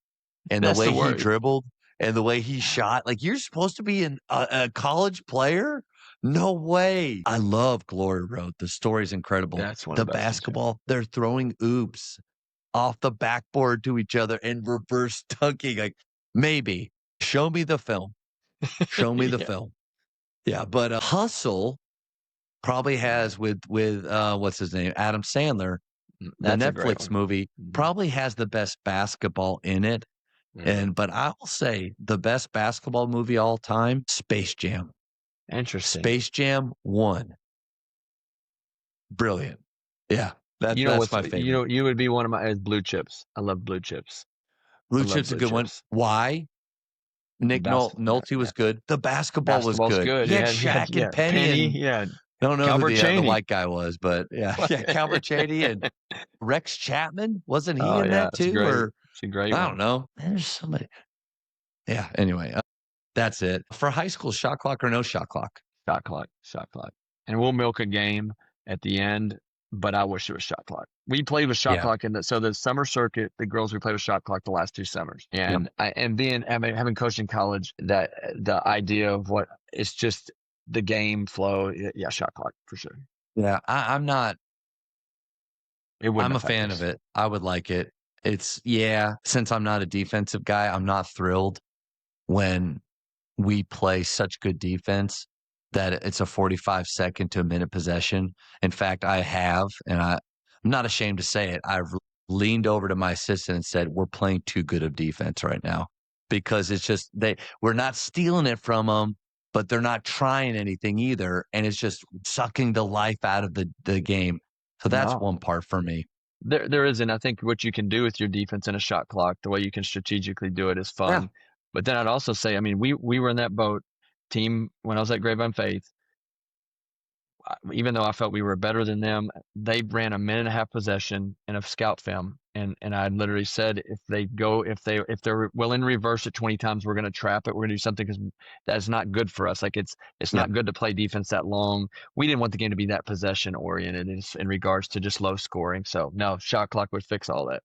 and the way he dribbled. And the way he shot, like you're supposed to be a college player? No way. I love Glory Road. The story's incredible. That's one the of the basketball, they're throwing oops off the backboard to each other and reverse dunking. Like maybe show me the film. Show me the film. Yeah, but Hustle probably has with what's his name? Adam Sandler. The Netflix movie probably has the best basketball in it. But I will say the best basketball movie all time, Space Jam. Interesting. Space Jam 1. Brilliant. Yeah. That's my favorite. You would be one of my Blue Chips. I love Blue Chips. Blue Chips is a good one. Why? Nick Nolte was good. The basketball was good. You had Shaq and Penny. Don't know who Calbert the Chaney. white guy was, but yeah, Calbert Chaney and Rex Chapman. Wasn't he in that too? It's a great I one. don't know. There's somebody. Yeah. Anyway, that's it for high school. Shot clock or no shot clock? Shot clock. And we'll milk a game at the end, but I wish it was shot clock. We played with shot clock so the summer circuit, the girls, we played with shot clock the last 2 summers. And having coached in college, that the idea of what it's just the game flow, shot clock for sure. Yeah, I'm not. I'm a fan us. of it. I would like it. Since I'm not a defensive guy, I'm not thrilled when we play such good defense that it's a 45-second to a minute possession. In fact, I have, and I'm not ashamed to say it, I've leaned over to my assistant and said, we're playing too good of defense right now, because it's just we're not stealing it from them, but they're not trying anything either, and it's just sucking the life out of the game. So that's one part for me. There isn't. I think what you can do with your defense in a shot clock, the way you can strategically do it, is fun. Yeah. But then I'd also say, I mean, we were in that boat team when I was at Grapevine Faith. Even though I felt we were better than them, they ran a 1.5-minute possession in a scout film, and I literally said, if they're willing to reverse it 20 times, we're going to trap it. We're going to do something, because that's not good for us. Like it's not good to play defense that long. We didn't want the game to be that possession oriented in regards to just low scoring. So no, shot clock would fix all that.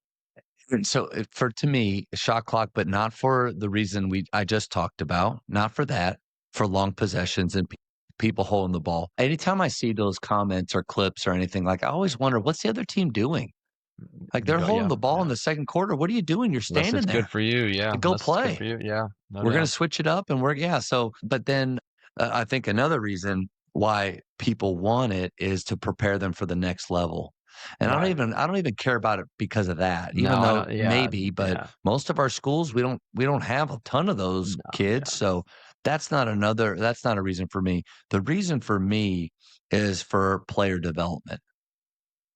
So to me, shot clock, but not for the reason I just talked about, not for that, for long possessions and people holding the ball. Anytime I see those comments or clips or anything, like, I always wonder, what's the other team doing? Like, they're holding the ball in the second quarter. What are you doing? You're standing there. It's good for you. Yeah. Go play. Good for you. Yeah. We're going to switch it up and but then I think another reason why people want it is to prepare them for the next level. And I don't even care about it because of that, but most of our schools, we don't have a ton of those kids. So that's not a reason for me. The reason for me is for player development.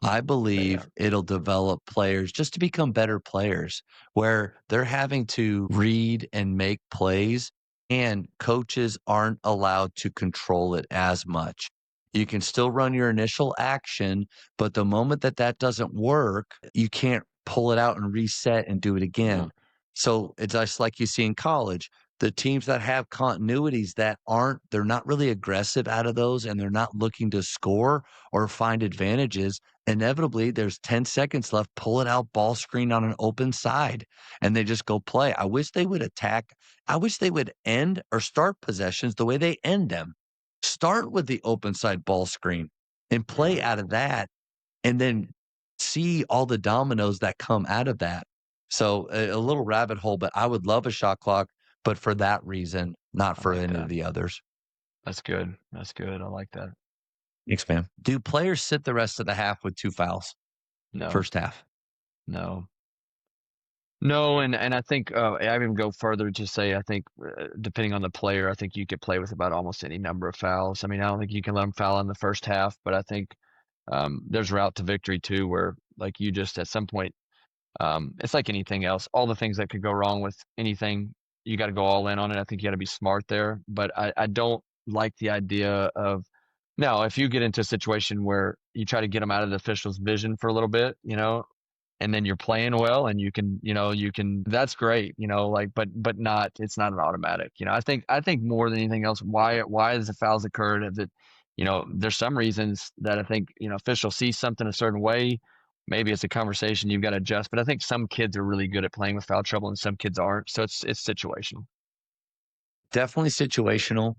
I believe it'll develop players just to become better players, where they're having to read and make plays, and coaches aren't allowed to control it as much. You can still run your initial action, but the moment that doesn't work, you can't pull it out and reset and do it again. Yeah. So it's just like you see in college. The teams that have continuities they're not really aggressive out of those, and they're not looking to score or find advantages. Inevitably, there's 10 seconds left, pull it out, ball screen on an open side, and they just go play. I wish they would attack. I wish they would end or start possessions the way they end them. Start with the open side ball screen and play out of that, and then see all the dominoes that come out of that. So a little rabbit hole, but I would love a shot clock, but for that reason, not for any of the others. That's good. I like that. Thanks, man. Do players sit the rest of the half with 2 fouls? No. First half? No, and I think I even go further to say, I think depending on the player, I think you could play with about almost any number of fouls. I mean, I don't think you can let them foul in the first half, but I think there's route to victory too, where like you just at some point, it's like anything else. All the things that could go wrong with anything, you got to go all in on it. I think you got to be smart there, but I don't like the idea of, now, if you get into a situation where you try to get them out of the official's vision for a little bit, and then you're playing well and you can, that's great, but not, it's not an automatic, I think more than anything else, why has the fouls occurred? Is it, there's some reasons that I think, officials see something a certain way. Maybe it's a conversation you've got to adjust, but I think some kids are really good at playing with foul trouble and some kids aren't. So it's situational. Definitely situational.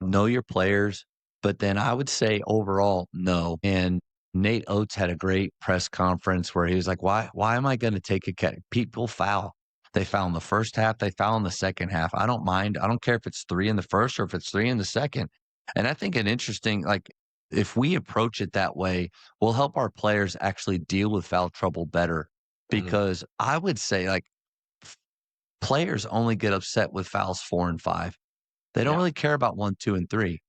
Know your players. But then I would say overall, no. And Nate Oates had a great press conference where he was like, why am I going to take a cat? People foul. They foul in the first half. They foul in the second half. I don't mind. I don't care if it's 3 in the first or if it's 3 in the second. And I think an interesting, if we approach it that way, we'll help our players actually deal with foul trouble better. Because I would say players only get upset with fouls 4 and 5. They don't really care about 1, 2, and 3.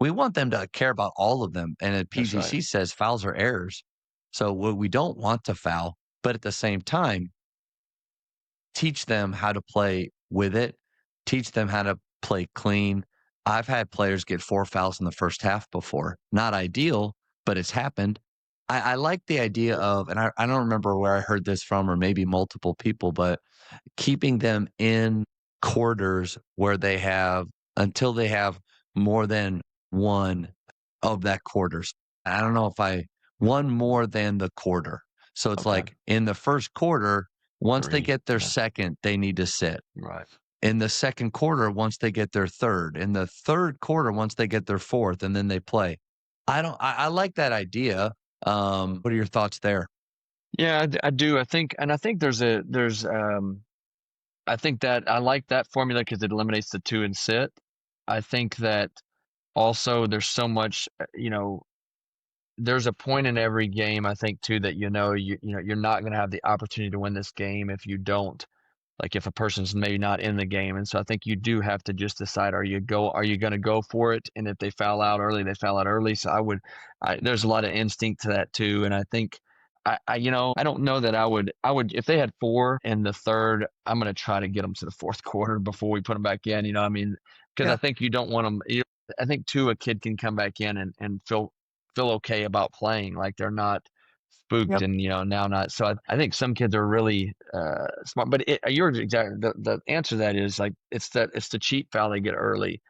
We want them to care about all of them. And PGC says fouls are errors. So we don't want to foul, but at the same time, teach them how to play with it, teach them how to play clean, I've had players get 4 fouls in the first half before. Not ideal, but it's happened. I like the idea of, and I don't remember where I heard this from or maybe multiple people, but keeping them in quarters where they have until they have more than one of that quarters. I don't know if one more than the quarter. So it's Okay. like in the first quarter, once they 3, get their yeah. second, they need to sit. Right. In the second quarter, once they get their third. In the third quarter, once they get their fourth, and then they play. I like that idea. What are your thoughts there? Yeah, I do. I think I think that I like that formula because it eliminates the 2 and sit. I think that also there's so much, there's a point in every game, I think too, that you're not going to have the opportunity to win this game if you don't. Like if a person's maybe not in the game. And so I think you do have to just decide, are you going to go for it? And if they foul out early, they foul out early. So there's a lot of instinct to that too. And I think I don't know that I would, if they had 4 in the third, I'm going to try to get them to the fourth quarter before we put them back in, I mean, because Yeah. I think you don't want them, I think too, a kid can come back in and feel okay about playing. Like they're not spooked. Yep. And now not. So I think some kids are really smart, but you're exactly the answer to that is like it's the cheap foul they get early,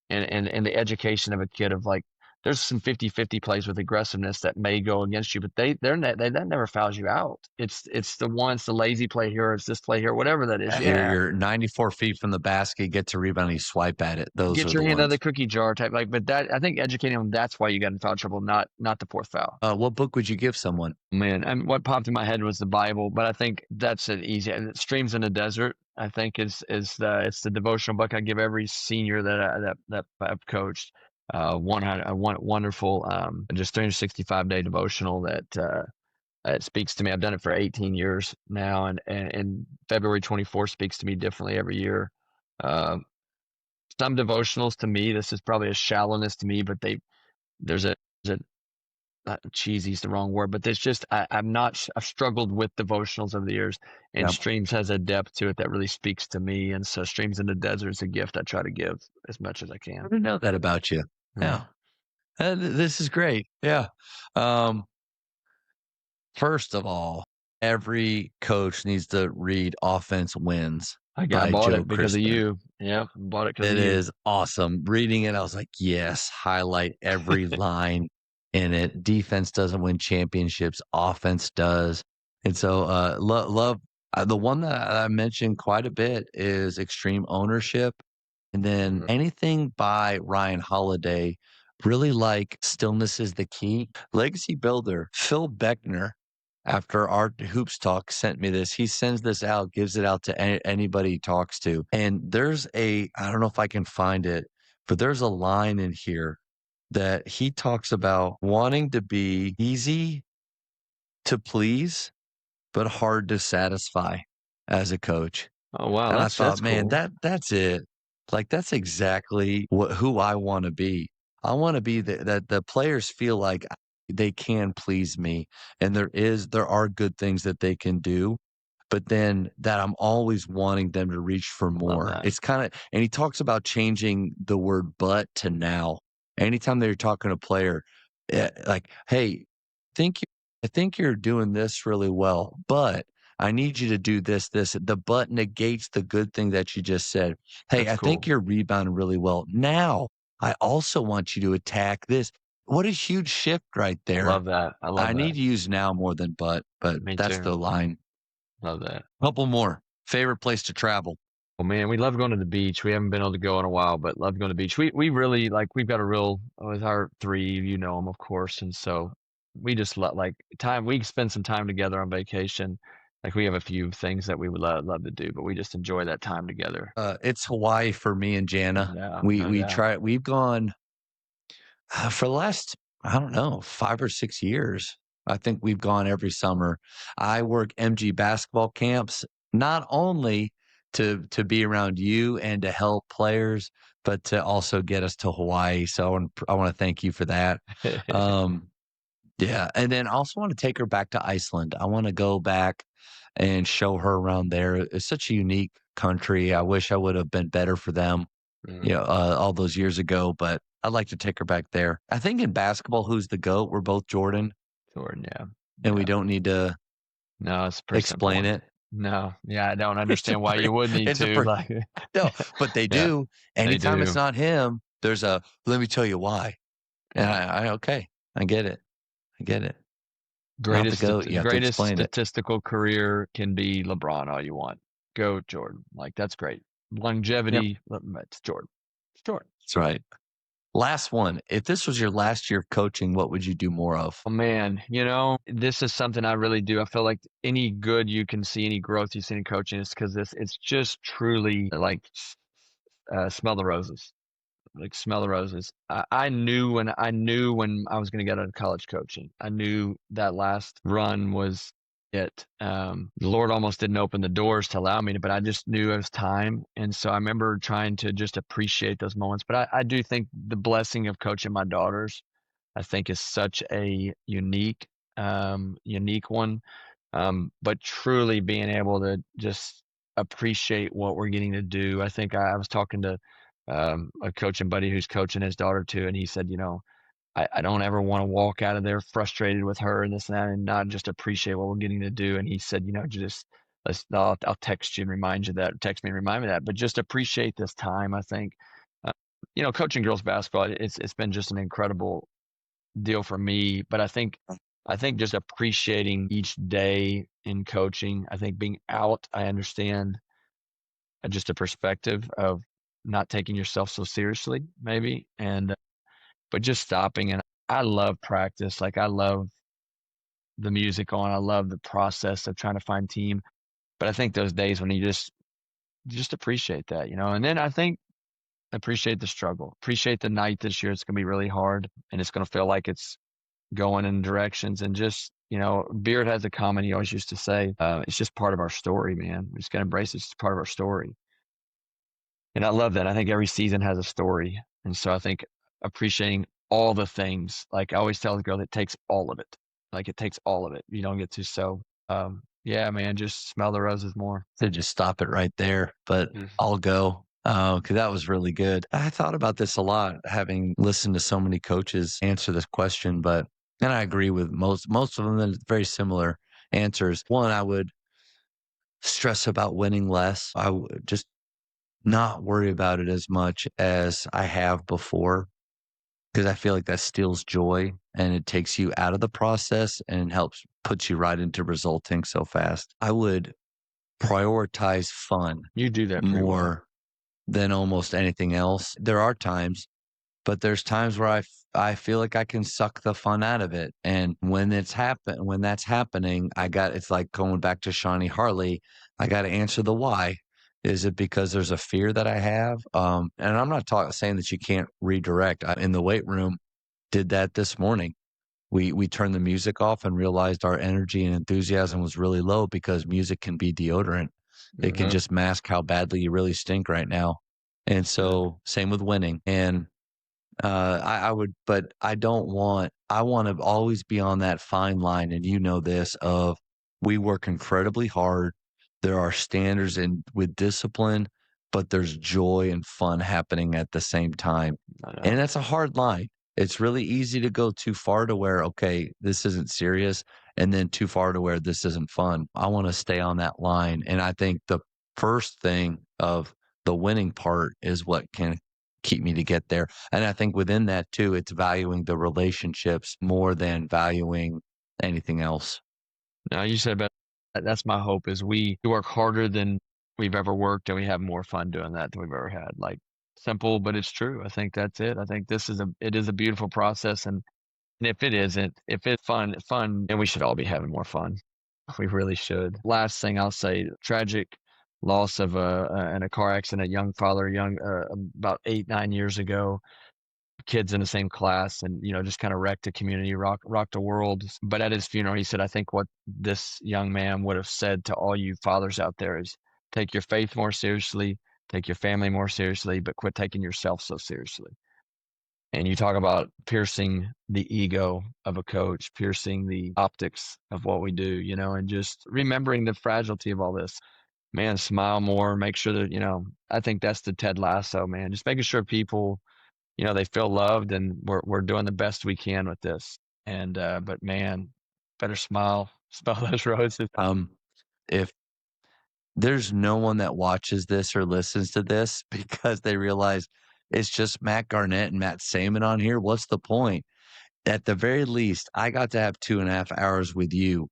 and the education of a kid of like there's some 50-50 plays with aggressiveness that may go against you, but that never fouls you out. It's the lazy play here, it's this play here, whatever that is. Yeah, You're 94 feet from the basket, get to rebound, you swipe at it. Those get are your the hand out of ones. the cookie jar type. Like, but that I think educating them, that's why you got in foul trouble, not the fourth foul. What book would you give someone? Man, and what popped in my head was the Bible, but I think that's an easy. And Streams in the Desert, I think it's the devotional book I give every senior that I've coached. Wonderful, just 365-day devotional that it speaks to me. I've done it for 18 years now, and February 24th speaks to me differently every year. Some devotionals to me, this is probably a shallowness to me, but there's a cheesy is the wrong word, but there's just I've struggled with devotionals over the years, and Yep. Streams has a depth to it that really speaks to me. And so Streams in the Desert is a gift I try to give as much as I I can. didn't know that about you. Yeah. This is great. Yeah. First of all, every coach needs to read Offense Wins I by bought Joe it because of Crispin. you. Yeah, bought it because It of you. is awesome. Reading it, I was like, yes, highlight every line in it. Defense doesn't win championships, offense does. And so love the one that I mentioned quite a bit is Extreme Ownership. And then anything by Ryan Holiday, really like Stillness is the Key. Legacy Builder, Phil Beckner, after our Hoops Talk sent me this. He sends this out, gives it out to anybody he talks to. And there's I don't know if I can find it, but there's a line in here that he talks about wanting to be easy to please, but hard to satisfy as a coach. Oh wow, And I that's thought, man, cool. that's it. Like that's exactly who I want to be. I want to be that the players feel like they can please me, and there are good things that they can do, but then that I'm always wanting them to reach for more. that. It's kind of, and he talks about changing the word "but" to "now." Anytime they're talking to a player, like, hey, I think you're doing this really well, but I need you to do this, this. The but negates the good thing that you just said. Hey, That's I think cool. you're rebounding really well. Now, I also want you to attack this. What a huge shift right I there. love that. I love I that. need to use now more than but Me that's too. the line. Love that. Couple more. Favorite place to travel? Well, man, we love going to the beach. We haven't been able to go in a while, but love going to the beach. We really like, we've got a real, with our 3, you know them, of course. And so we just like time, we spend some time together on vacation. Like we have a few things that we would love to do, but we just enjoy that time together. It's Hawaii for me and Jana. Yeah. We've gone for the last, I don't know, 5 or 6 years. I think we've gone every summer. I work MG basketball camps, not only to be around you and to help players, but to also get us to Hawaii. So I want to thank you for that. Yeah, and then I also want to take her back to Iceland. I want to go back and show her around there. It's such a unique country. I wish I would have been better for them. all those years ago, but I'd like to take her back there. I think in basketball, who's the GOAT? We're both Jordan. Jordan, yeah. And we don't need to it's pretty explain simple. it. No, yeah, I don't understand why you would need to. No, but they do. Anytime it's not him, there's let me tell you why. And I get it. Greatest greatest statistical career can be LeBron all you want. Go Jordan. That's great. Longevity, it's Jordan. It's Jordan. That's right. Last one. If this was your last year of coaching, what would you do more of? Oh, man, this is something I really do. I feel like any good you can see, any growth you see in coaching is because it's just truly smell the roses. Smell the roses. I knew when I was going to get out of college coaching. I knew that last run was it. The Lord almost didn't open the doors to allow me to, but I just knew it was time. And so I remember trying to just appreciate those moments. But I do think the blessing of coaching my daughters, I think, is such a unique one. But truly being able to just appreciate what we're getting to do. I think I was talking to a coaching buddy who's coaching his daughter too, and he said, I don't ever want to walk out of there frustrated with her and this and that, and not just appreciate what we're getting to do. And he said, I'll text you and remind you that. Text me and remind me that. But just appreciate this time. I think, coaching girls basketball, it's been just an incredible deal for me. But I think just appreciating each day in coaching. I think being out, I understand just a perspective of not taking yourself so seriously, maybe, and but just stopping. And I love practice. I love the music on. I love the process of trying to find team. But I think those days when you just appreciate that, and then I think appreciate the struggle, appreciate the night this year. It's going to be really hard, and it's going to feel like it's going in directions. And just, Beard has a comment he always used to say, it's just part of our story, man. We just got to embrace it. It's part of our story. And I love that. I think every season has a story. And so I think appreciating all the things, I always tell the girl, it takes all of it. It takes all of it. You don't get to. So, yeah, man, just smell the roses more. So just stop it right there. But I'll go. Because that was really good. I thought about this a lot, having listened to so many coaches answer this question, and I agree with most of them. That it's very similar answers. One, I would stress about winning less. I would just not worry about it as much as I have before, because I feel like that steals joy and it takes you out of the process and puts you right into resulting so fast. I would prioritize fun. You do that more than almost anything else. There are times, but there's times where I feel like I can suck the fun out of it. And when that's happening, it's like going back to Shawnee Harley. I got to answer the why. Is it because there's a fear that I have? And I'm not saying that you can't redirect. In the weight room, did that this morning. We turned the music off and realized our energy and enthusiasm was really low, because music can be deodorant. It can just mask how badly you really stink right now. And so same with winning. And I want to always be on that fine line. And this of, we work incredibly hard. There are standards with discipline, but there's joy and fun happening at the same time. And that's a hard line. It's really easy to go too far to where, okay, this isn't serious, and then too far to where this isn't fun. I want to stay on that line. And I think the first thing of the winning part is what can keep me to get there. And I think within that too, it's valuing the relationships more than valuing anything else. Now, you said about that's my hope, is we work harder than we've ever worked, and we have more fun doing that than we've ever had. Simple, but it's true. I think that's it. I think it is a beautiful process. And if it isn't, if it's fun, and we should all be having more fun. We really should. Last thing I'll say, tragic loss of in a car accident, young father, about 8-9 years ago. Kids in the same class, and just kind of wrecked a community, rocked a world. But at his funeral, he said, I think what this young man would have said to all you fathers out there is, take your faith more seriously, take your family more seriously, but quit taking yourself so seriously. And you talk about piercing the ego of a coach, piercing the optics of what we do, and just remembering the fragility of all this. man, smile more, make sure that, I think that's the Ted Lasso, man. Just making sure people, they feel loved, and we're doing the best we can with this. And but man, better smile those roses. If there's no one that watches this or listens to this because they realize it's just Matt Garnett and Matt Sayman on here, what's the point? At the very least, I got to have 2.5 hours with you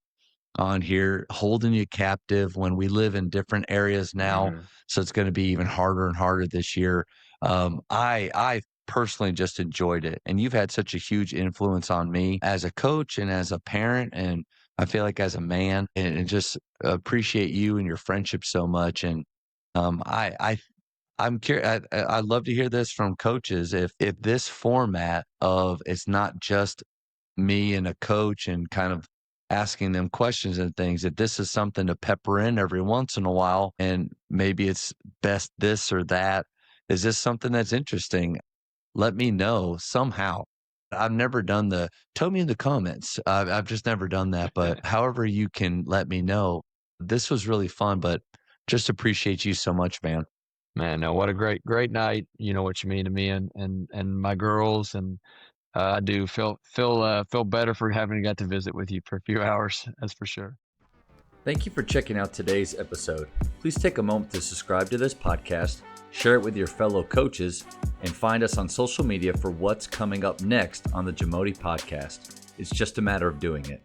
on here, holding you captive when we live in different areas now. So it's going to be even harder and harder this year. I personally just enjoyed it. And you've had such a huge influence on me as a coach and as a parent. And I feel like as a man, and just appreciate you and your friendship so much. And I'm curious. I'd love to hear this from coaches. If this format of it's not just me and a coach and kind of asking them questions and things, if this is something to pepper in every once in a while, and maybe it's best this or that, is this something that's interesting? Let me know somehow. I've never done tell me in the comments. I've just never done that, but however you can let me know. This was really fun, but just appreciate you so much, man. Man, no, what a great night. You know what you mean to me and my girls, and I do feel better for having got to visit with you for a few hours. That's for sure. Thank you for checking out today's episode. Please take a moment to subscribe to this podcast, share it with your fellow coaches, and find us on social media for what's coming up next on the JAMODI Podcast. It's just a matter of doing it.